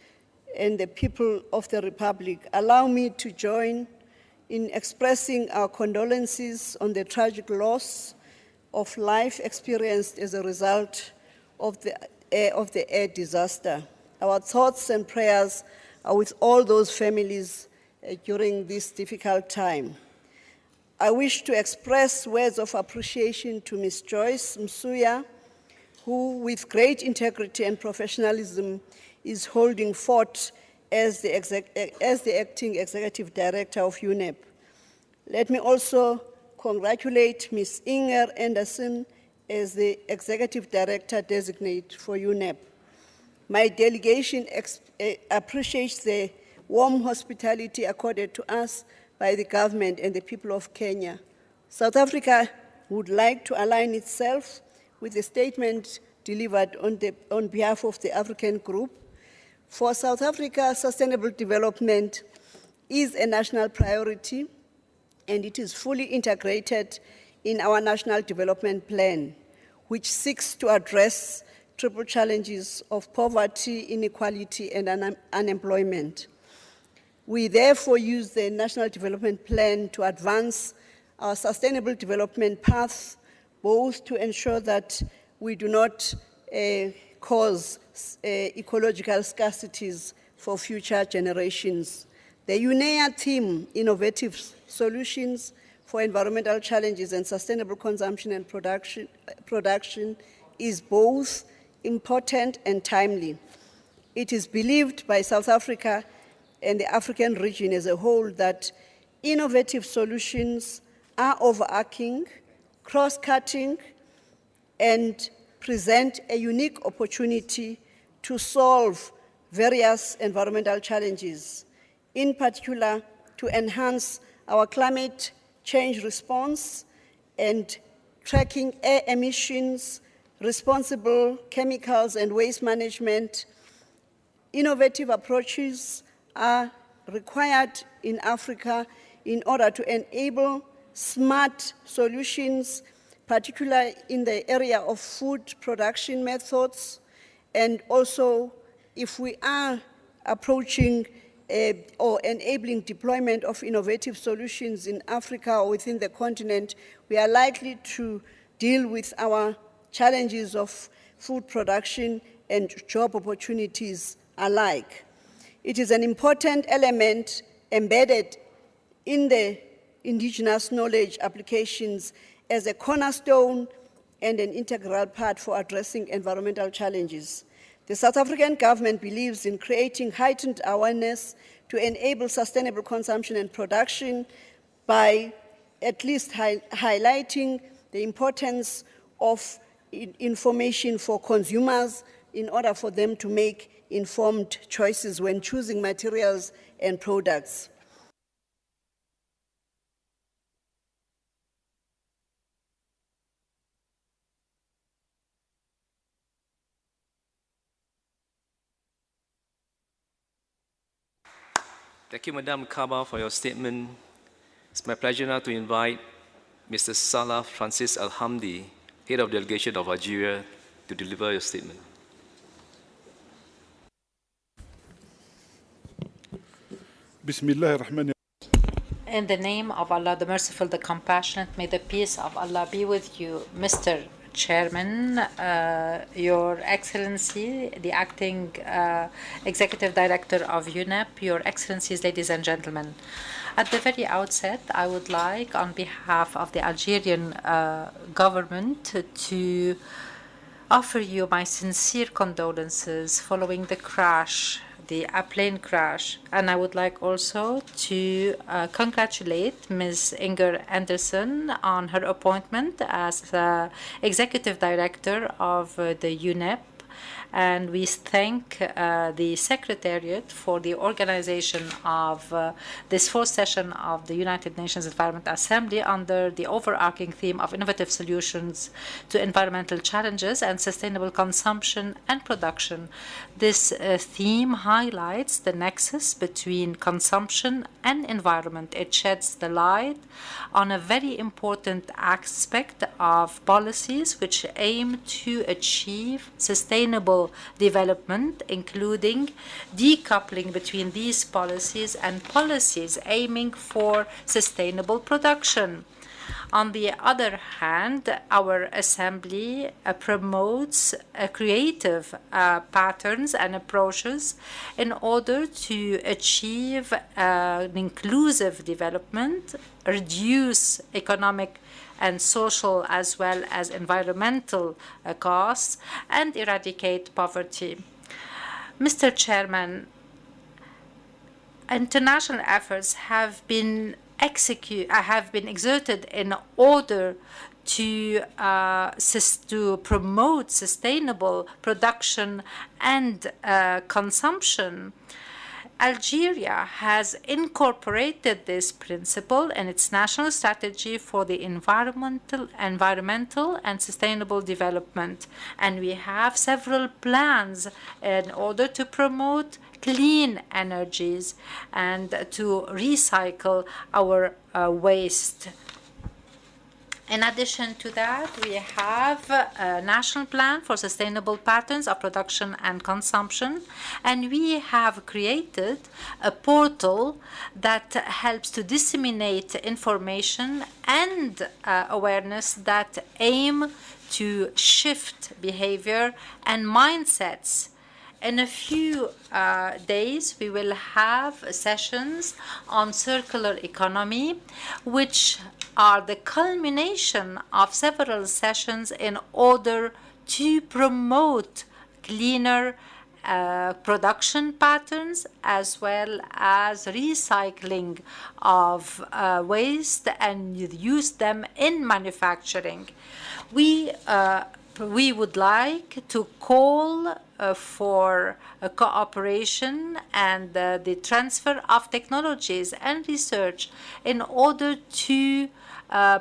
Speaker 4: and the people of the Republic, allow me to join in expressing our condolences on the tragic loss of life experienced as a result of the air disaster. Our thoughts and prayers are with all those families during this difficult time. I wish to express words of appreciation to Ms. Joyce Msuya, who with great integrity and professionalism is holding fort as the Acting Executive Director of UNEP. Let me also congratulate Ms. Inger Anderson as the Executive Director Designate for UNEP. My delegation appreciates the warm hospitality accorded to us by the government and the people of Kenya. South Africa would like to align itself with the statement delivered on behalf of the African Group. For South Africa, sustainable development is a national priority, and it is fully integrated in our National Development Plan, which seeks to address triple challenges of poverty, inequality, and unemployment. We therefore use the National Development Plan to advance our sustainable development path, both to ensure that we do not cause ecological scarcities for future generations. The UNEA theme, Innovative Solutions for Environmental Challenges and Sustainable Consumption and Production, is both important and timely. It is believed by South Africa and the African region as a whole that innovative solutions are overarching, cross-cutting, and present a unique opportunity to solve various environmental challenges, in particular to enhance our climate change response and tracking air emissions, responsible chemicals and waste management. Innovative approaches are required in Africa in order to enable smart solutions, particularly in the area of food production methods, and also if we are approaching or enabling deployment of innovative solutions in Africa or within the continent, we are likely to deal with our challenges of food production and job opportunities alike. It is an important element embedded in the indigenous knowledge applications as a cornerstone and an integral part for addressing environmental challenges. The South African government believes in creating heightened awareness to enable sustainable consumption and production by at least highlighting the importance of information for consumers in order for them to make informed choices when choosing materials and products.
Speaker 2: Thank you, Madam Kaba, for your statement. It's my pleasure now to invite Mr. Salah Francis Al-Hamdi, Head of Delegation of Algeria, to deliver your statement.
Speaker 15: In the name of Allah, the Merciful, the Compassionate, may the peace of Allah be with you, Mr. Chairman, Your Excellency, the Acting Executive Director of UNEP, Your Excellencies, ladies and gentlemen. At the very outset, I would like, on behalf of the Algerian government, to offer you my sincere condolences following the crash, the plane crash. And I would like also to congratulate Ms. Inger Anderson on her appointment as Executive Director of the UNEP. And we thank the Secretariat for the organization of this fourth session of the United Nations Environment Assembly under the overarching theme of innovative solutions to environmental challenges and sustainable consumption and production. This theme highlights the nexus between consumption and environment. It sheds the light on a very important aspect of policies which aim to achieve sustainable development, including decoupling between these policies and policies aiming for sustainable production. On the other hand, our Assembly promotes creative patterns and approaches in order to achieve an inclusive development, reduce economic and social as well as environmental costs, and eradicate poverty. Mr. Chairman, international efforts have been exerted in order to promote sustainable production and consumption. Algeria has incorporated this principle in its national strategy for the environmental and sustainable development. And we have several plans in order to promote clean energies and to recycle our waste. In addition to that, we have a national plan for sustainable patterns of production and consumption, and we have created a portal that helps to disseminate information and awareness that aim to shift behavior and mindsets. In a few days, we will have sessions on circular economy, which are the culmination of several sessions in order to promote cleaner production patterns as well as recycling of waste and use them in manufacturing. We would like to call for cooperation and the transfer of technologies and research in order to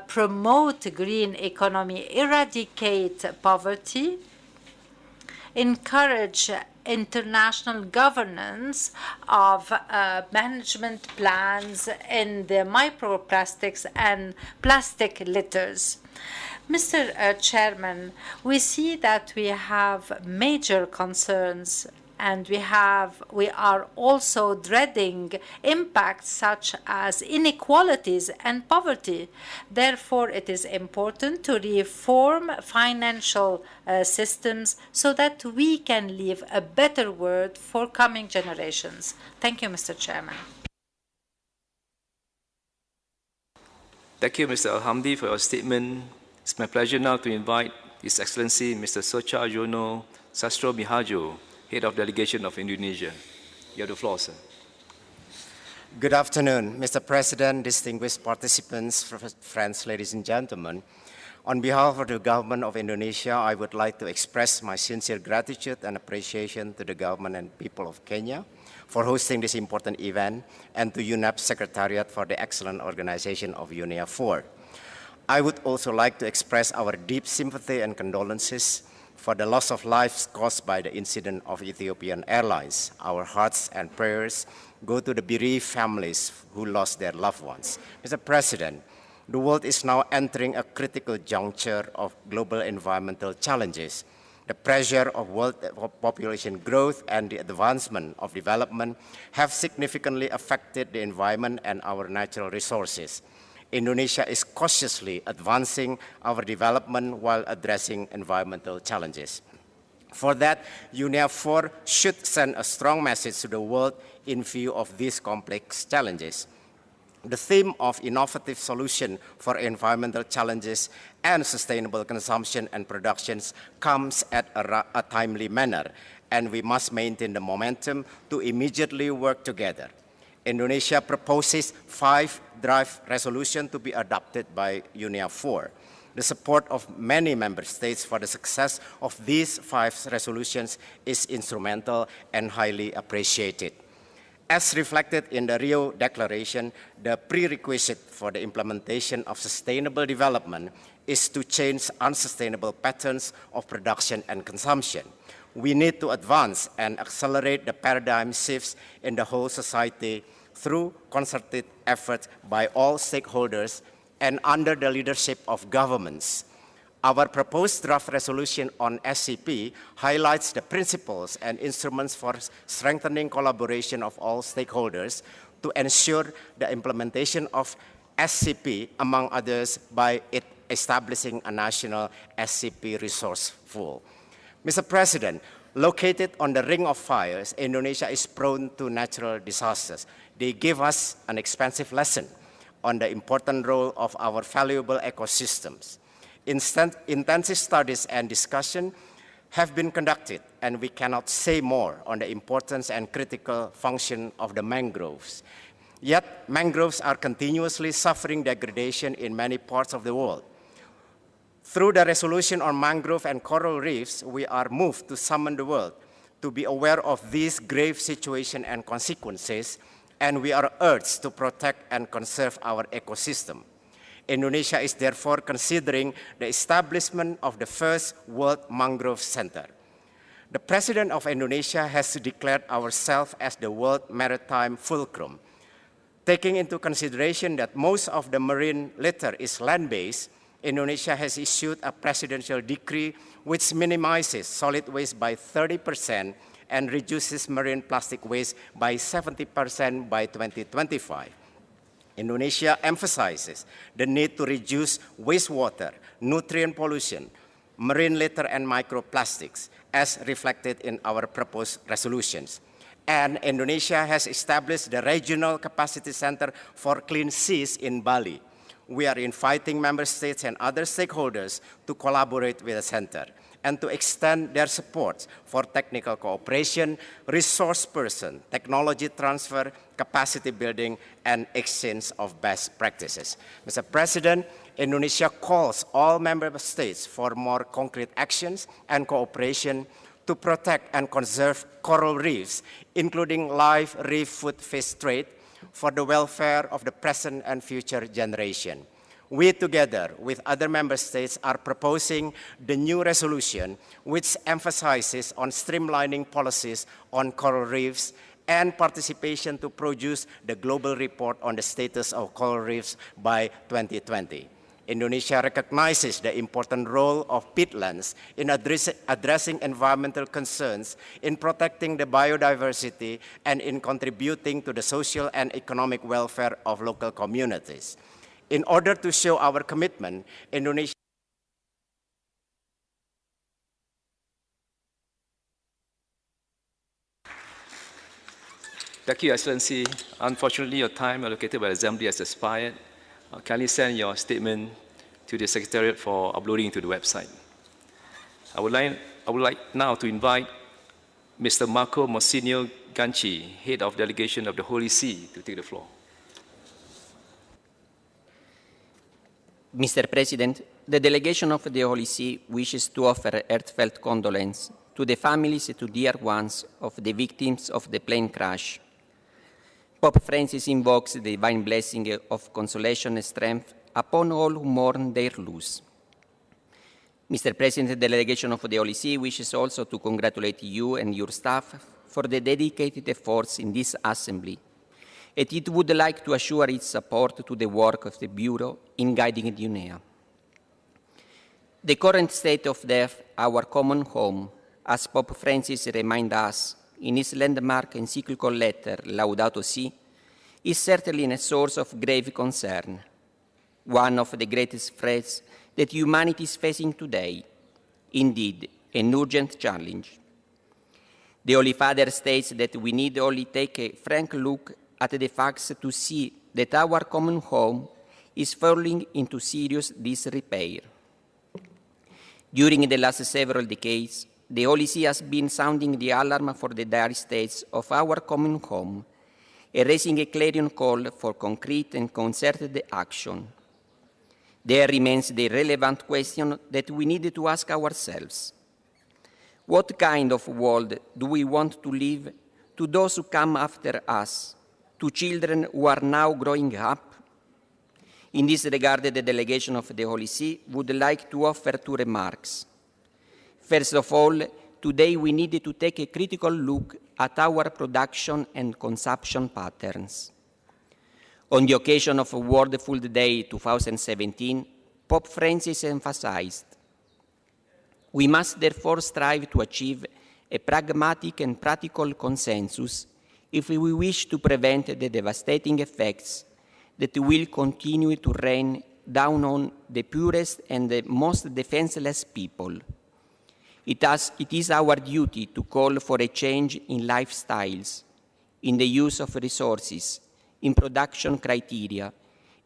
Speaker 15: promote green economy, eradicate poverty, encourage international governance of management plans in the microplastics and plastic litters. Mr. Chairman, we see that we have major concerns, and we are also dreading impacts such as inequalities and poverty. Therefore, it is important to reform financial systems so that we can leave a better world for coming generations. Thank you, Mr. Chairman.
Speaker 2: Thank you, Mr. Al-Hamdi, for your statement. It's my pleasure now to invite His Excellency Mr. Socha Jono Sastro Mihajo, Head of Delegation of Indonesia. You have the floor, sir.
Speaker 5: Good afternoon, Mr. President, distinguished participants, friends, ladies and gentlemen. On behalf of the government of Indonesia, I would like to express my sincere gratitude and appreciation to the government and people of Kenya for hosting this important event, and to UNEP Secretariat for the excellent organization of UNEA 4. I would also like to express our deep sympathy and condolences for the loss of lives caused by the incident of Ethiopian Airlines. Our hearts and prayers go to the bereaved families who lost their loved ones. Mr. President, the world is now entering a critical juncture of global environmental challenges. The pressure of world population growth and the advancement of development have significantly affected the environment and our natural resources. Indonesia is cautiously advancing our development while addressing environmental challenges. For that, UNEA 4 should send a strong message to the world in view of these complex challenges. The theme of innovative solution for environmental challenges and sustainable consumption and productions comes at a timely manner, and we must maintain the momentum to immediately work together. Indonesia proposes 5 draft resolutions to be adopted by UNEA 4. The support of many member states for the success of these 5 resolutions is instrumental and highly appreciated. As reflected in the Rio Declaration, the prerequisite for the implementation of sustainable development is to change unsustainable patterns of production and consumption. We need to advance and accelerate the paradigm shifts in the whole society through concerted efforts by all stakeholders and under the leadership of governments. Our proposed draft resolution on SCP highlights the principles and instruments for strengthening collaboration of all stakeholders to ensure the implementation of SCP, among others, by establishing a national SCP resource pool. Mr. President, located on the Ring of Fires, Indonesia is prone to natural disasters. They give us an expensive lesson on the important role of our valuable ecosystems. Intensive studies and discussion have been conducted, and we cannot say more on the importance and critical function of the mangroves. Yet, mangroves are continuously suffering degradation in many parts of the world. Through the resolution on mangrove and coral reefs, we are moved to summon the world to be aware of these grave situations and consequences, and we are urged to protect and conserve our ecosystem. Indonesia is therefore considering the establishment of the first World Mangrove Center. The President of Indonesia has declared ourselves as the World Maritime Fulcrum. Taking into consideration that most of the marine litter is land-based, Indonesia has issued a presidential decree which minimizes solid waste by 30% and reduces marine plastic waste by 70% by 2025. Indonesia emphasizes the need to reduce wastewater, nutrient pollution, marine litter, and microplastics, as reflected in our proposed resolutions. And Indonesia has established the Regional Capacity Center for Clean Seas in Bali. We are inviting member states and other stakeholders to collaborate with the center and to extend their support for technical cooperation, resource person, technology transfer, capacity building, and exchange of best practices. Mr. President, Indonesia calls all member states for more concrete actions and cooperation to protect and conserve coral reefs, including live reef food fish trade, for the welfare of the present and future generation. We, together with other member states, are proposing the new resolution, which emphasizes on streamlining policies on coral reefs and participation to produce the global report on the status of coral reefs by 2020. Indonesia recognizes the important role of peatlands in addressing environmental concerns, in protecting the biodiversity, and in contributing to the social and economic welfare of local communities. In order to show our commitment, Indonesia
Speaker 2: Thank you, Excellency. Unfortunately, your time allocated by the Assembly has expired. Kindly send your statement to the Secretariat for uploading to the website. I would like now to invite Mr. Marco Monsignor Ganci, Head of Delegation of the Holy See, to take the floor.
Speaker 8: Mr. President, the delegation of the Holy See wishes to offer heartfelt condolence to the families and to dear ones of the victims of the plane crash. Pope Francis invokes the divine blessing of consolation and strength upon all who mourn their loss. Mr. President, the delegation of the Holy See wishes also to congratulate you and your staff for the dedicated efforts in this assembly. And it would like to assure its support to the work of the Bureau in guiding the UNEA. The current state of death, our common home, as Pope Francis reminds us in his landmark encyclical letter, Laudato Si, is certainly a source of grave concern, one of the greatest threats that humanity is facing today, indeed, an urgent challenge. The Holy Father states that we need only take a frank look at the facts to see that our common home is falling into serious disrepair. During the last several decades, the Holy See has been sounding the alarm for the dire states of our common home, and raising a clarion call for concrete and concerted action. There remains the relevant question that we need to ask ourselves. What kind of world do we want to leave to those who come after us, to children who are now growing up? In this regard, the delegation of the Holy See would like to offer two remarks. First of all, today we need to take a critical look at our production and consumption patterns. On the occasion of World Food Day 2017, Pope Francis emphasized, we must therefore strive to achieve a pragmatic and practical consensus if we wish to prevent the devastating effects that will continue to rain down on the poorest and the most defenseless people. It is our duty to call for a change in lifestyles, in the use of resources, in production criteria,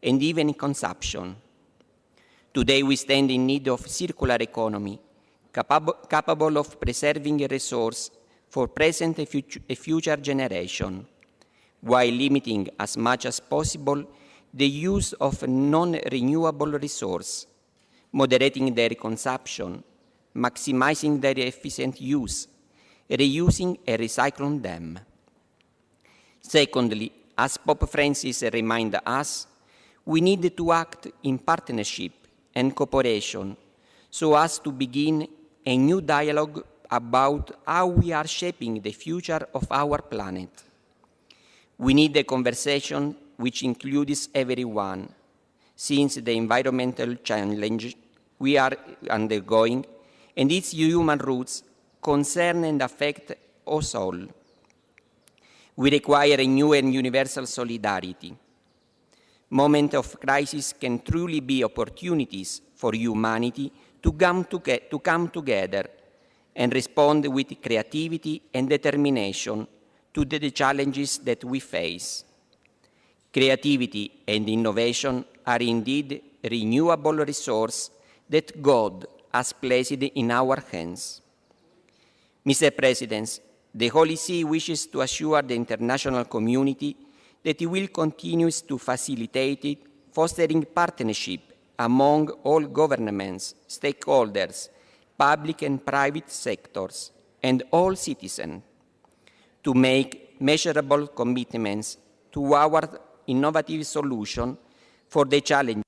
Speaker 8: and even in consumption. Today we stand in need of circular economy, capable of preserving a resource for present and future generation, while limiting as much as possible the use of non-renewable resources, moderating their consumption, maximizing their efficient use, reusing and recycling them. Secondly, as Pope Francis reminds us, we need to act in partnership and cooperation so as to begin a new dialogue about how we are shaping the future of our planet. We need a conversation which includes everyone, since the environmental challenge we are undergoing and its human roots concern and affect us all. We require a new and universal solidarity. Moments of crisis can truly be opportunities for humanity to come together and respond with creativity and determination to the challenges that we face. Creativity and innovation are indeed renewable resources that God has placed in our hands. Mr. President, the Holy See wishes to assure the international community that it will continue to facilitate fostering partnership among all governments, stakeholders, public and private sectors, and all citizens to make measurable commitments to our innovative solution for the challenge.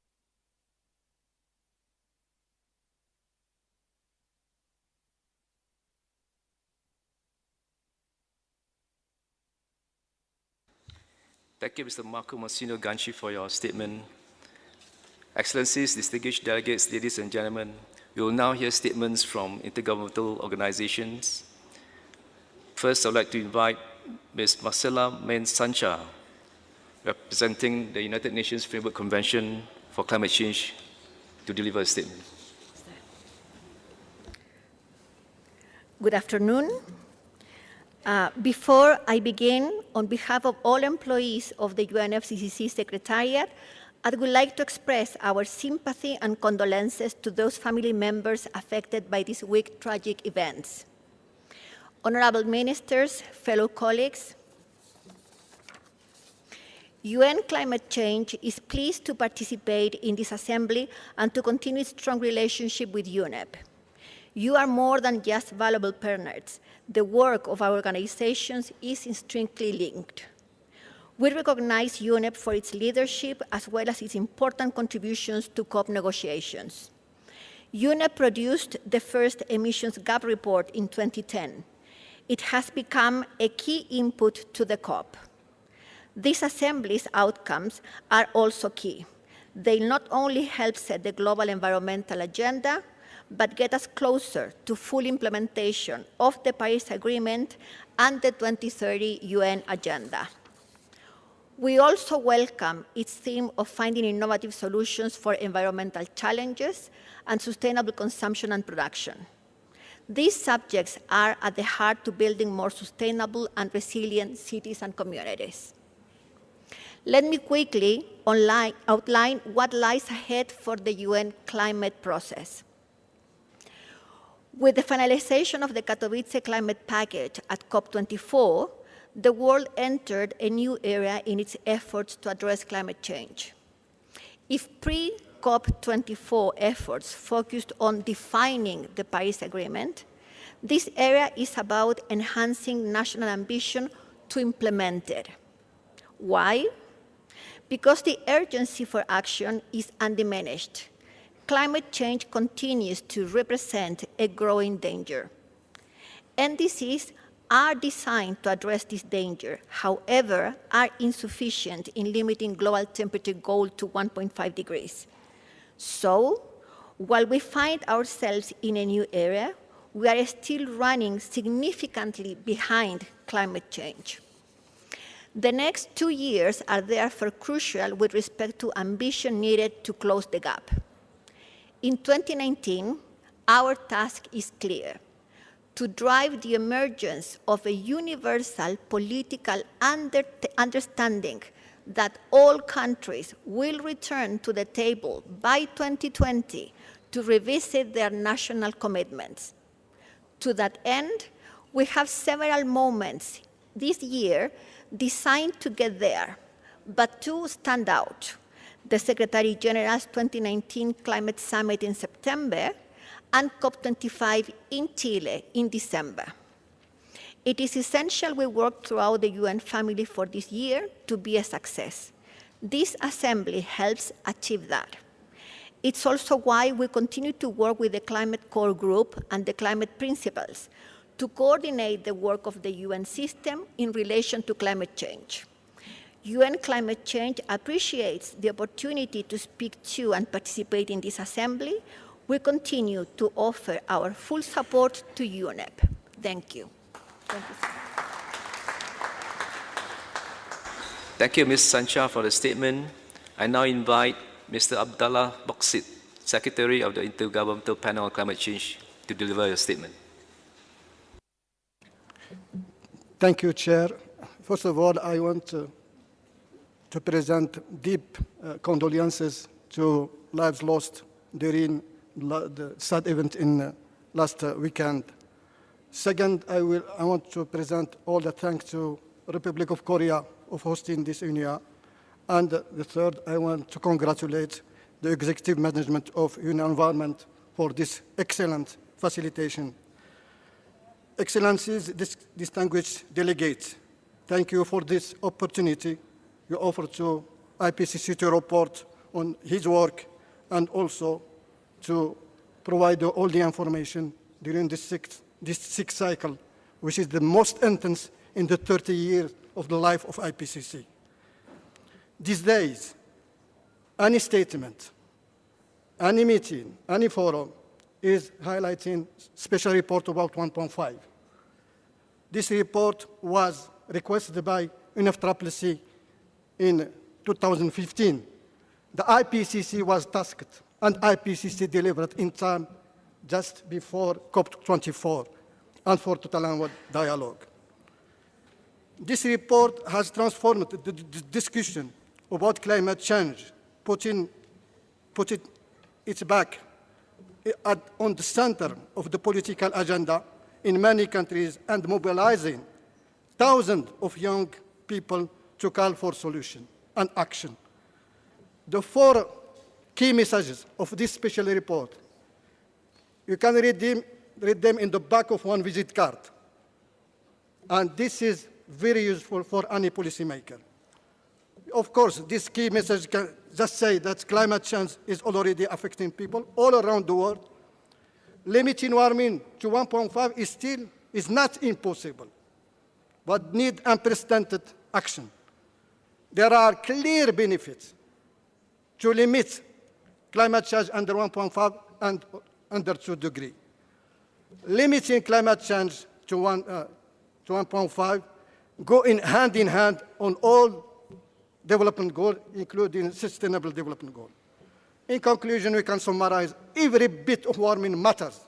Speaker 2: Thank you, Mr. Marco Monsignor Ganci, for your statement. Excellencies, distinguished delegates, ladies and gentlemen, we will now hear statements from intergovernmental organizations. First, I would like to invite Ms. Marcela Main-Sancha, representing the United Nations Framework Convention for Climate Change, to deliver a statement.
Speaker 10: Good afternoon. Before I begin, on behalf of all employees of the UNFCCC Secretariat, I would like to express our sympathy and condolences to those family members affected by these week's tragic events. Honorable ministers, fellow colleagues, UN Climate Change is pleased to participate in this assembly and to continue its strong relationship with UNEP. You are more than just valuable partners. The work of our organizations is intrinsically linked. We recognize UNEP for its leadership as well as its important contributions to COP negotiations. UNEP produced the first emissions gap report in 2010. It has become a key input to the COP. This Assembly's outcomes are also key. They not only help set the global environmental agenda, but get us closer to full implementation of the Paris Agreement and the 2030 UN Agenda. We also welcome its theme of finding innovative solutions for environmental challenges and sustainable consumption and production. These subjects are at the heart to building more sustainable and resilient cities and communities. Let me quickly outline what lies ahead for the UN climate process. With the finalization of the Katowice climate package at COP24, the world entered a new era in its efforts to address climate change. If pre-COP24 efforts focused on defining the Paris Agreement, this era is about enhancing national ambition to implement it. Why? Because the urgency for action is undiminished. Climate change continues to represent a growing danger. NDCs are designed to address this danger, however, are insufficient in limiting global temperature goal to 1.5 degrees. So, while we find ourselves in a new era, we are still running significantly behind climate change. The next 2 years are therefore crucial with respect to ambition needed to close the gap. In 2019, our task is clear: to drive the emergence of a universal political understanding that all countries will return to the table by 2020 to revisit their national commitments. To that end, we have several moments this year designed to get there, but two stand out: the Secretary General's 2019 Climate Summit in September and COP25 in Chile in December. It is essential we work throughout the UN family for this year to be a success. This Assembly helps achieve that. It's also why we continue to work with the Climate Core Group and the Climate Principles to coordinate the work of the UN system in relation to climate change. UN Climate Change appreciates the opportunity to speak to and participate in this Assembly. We continue to offer our full support to UNEP. Thank you. Thank you, sir.
Speaker 2: Thank you, Ms. Sancha, for the statement. I now invite Mr. Abdallah Boksit, Secretary of the Intergovernmental Panel on Climate Change, to deliver your statement.
Speaker 11: Thank you, Chair. First of all, I want to present deep condolences to lives lost during the sad event in last weekend. Second, I want to present all the thanks to Republic of Korea of hosting this UNIA. And the third, I want to congratulate the executive management of UN Environment for this excellent facilitation. Excellencies, distinguished delegates, thank you for this opportunity you offer to IPCC to report on his work and also to provide all the information during this sixth cycle, which is the most intense in the 30 years of the life of IPCC. These days, any statement, any meeting, any forum is highlighting special report about 1.5. This report was requested by UNFCCC in 2015. The IPCC was tasked, and IPCC delivered in time just before COP24 and for total annual dialogue. This report has transformed the discussion about climate change, putting it back on the center of the political agenda in many countries and mobilizing thousands of young people to call for solution and action. The 4 key messages of this special report, you can read them in the back of one visit card. And this is very useful for any policymaker. Of course, this key message can just say that climate change is already affecting people all around the world, limiting warming to 1.5 is not impossible, but need unprecedented action. There are clear benefits to limit climate change under 1.5 and under 2 degrees. Limiting climate change to 1.5 go hand in hand on all development goals, including sustainable development goals. In conclusion, we can summarize: every bit of warming matters,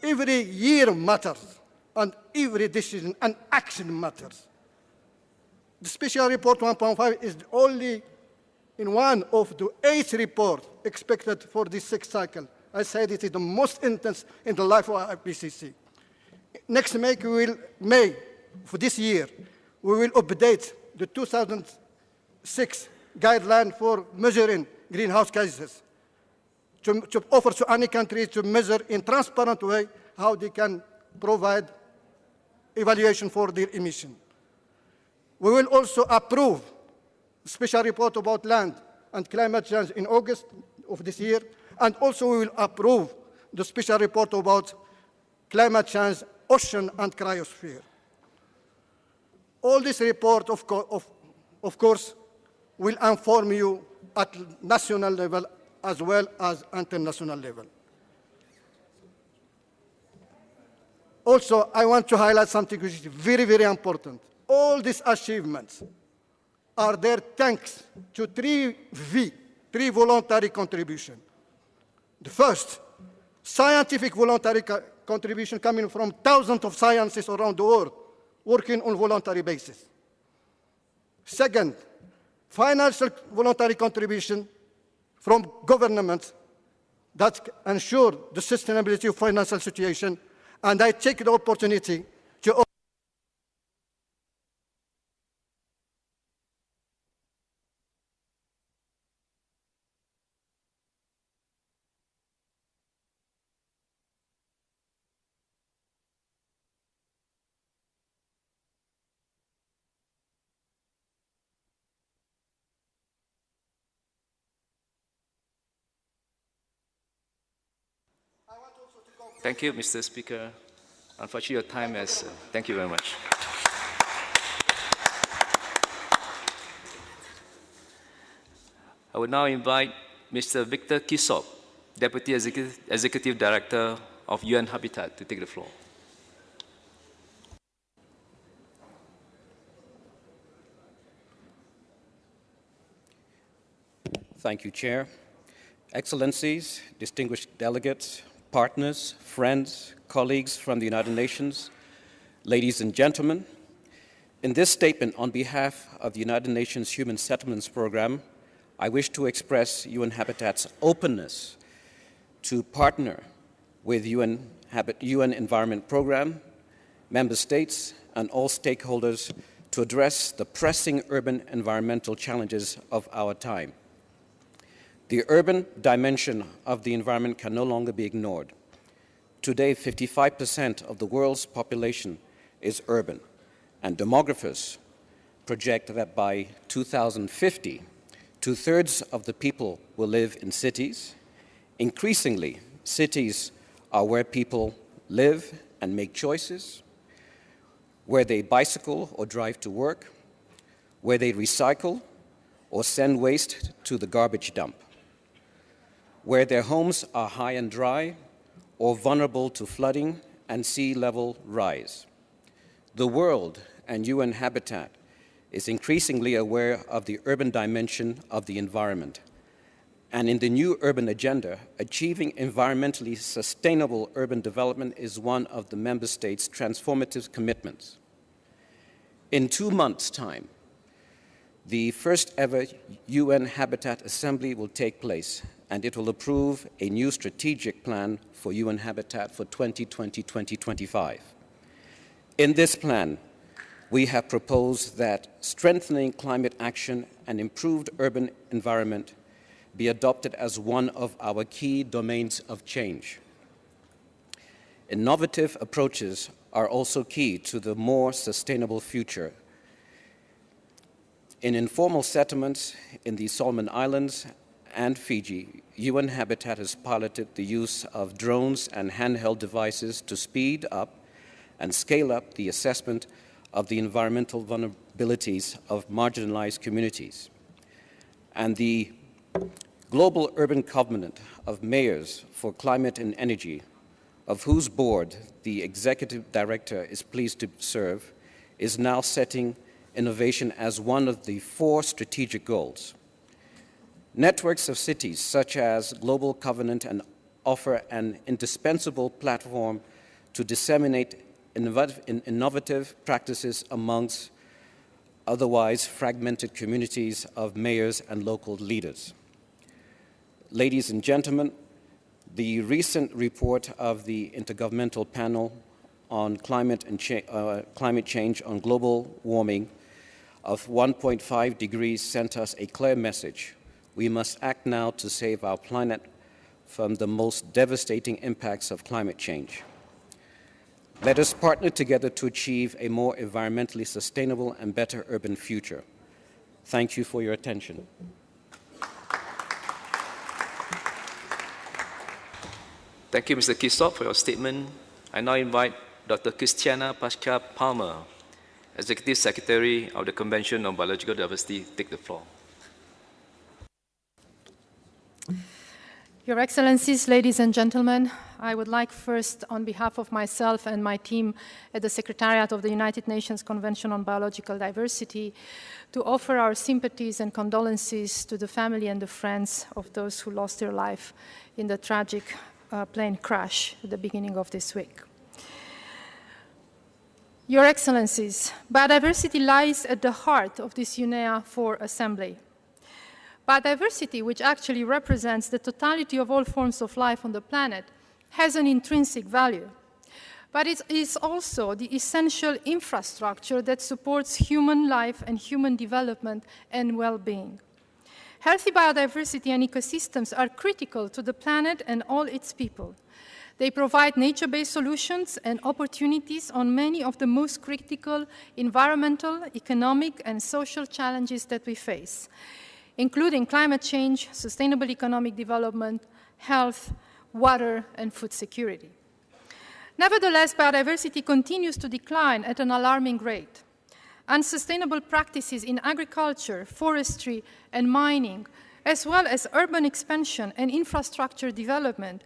Speaker 11: every year matters, and every decision and action matters. The special report 1.5 is only in one of the 8 reports expected for this 6th cycle. I said it is the most intense in the life of IPCC. Next May, for this year, we will update the 2006 guideline for measuring greenhouse gases to offer to any country to measure in transparent way how they can provide evaluation for their emission. We will also approve a special report about land and climate change in August of this year, and also we will approve the special report about climate change, ocean, and cryosphere. All this report, of course, will inform you at national level as well as international level. Also, I want to highlight something which is very, very important. All these achievements are there thanks to 3 voluntary contributions. The first, scientific voluntary contribution coming from thousands of scientists around the world working on voluntary basis. Second, financial voluntary contribution from governments that ensure the sustainability of financial situation. And I take the opportunity to
Speaker 2: Thank you, Mr. Speaker. Unfortunately, your time has... thank you very much. I would now invite Mr. Victor Kisop, Deputy Executive Director of UN Habitat, to take the floor.
Speaker 12: Thank you, Chair. Excellencies, distinguished delegates, partners, friends, colleagues from the United Nations, ladies and gentlemen, in this statement on behalf of the United Nations Human Settlements Program, I wish to express UN Habitat's openness to partner with UN Environment Program, member states, and all stakeholders to address the pressing urban environmental challenges of our time. The urban dimension of the environment can no longer be ignored. Today, 55% of the world's population is urban, and demographers project that by 2050, 2/3 of the people will live in cities. Increasingly, cities are where people live and make choices, where they bicycle or drive to work, where they recycle or send waste to the garbage dump, where their homes are high and dry or vulnerable to flooding and sea level rise. The world and UN Habitat is increasingly aware of the urban dimension of the environment. And in the new urban agenda, achieving environmentally sustainable urban development is one of the member states' transformative commitments. In 2 months' time, the first ever UN Habitat Assembly will take place, and it will approve a new strategic plan for UN Habitat for 2020-2025. In this plan, we have proposed that strengthening climate action and improved urban environment be adopted as one of our key domains of change. Innovative approaches are also key to the more sustainable future. In informal settlements in the Solomon Islands and Fiji, UN Habitat has piloted the use of drones and handheld devices to speed up and scale up the assessment of the environmental vulnerabilities of marginalized communities. And the Global Urban Covenant of Mayors for Climate and Energy, of whose board the executive director is pleased to serve, is now setting innovation as one of the 4 strategic goals. Networks of cities such as Global Covenant and offer an indispensable platform to disseminate innovative practices amongst otherwise fragmented communities of mayors and local leaders. Ladies and gentlemen, the recent report of the Intergovernmental Panel on Climate Change on Global Warming of 1.5 degrees sent us a clear message. We must act now to save our planet from the most devastating impacts of climate change. Let us partner together to achieve a more environmentally sustainable and better urban future. Thank you for your attention.
Speaker 2: Thank you, Mr. Kisop, for your statement. I now invite Dr. Christiana Pasca Palmer, Executive Secretary of the Convention on Biological Diversity, take the floor.
Speaker 9: Your Excellencies, ladies and gentlemen, I would like first, on behalf of myself and my team at the Secretariat of the United Nations Convention on Biological Diversity, to offer our sympathies and condolences to the family and the friends of those who lost their life in the tragic plane crash at the beginning of this week. Your Excellencies, biodiversity lies at the heart of this UNEA 4 Assembly. Biodiversity, which actually represents the totality of all forms of life on the planet, has an intrinsic value. But it is also the essential infrastructure that supports human life and human development and well-being. Healthy biodiversity and ecosystems are critical to the planet and all its people. They provide nature-based solutions and opportunities on many of the most critical environmental, economic, and social challenges that we face, including climate change, sustainable economic development, health, water, and food security. Nevertheless, biodiversity continues to decline at an alarming rate. Unsustainable practices in agriculture, forestry, and mining, as well as urban expansion and infrastructure development,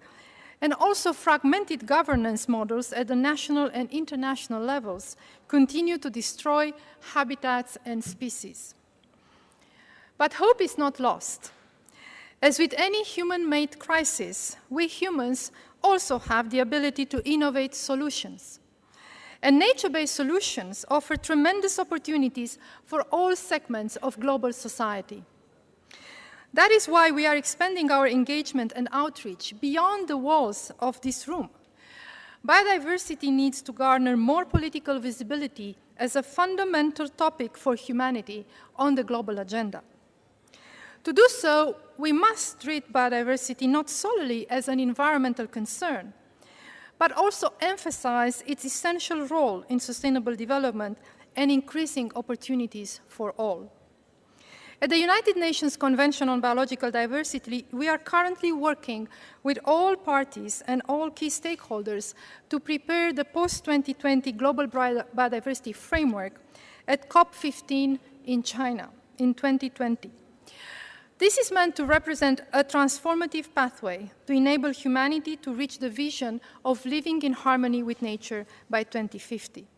Speaker 9: and also fragmented governance models at the national and international levels, continue to destroy habitats and species. But hope is not lost. As with any human-made crisis, we humans also have the ability to innovate solutions. And nature-based solutions offer tremendous opportunities for all segments of global society. That is why we are expanding our engagement and outreach beyond the walls of this room. Biodiversity needs to garner more political visibility as a fundamental topic for humanity on the global agenda. To do so, we must treat biodiversity not solely as an environmental concern, but also emphasize its essential role in sustainable development and increasing opportunities for all. At the United Nations Convention on Biological Diversity, we are currently working with all parties and all key stakeholders to prepare the post-2020 Global Biodiversity Framework at COP15 in China in 2020. This is meant to represent a transformative pathway to enable humanity to reach the vision of living in harmony with nature by 2050.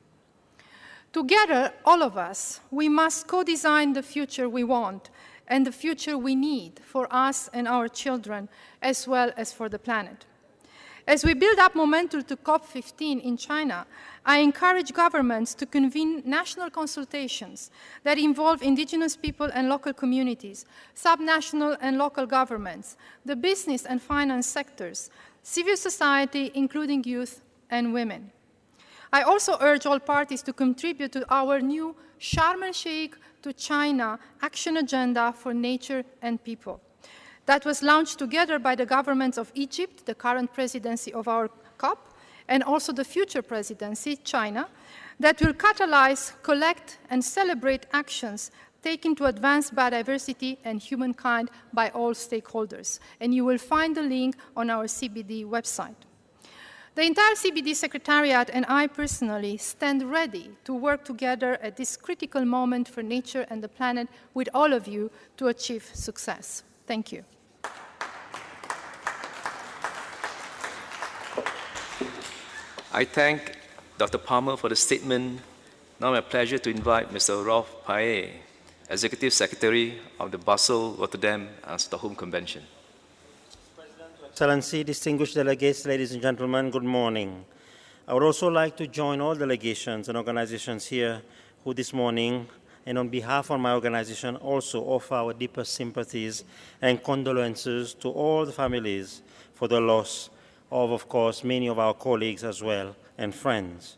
Speaker 9: Together, all of us, we must co-design the future we want and the future we need for us and our children, as well as for the planet. As we build up momentum to COP15 in China, I encourage governments to convene national consultations that involve indigenous people and local communities, subnational and local governments, the business and finance sectors, civil society, including youth and women. I also urge all parties to contribute to our new Sharm el-Sheikh to China Action Agenda for Nature and People. That was launched together by the governments of Egypt, the current presidency of our COP, and also the future presidency, China, that will catalyze, collect, and celebrate actions taken to advance biodiversity and humankind by all stakeholders. And you will find the link on our CBD website. The entire CBD Secretariat and I personally stand ready to work together at this critical moment for nature and the planet with all of you to achieve success. Thank you.
Speaker 2: I thank Dr. Palmer for the statement. Now my pleasure to invite Mr. Rolf Paet, Executive Secretary of the Basel, Rotterdam, and Stockholm Convention.
Speaker 13: Excellency, distinguished delegates, ladies and gentlemen, good morning. I would also like to join all delegations and organizations here who this morning, and on behalf of my organization, also offer our deepest sympathies and condolences to all the families for the loss of course, many of our colleagues as well and friends.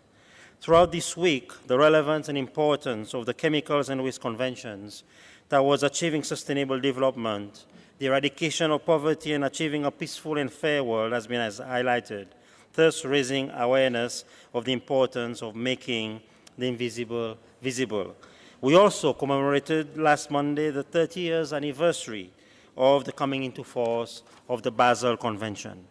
Speaker 13: Throughout this week, the relevance and importance of the Chemicals and Waste Conventions towards achieving sustainable development, the eradication of poverty and achieving a peaceful and fair world has been highlighted, thus raising awareness of the importance of making the invisible visible. We also commemorated last Monday the 30 years anniversary of the coming into force of the Basel Convention.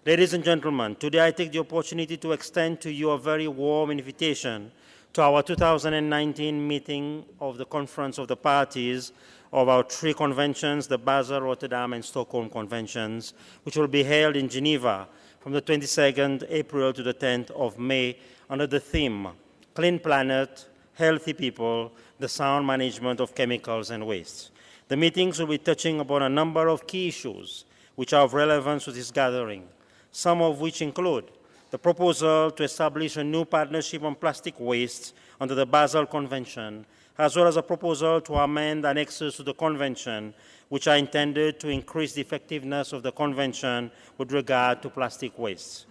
Speaker 13: Ladies and gentlemen, today I take the opportunity to extend to you a very warm invitation to our 2019 meeting of the Conference of the Parties of our three conventions, the Basel, Rotterdam, and Stockholm Conventions, which will be held in Geneva from the 22nd April to the 10th of May under the theme, Clean Planet, Healthy People, the Sound Management of Chemicals and Wastes. The meetings will be touching upon a number of key issues which are of relevance to this gathering, some of which include the proposal to establish a new partnership on plastic waste under the Basel Convention, as well as a proposal to amend annexes to the Convention, which are intended to increase the effectiveness of the Convention with regard to plastic waste.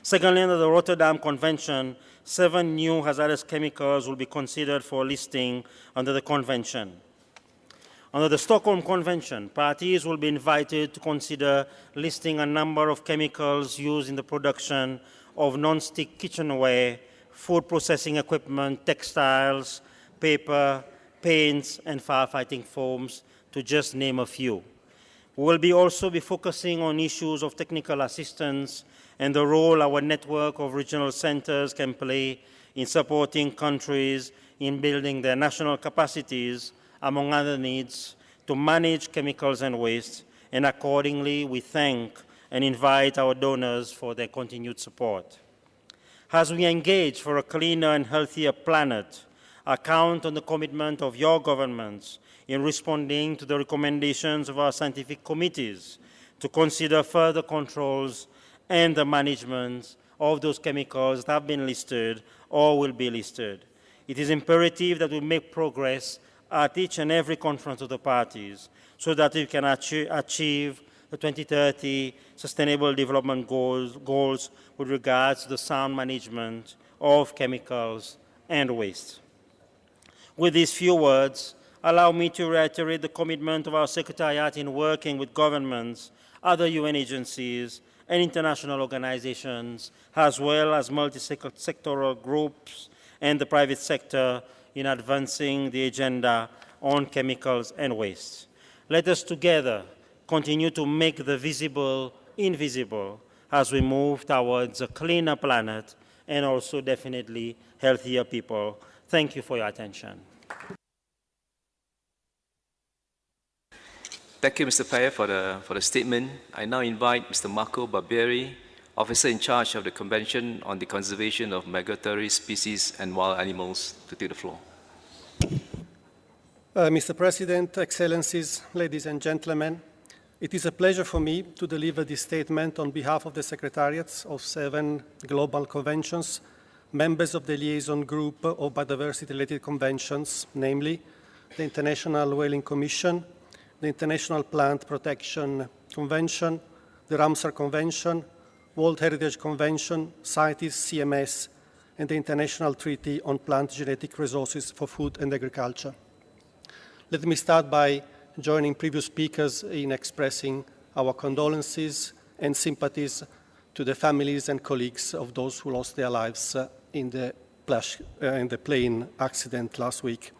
Speaker 13: Secondly, under the Rotterdam Convention, 7 new hazardous chemicals will be considered for listing under the Convention. Under the Stockholm Convention, parties will be invited to consider listing a number of chemicals used in the production of non-stick kitchenware, food processing equipment, textiles, paper, paints, and firefighting foams, to just name a few. We will also be focusing on issues of technical assistance and the role our network of regional centers can play in supporting countries in building their national capacities, among other needs, to manage chemicals and waste, and accordingly we thank and invite our donors for their continued support. As we engage for a cleaner and healthier planet, I count on the commitment of your governments in responding to the recommendations of our scientific committees to consider further controls and the management of those chemicals that have been listed or will be listed. It is imperative that we make progress at each and every conference of the parties so that we can achieve the 2030 Sustainable Development Goals with regards to the sound management of chemicals and waste. With these few words, allow me to reiterate the commitment of our Secretariat in working with governments, other UN agencies, and international organizations, as well as multi-sectoral groups and the private sector in advancing the agenda on chemicals and waste. Let us together continue to make the visible invisible as we move towards a cleaner planet and also definitely healthier people. Thank you for your attention.
Speaker 2: Thank you, Mr. Paet, for the statement. I now invite Mr. Marco Barbieri, Officer in charge of the Convention on the Conservation of Migratory Species and Wild Animals, to take the floor.
Speaker 14: Mr. President, Excellencies, ladies and gentlemen, it is a pleasure for me to deliver this statement on behalf of the Secretariats of 7 global conventions, members of the liaison group of biodiversity-related conventions, namely the International Whaling Commission, the International Plant Protection Convention, the Ramsar Convention, World Heritage Convention, CITES, CMS, and the International Treaty on Plant Genetic Resources for Food and Agriculture. Let me start by joining previous speakers in expressing our condolences and sympathies to the families and colleagues of those who lost their lives in the plane accident last week.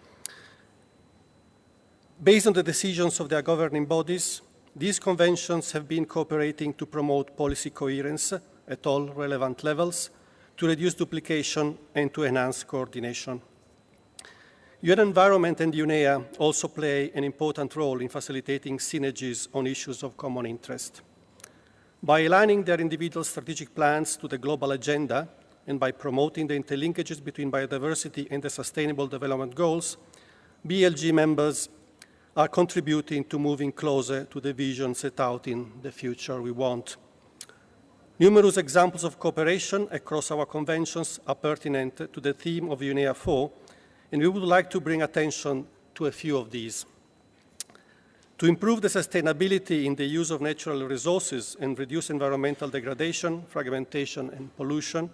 Speaker 14: Based on the decisions of their governing bodies, these conventions have been cooperating to promote policy coherence at all relevant levels, to reduce duplication and to enhance coordination. UN Environment and UNEA also play an important role in facilitating synergies on issues of common interest. By aligning their individual strategic plans to the global agenda and by promoting the interlinkages between biodiversity and the Sustainable Development Goals, BLG members are contributing to moving closer to the vision set out in the future we want. Numerous examples of cooperation across our conventions are pertinent to the theme of UNEA 4, and we would like to bring attention to a few of these. To improve the sustainability in the use of natural resources and reduce environmental degradation, fragmentation, and pollution,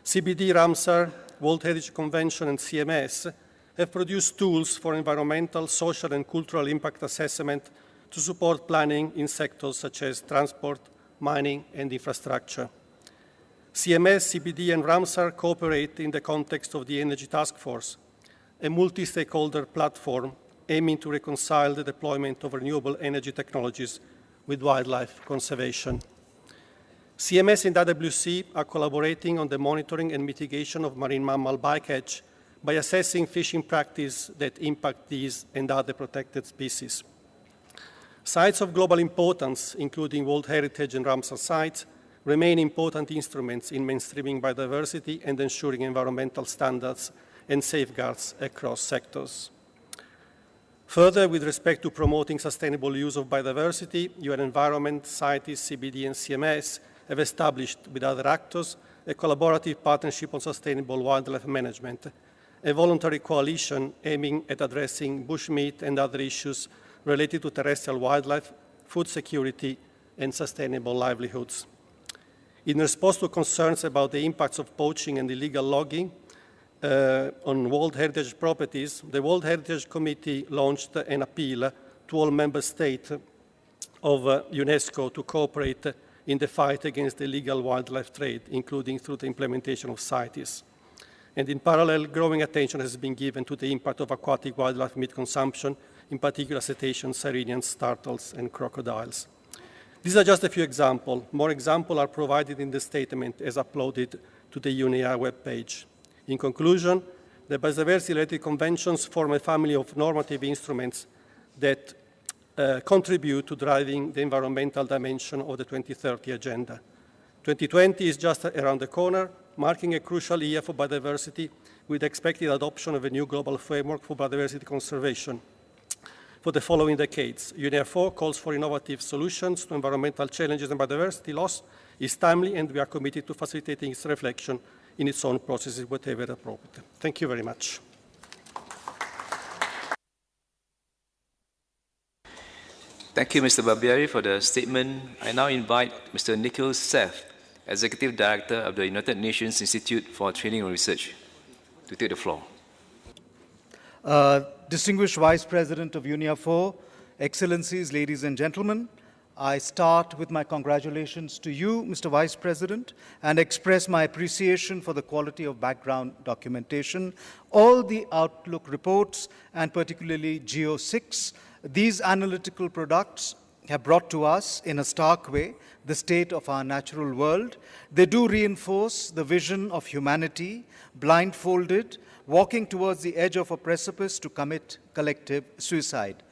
Speaker 14: CBD, Ramsar, World Heritage Convention, and CMS have produced tools for environmental, social, and cultural impact assessment to support planning in sectors such as transport, mining, and infrastructure. CMS, CBD, and Ramsar cooperate in the context of the Energy Task Force, a multi-stakeholder platform aiming to reconcile the deployment of renewable energy technologies with wildlife conservation. CMS and IWC are collaborating on the monitoring and mitigation of marine mammal bycatch by assessing fishing practices that impact these and other protected species. Sites of global importance, including World Heritage and Ramsar sites, remain important instruments in mainstreaming biodiversity and ensuring environmental standards and safeguards across sectors. Further, with respect to promoting sustainable use of biodiversity, UN Environment, CITES, CBD, and CMS have established with other actors a collaborative partnership on sustainable wildlife management, a voluntary coalition aiming at addressing bushmeat and other issues related to terrestrial wildlife, food security, and sustainable livelihoods. In response to concerns about the impacts of poaching and illegal logging on World Heritage properties, the World Heritage Committee launched an appeal to all member states of UNESCO to cooperate in the fight against the illegal wildlife trade, including through the implementation of CITES. And in parallel, growing attention has been given to the impact of aquatic wildlife meat consumption, in particular cetaceans, sirenians, turtles, and crocodiles. These are just a few examples. More examples are provided in the statement as uploaded to the UNEA webpage. In conclusion, the biodiversity-related conventions form a family of normative instruments that contribute to driving the environmental dimension of the 2030 Agenda. 2020 is just around the corner, marking a crucial year for biodiversity with expected adoption of a new global framework for biodiversity conservation for the following decades. UNEA 4 calls for innovative solutions to environmental challenges and biodiversity loss, is timely, and we are committed to facilitating its reflection in its own processes, whatever appropriate. Thank you very much.
Speaker 2: Thank you, Mr. Barbieri, for the statement. I now invite Mr. Nikhil Seth, Executive Director of the United Nations Institute for Training and Research, to take the floor.
Speaker 7: Distinguished Vice President of UNEA 4, Excellencies, ladies and gentlemen, I start with my congratulations to you, Mr. Vice President, and express my appreciation for the quality of background documentation, all the Outlook reports, and particularly GEO6. These analytical products have brought to us, in a stark way, the state of our natural world. They do reinforce the vision of humanity, blindfolded, walking towards the edge of a precipice to commit collective suicide.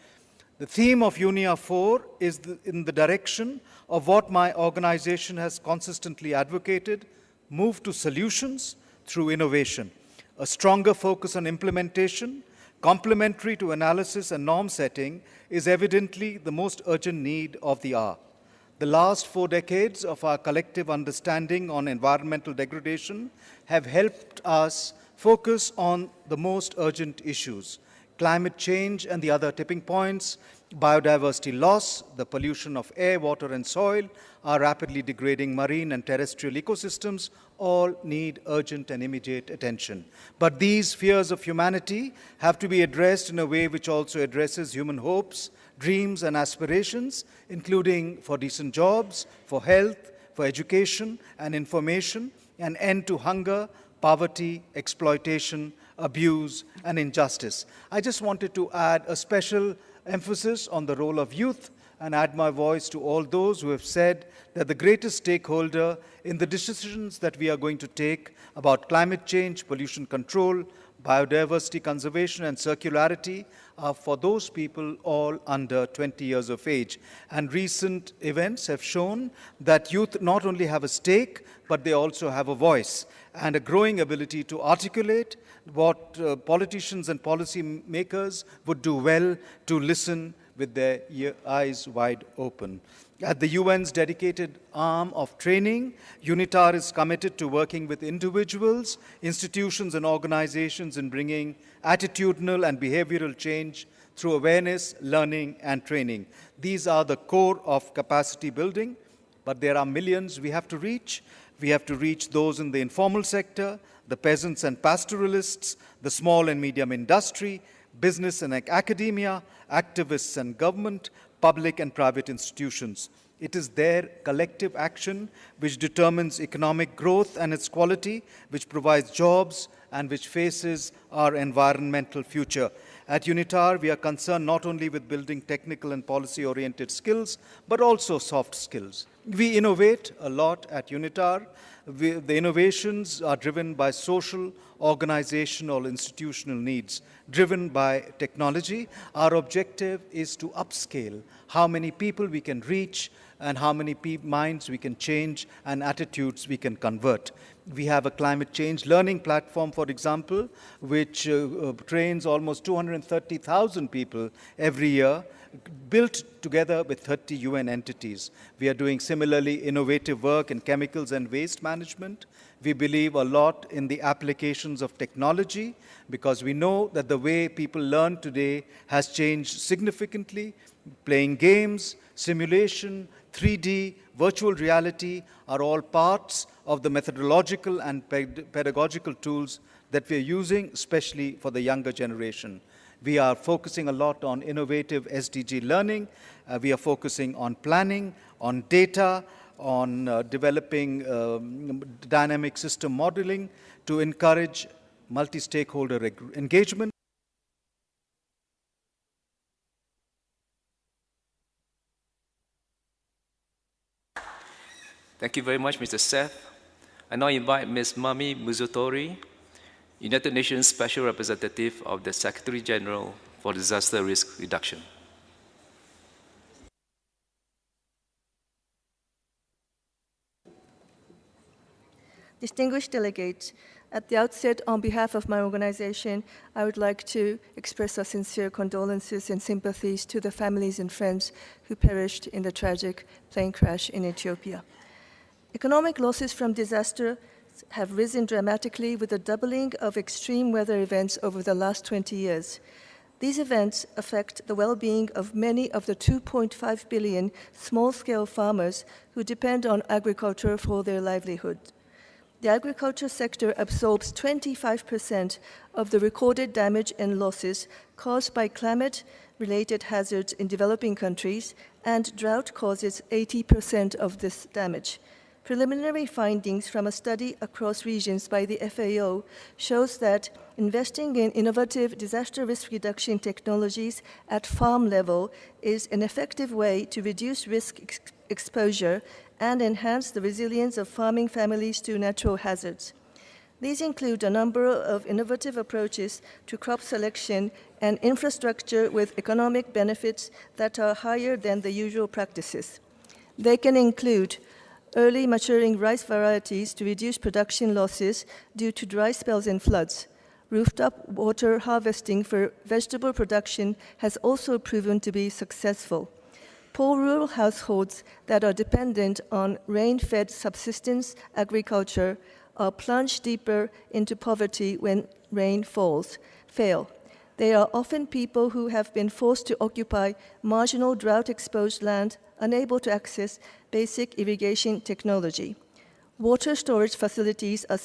Speaker 7: The theme of UNEA 4 is in the direction of what my organization has consistently advocated: move to solutions through innovation. A stronger focus on implementation, complementary to analysis and norm setting, is evidently the most urgent need of the hour. The last 4 decades of our collective understanding on environmental degradation have helped us focus on the most urgent issues: climate change and the other tipping points, biodiversity loss, the pollution of air, water, and soil, our rapidly degrading marine and terrestrial ecosystems all need urgent and immediate attention. But these fears of humanity have to be addressed in a way which also addresses human hopes, dreams, and aspirations, including for decent jobs, for health, for education and information, an end to hunger, poverty, exploitation, abuse, and injustice. I just wanted to add a special emphasis on the role of youth and add my voice to all those who have said that the greatest stakeholder in the decisions that we are going to take about climate change, pollution control, biodiversity conservation, and circularity are for those people all under 20 years of age. And recent events have shown that youth not only have a stake, but they also have a voice and a growing ability to articulate what politicians and policy makers would do well to listen with their eyes wide open. At the UN's dedicated arm of training, UNITAR is committed to working with individuals, institutions, and organizations in bringing attitudinal and behavioral change through awareness, learning, and training. These are the core of capacity building, but there are millions we have to reach. We have to reach those in the informal sector, the peasants and pastoralists, the small and medium industry, business and academia, activists and government, public and private institutions. It is their collective action which determines economic growth and its quality, which provides jobs and which faces our environmental future. At UNITAR, we are concerned not only with building technical and policy-oriented skills, but also soft skills. We innovate a lot at UNITAR. The innovations are driven by social, organizational, institutional needs, driven by technology. Our objective is to upscale how many people we can reach and how many minds we can change and attitudes we can convert. We have a climate change learning platform, for example, which trains almost 230,000 people every year, built together with 30 UN entities. We are doing similarly innovative work in chemicals and waste management. We believe a lot in the applications of technology because we know that the way people learn today has changed significantly. Playing games, simulation, 3D, virtual reality are all parts of the methodological and pedagogical tools that we are using, especially for the younger generation. We are focusing a lot on innovative SDG learning. We are focusing on planning, on data, on developing dynamic system modeling to encourage multi-stakeholder engagement.
Speaker 2: Thank you very much, Mr. Seth. I now invite Ms. Mami Muzotori, United Nations Special Representative of the Secretary General for Disaster Risk Reduction.
Speaker 16: Distinguished delegates, at the outset, on behalf of my organization, I would like to express our sincere condolences and sympathies to the families and friends who perished in the tragic plane crash in Ethiopia. Economic losses from disaster have risen dramatically with a doubling of extreme weather events over the last 20 years. These events affect the well-being of many of the 2.5 billion small-scale farmers who depend on agriculture for their livelihood. The agriculture sector absorbs 25% of the recorded damage and losses caused by climate-related hazards in developing countries, and drought causes 80% of this damage. Preliminary findings from a study across regions by the FAO shows that investing in innovative disaster risk reduction technologies at farm level is an effective way to reduce risk exposure and enhance the resilience of farming families to natural hazards. These include a number of innovative approaches to crop selection and infrastructure with economic benefits that are higher than the usual practices. They can include early maturing rice varieties to reduce production losses due to dry spells and floods. Rooftop water harvesting for vegetable production has also proven to be successful. Poor rural households that are dependent on rain-fed subsistence agriculture are plunged deeper into poverty when rain fail. They are often people who have been forced to occupy marginal drought-exposed land, unable to access basic irrigation technology. Water storage facilities are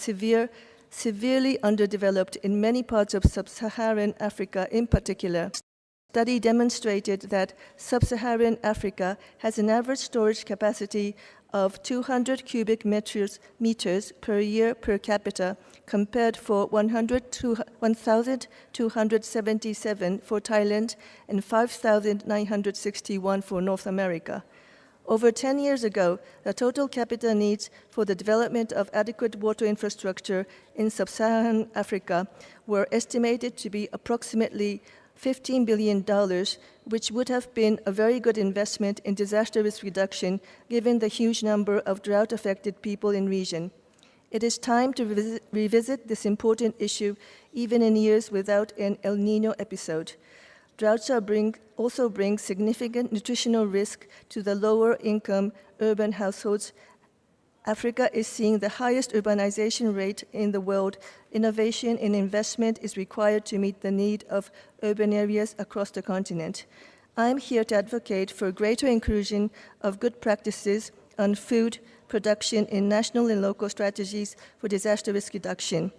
Speaker 16: severely underdeveloped in many parts of sub-Saharan Africa in particular. A study demonstrated that sub-Saharan Africa has an average storage capacity of 200 cubic meters per year per capita, compared for 1,277 for Thailand and 5,961 for North America. Over 10 years ago, the total capita needs for the development of adequate water infrastructure in sub-Saharan Africa were estimated to be approximately $15 billion, which would have been a very good investment in disaster risk reduction given the huge number of drought-affected people in the region. It is time to revisit this important issue even in years without an El Niño episode. Droughts also bring significant nutritional risk to the lower-income urban households. Africa is seeing the highest urbanization rate in the world. Innovation and investment is required to meet the need of urban areas across the continent. I am here to advocate for greater inclusion of good practices on food production in national and local strategies for disaster risk reduction.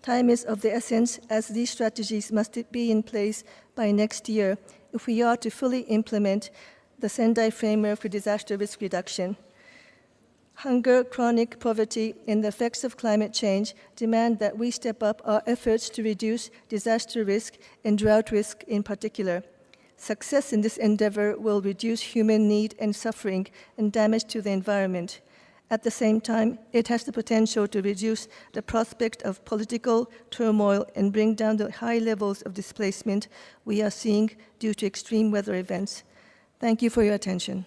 Speaker 16: Time is of the essence, as these strategies must be in place by next year if we are to fully implement the Sendai framework for disaster risk reduction. Hunger, chronic poverty, and the effects of climate change demand that we step up our efforts to reduce disaster risk and drought risk in particular. Success in this endeavor will reduce human need and suffering and damage to the environment. At the same time, it has the potential to reduce the prospect of political turmoil and bring down the high levels of displacement we are seeing due to extreme weather events. Thank you for your attention.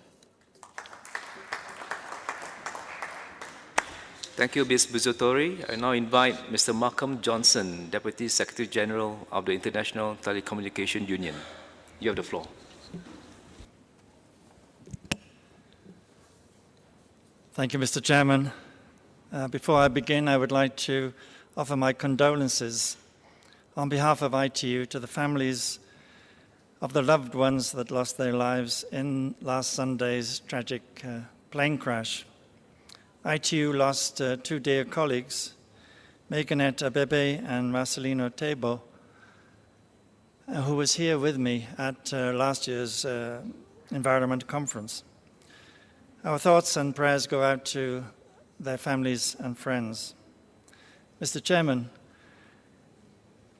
Speaker 2: Thank you, Ms. Buzotori. I now invite Mr. Malcolm Johnson, Deputy Secretary General of the International Telecommunication Union. You have the floor.
Speaker 17: Thank you, Mr. Chairman. Before I begin, I would like to offer my condolences on behalf of ITU to the families of the loved ones that lost their lives in last Sunday's tragic plane crash. ITU lost two dear colleagues, Meganet Abebe and Marcelino Tebo, who was here with me at last year's Environment Conference. Our thoughts and prayers go out to their families and friends. Mr. Chairman,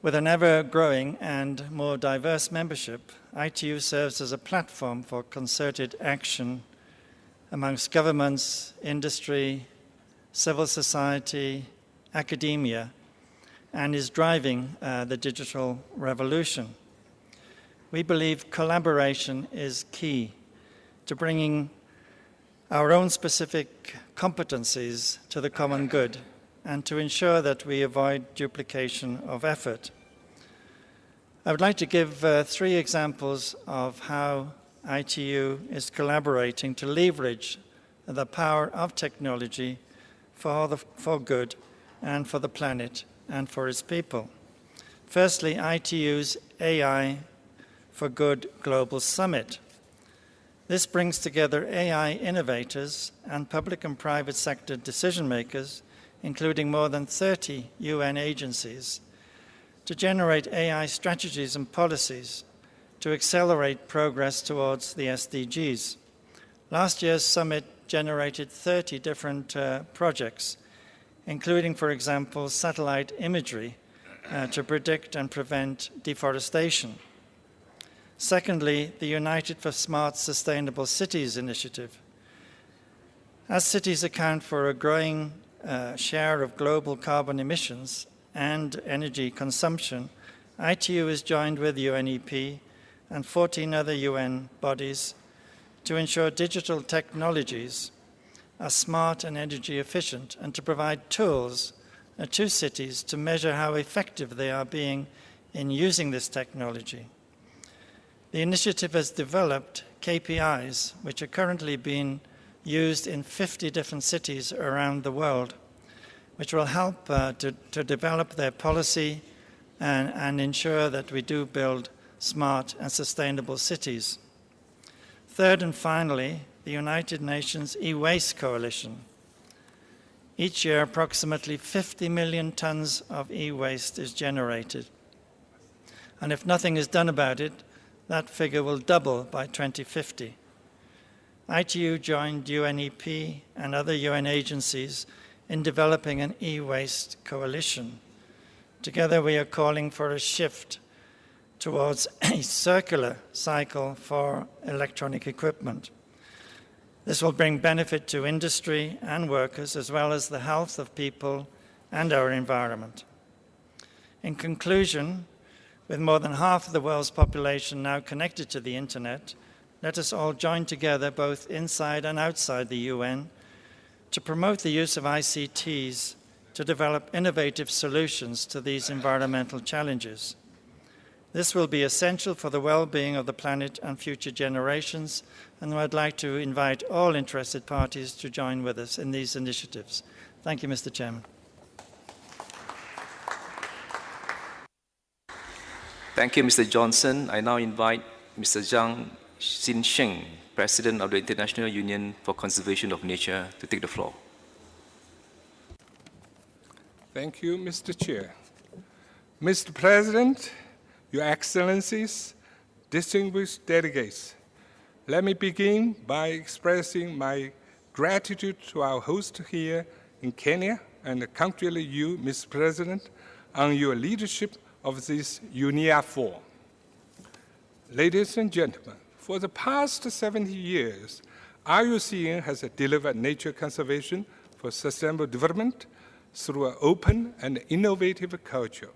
Speaker 17: with an ever-growing and more diverse membership, ITU serves as a platform for concerted action amongst governments, industry, civil society, academia, and is driving the digital revolution. We believe collaboration is key to bringing our own specific competencies to the common good and to ensure that we avoid duplication of effort. I would like to give three examples of how ITU is collaborating to leverage the power of technology for good and for the planet and for its people. Firstly, ITU's AI for Good Global Summit. This brings together AI innovators and public and private sector decision makers, including more than 30 UN agencies, to generate AI strategies and policies to accelerate progress towards the SDGs. Last year's summit generated 30 different projects, including, for example, satellite imagery to predict and prevent deforestation. Secondly, the United for Smart Sustainable Cities initiative. As cities account for a growing share of global carbon emissions and energy consumption, ITU is joined with UNEP and 14 other UN bodies to ensure digital technologies are smart and energy efficient and to provide tools to cities to measure how effective they are being in using this technology. The initiative has developed KPIs which are currently being used in 50 different cities around the world, which will help to develop their policy and ensure that we do build smart and sustainable cities. Third and finally, the United Nations E-Waste Coalition. Each year, approximately 50 million tons of e-waste is generated. And if nothing is done about it, that figure will double by 2050. ITU joined UNEP and other UN agencies in developing an e-waste coalition. Together we are calling for a shift towards a circular cycle for electronic equipment. This will bring benefit to industry and workers, as well as the health of people and our environment. In conclusion, with more than half of the world's population now connected to the internet, let us all join together, both inside and outside the UN, to promote the use of ICTs to develop innovative solutions to these environmental challenges. This will be essential for the well-being of the planet and future generations, and I'd like to invite all interested parties to join with us in these initiatives. Thank you, Mr. Chairman.
Speaker 2: Thank you, Mr. Johnson. I now invite Mr. Zhang Xinsheng, President of the International Union for Conservation of Nature, to take the floor.
Speaker 18: Thank you, Mr. Chair. Mr. President, Your Excellencies, distinguished delegates, let me begin by expressing my gratitude to our host here in Kenya and particularly you, Mr. President, on your leadership of this UNEA Forum. Ladies and gentlemen, for the past 70 years, IUCN has delivered nature conservation for sustainable development through an open and innovative culture,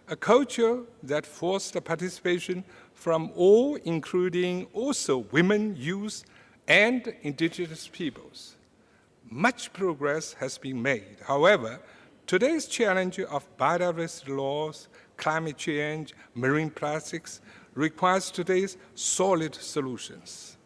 Speaker 18: a culture that fosters participation from all, including also women, youth, and indigenous peoples. Much progress has been made. However, today's challenge of biodiversity loss, climate change, marine plastics requires today's solid solutions.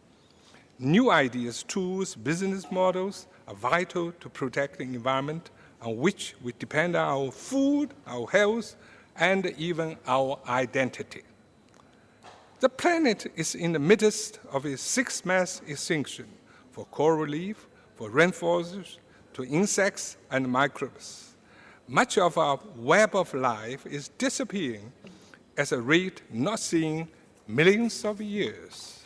Speaker 18: New ideas, tools, business models are vital to protect the environment on which we depend on our food, our health, and even our identity. The planet is in the midst of a sixth mass extinction for coral reef, for rainforests, to insects and microbes. Much of our web of life is disappearing at a rate not seen millions of years.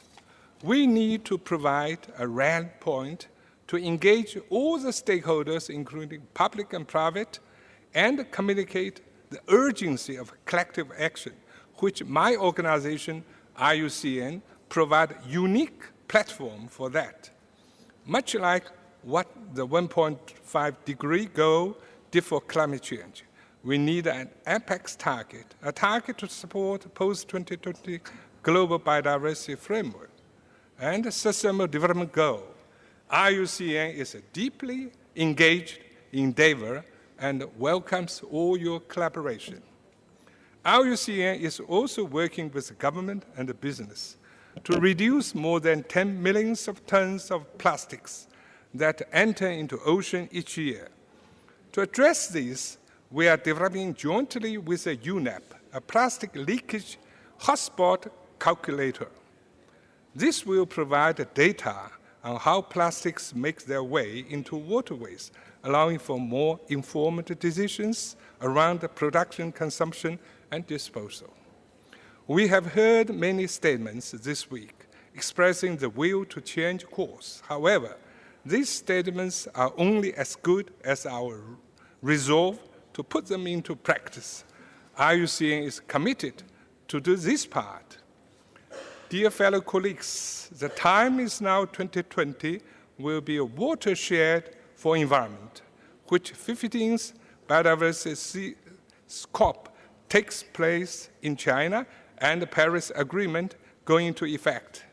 Speaker 18: We need to provide a rally point to engage all the stakeholders, including public and private, and communicate the urgency of collective action, which my organization, IUCN, provides a unique platform for that. Much like what the 1.5 degree goal did for climate change, we need an apex target, a target to support post-2020 global biodiversity framework and a sustainable development goal. IUCN is a deeply engaged endeavor and welcomes all your collaboration. IUCN is also working with the government and the business to reduce more than 10 million tons of plastics that enter into ocean each year. To address this, we are developing jointly with the UNEP a plastic leakage hotspot calculator. This will provide data on how plastics make their way into waterways, allowing for more informed decisions around the production, consumption, and disposal. We have heard many statements this week expressing the will to change course. However, these statements are only as good as our resolve to put them into practice. IUCN is committed to do this part. Dear fellow colleagues, the time is now 2020 will be a watershed for environment, which 15th Biodiversity COP takes place in China and the Paris Agreement going into effect.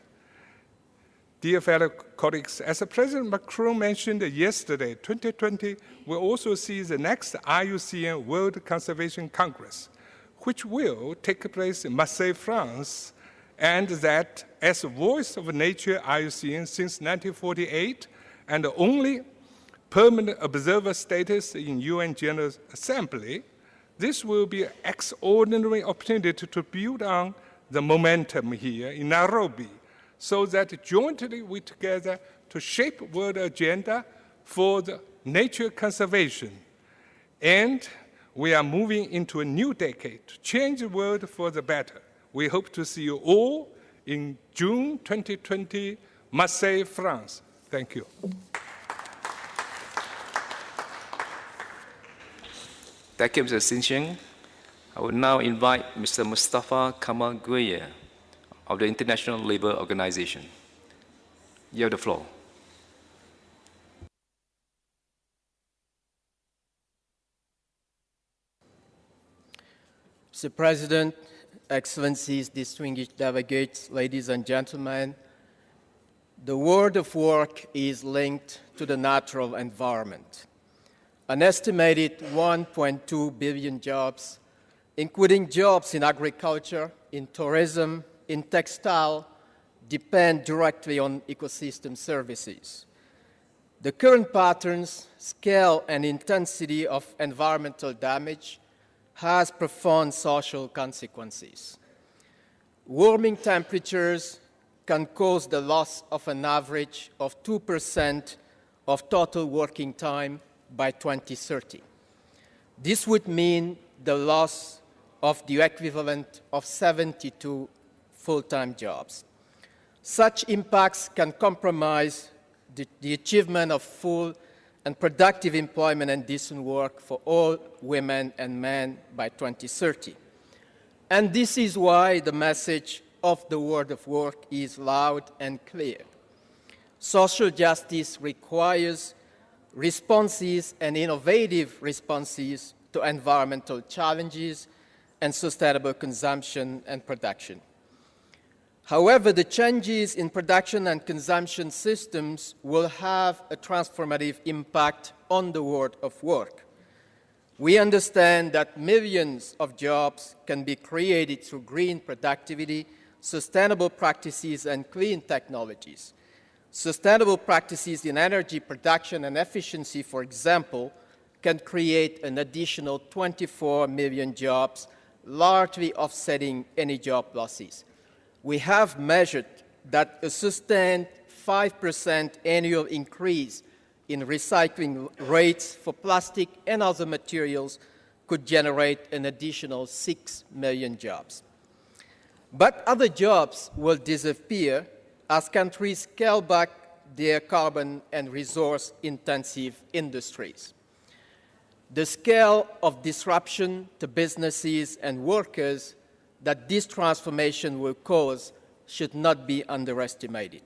Speaker 18: Dear fellow colleagues, as President Macron mentioned yesterday, 2020 will also see the next IUCN World Conservation Congress, which will take place in Marseille, France, and that as a voice of nature IUCN since 1948 and the only permanent observer status in UN General Assembly, this will be an extraordinary opportunity to build on the momentum here in Nairobi, so that jointly we together to shape world agenda for the nature conservation. And we are moving into a new decade to change the world for the better. We hope to see you all in June 2020, Marseille, France. Thank you.
Speaker 2: Thank you, Mr. Xinjiang. I would now invite Mr. Mustafa Kamal Gueye of the International Labour Organization. You have the floor.
Speaker 19: Mr. President, Excellencies, distinguished delegates, ladies and gentlemen, the world of work is linked to the natural environment. An estimated 1.2 billion jobs, including jobs in agriculture, in tourism, in textile, depend directly on ecosystem services. The current patterns, scale, and intensity of environmental damage has profound social consequences. Warming temperatures can cause the loss of an average of 2% of total working time by 2030. This would mean the loss of the equivalent of 72 full-time jobs. Such impacts can compromise the achievement of full and productive employment and decent work for all women and men by 2030. And this is why the message of the world of work is loud and clear. Social justice requires responses and innovative responses to environmental challenges and sustainable consumption and production. However, the changes in production and consumption systems will have a transformative impact on the world of work. We understand that millions of jobs can be created through green productivity, sustainable practices, and clean technologies. Sustainable practices in energy production and efficiency, for example, can create an additional 24 million jobs, largely offsetting any job losses. We have measured that a sustained 5% annual increase in recycling rates for plastic and other materials could generate an additional 6 million jobs. But other jobs will disappear as countries scale back their carbon and resource-intensive industries. The scale of disruption to businesses and workers that this transformation will cause should not be underestimated.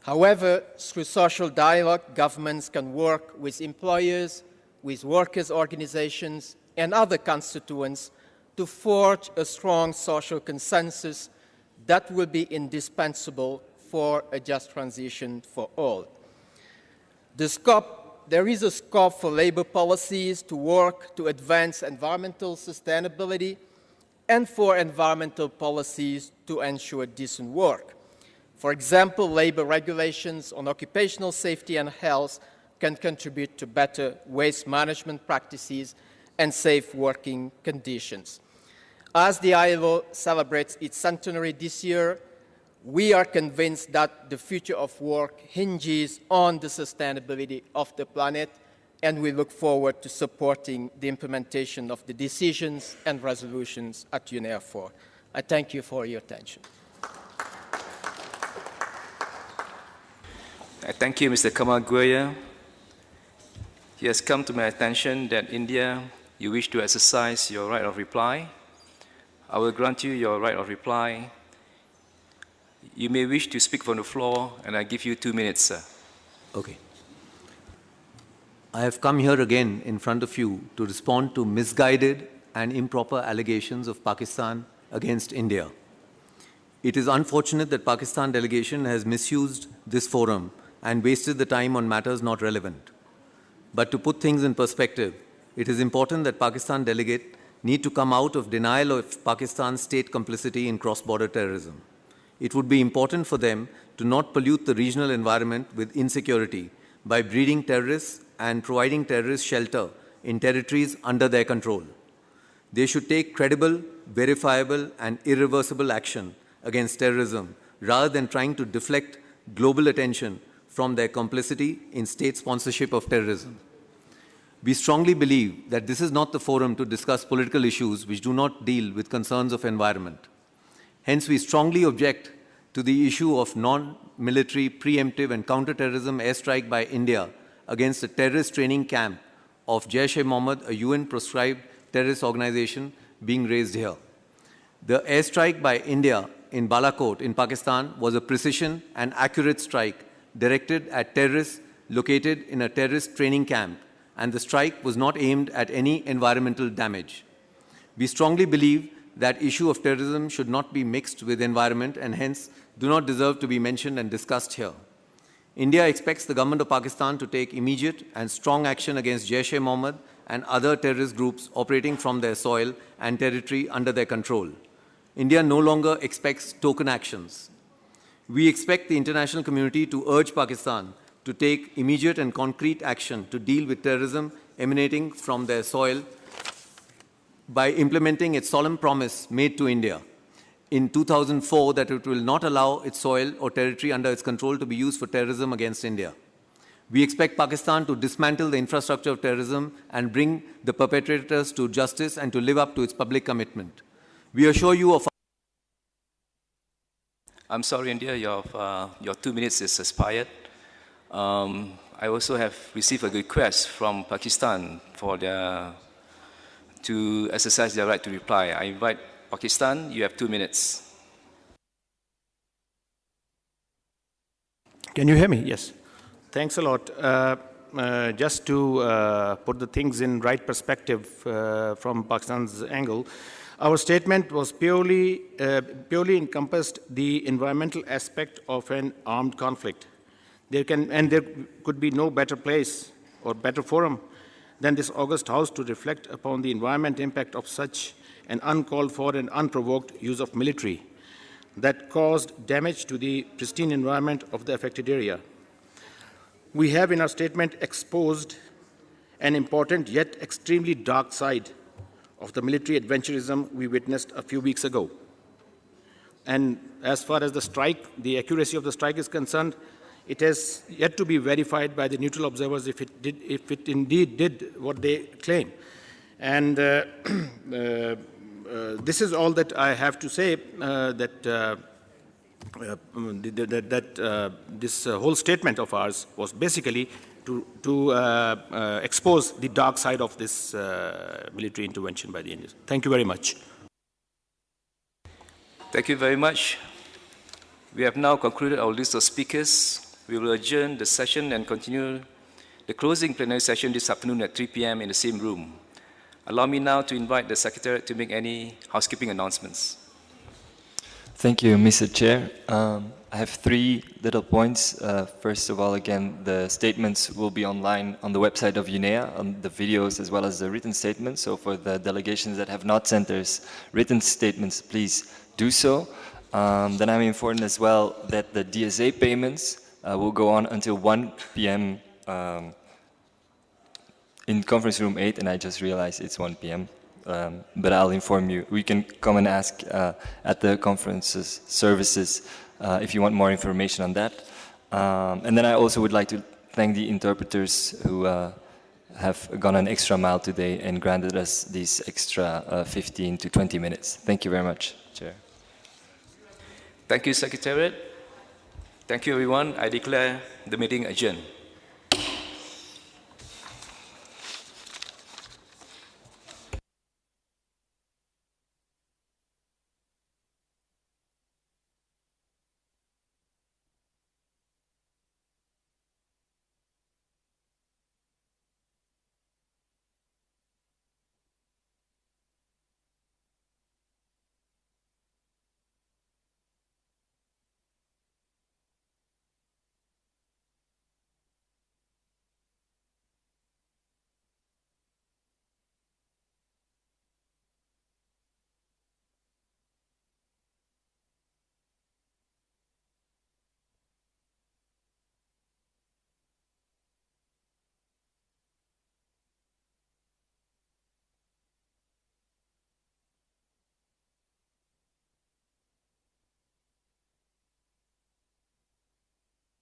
Speaker 19: However, through social dialogue, governments can work with employers, with workers' organizations, and other constituents to forge a strong social consensus that will be indispensable for a just transition for all. There is a scope for labor policies to work to advance environmental sustainability and for environmental policies to ensure decent work. For example, labor regulations on occupational safety and health can contribute to better waste management practices and safe working conditions. As the ILO celebrates its centenary this year, we are convinced that the future of work hinges on the sustainability of the planet, and we look forward to supporting the implementation of the decisions and resolutions at UNEA 4. I thank you for your attention.
Speaker 2: Thank you, Mr. Kamal Gueye. It has come to my attention that India, you wish to exercise your right of reply. I will grant you your right of reply. You may wish to speak from the floor, and I give you 2 minutes, sir.
Speaker 20: Okay. I have come here again in front of you to respond to misguided and improper allegations of Pakistan against India. It is unfortunate that Pakistan delegation has misused this forum and wasted the time on matters not relevant. But to put things in perspective, it is important that Pakistan delegate need to come out of denial of Pakistan's state complicity in cross-border terrorism. It would be important for them to not pollute the regional environment with insecurity by breeding terrorists and providing terrorist shelter in territories under their control. They should take credible, verifiable, and irreversible action against terrorism rather than trying to deflect global attention from their complicity in state sponsorship of terrorism. We strongly believe that this is not the forum to discuss political issues which do not deal with concerns of environment. Hence, we strongly object to to the issue of non-military, preemptive and counter-terrorism airstrike by India against a terrorist training camp of Jaish-e-Mohammed, a UN-proscribed terrorist organization, being raised here. The airstrike by India in Balakot in Pakistan was a precision and accurate strike directed at terrorists located in a terrorist training camp, and the strike was not aimed at any environmental damage. We strongly believe that issue of terrorism should not be mixed with environment and hence do not deserve to be mentioned and discussed here. India expects the government of Pakistan to take immediate and strong action against Jaish-e-Mohammed and other terrorist groups operating from their soil and territory under their control. India no longer expects token actions. We expect the international community to urge Pakistan to take immediate and concrete action to deal with terrorism emanating from their soil by implementing its solemn promise made to India in 2004 that it will not allow its soil or territory under its control to be used for terrorism against India. We expect Pakistan to dismantle the infrastructure of terrorism and bring the perpetrators to justice and to live up to its public commitment. We assure you of...
Speaker 2: I'm sorry, India, your 2 minutes is expired. I also have received a request from Pakistan for to exercise their right to reply. I invite Pakistan, you have 2 minutes.
Speaker 21: Can you hear me? Yes. Thanks a lot. Just to put the things in right perspective from Pakistan's angle, our statement was purely encompassed the environmental aspect of an armed conflict. There could be no better place or better forum than this August House to reflect upon the environment impact of such an uncalled for and unprovoked use of military that caused damage to the pristine environment of the affected area. We have in our statement exposed an important yet extremely dark side of the military adventurism we witnessed a few weeks ago. And as far as the strike, the accuracy of the strike is concerned, it has yet to be verified by the neutral observers if it indeed did what they claim. And this is all that I have to say, this whole statement of ours was basically to expose the dark side of this military intervention by the Indians. Thank you very much.
Speaker 2: Thank you very much. We have now concluded our list of speakers. We will adjourn the session and continue the closing plenary session this afternoon at 3 p.m. in the same room. Allow me now to invite the Secretariat to make any housekeeping announcements.
Speaker 22: Thank you, Mr. Chair. I have 3 little points. First of all, again, the statements will be online on the website of UNEA, on the videos as well as the written statements. So for the delegations that have not sent their written statements, please do so. Then I'm informed as well that the DSA payments will go on until 1 p.m. In conference room 8, and I just realized it's 1 p.m. But I'll inform you. We can come and ask at the conferences services if you want more information on that. And then I also would like to thank the interpreters who have gone an extra mile today and granted us these extra 15 to 20 minutes. Thank you very much, Chair.
Speaker 2: Thank you, Secretariat. Thank you, everyone. I declare the meeting adjourned.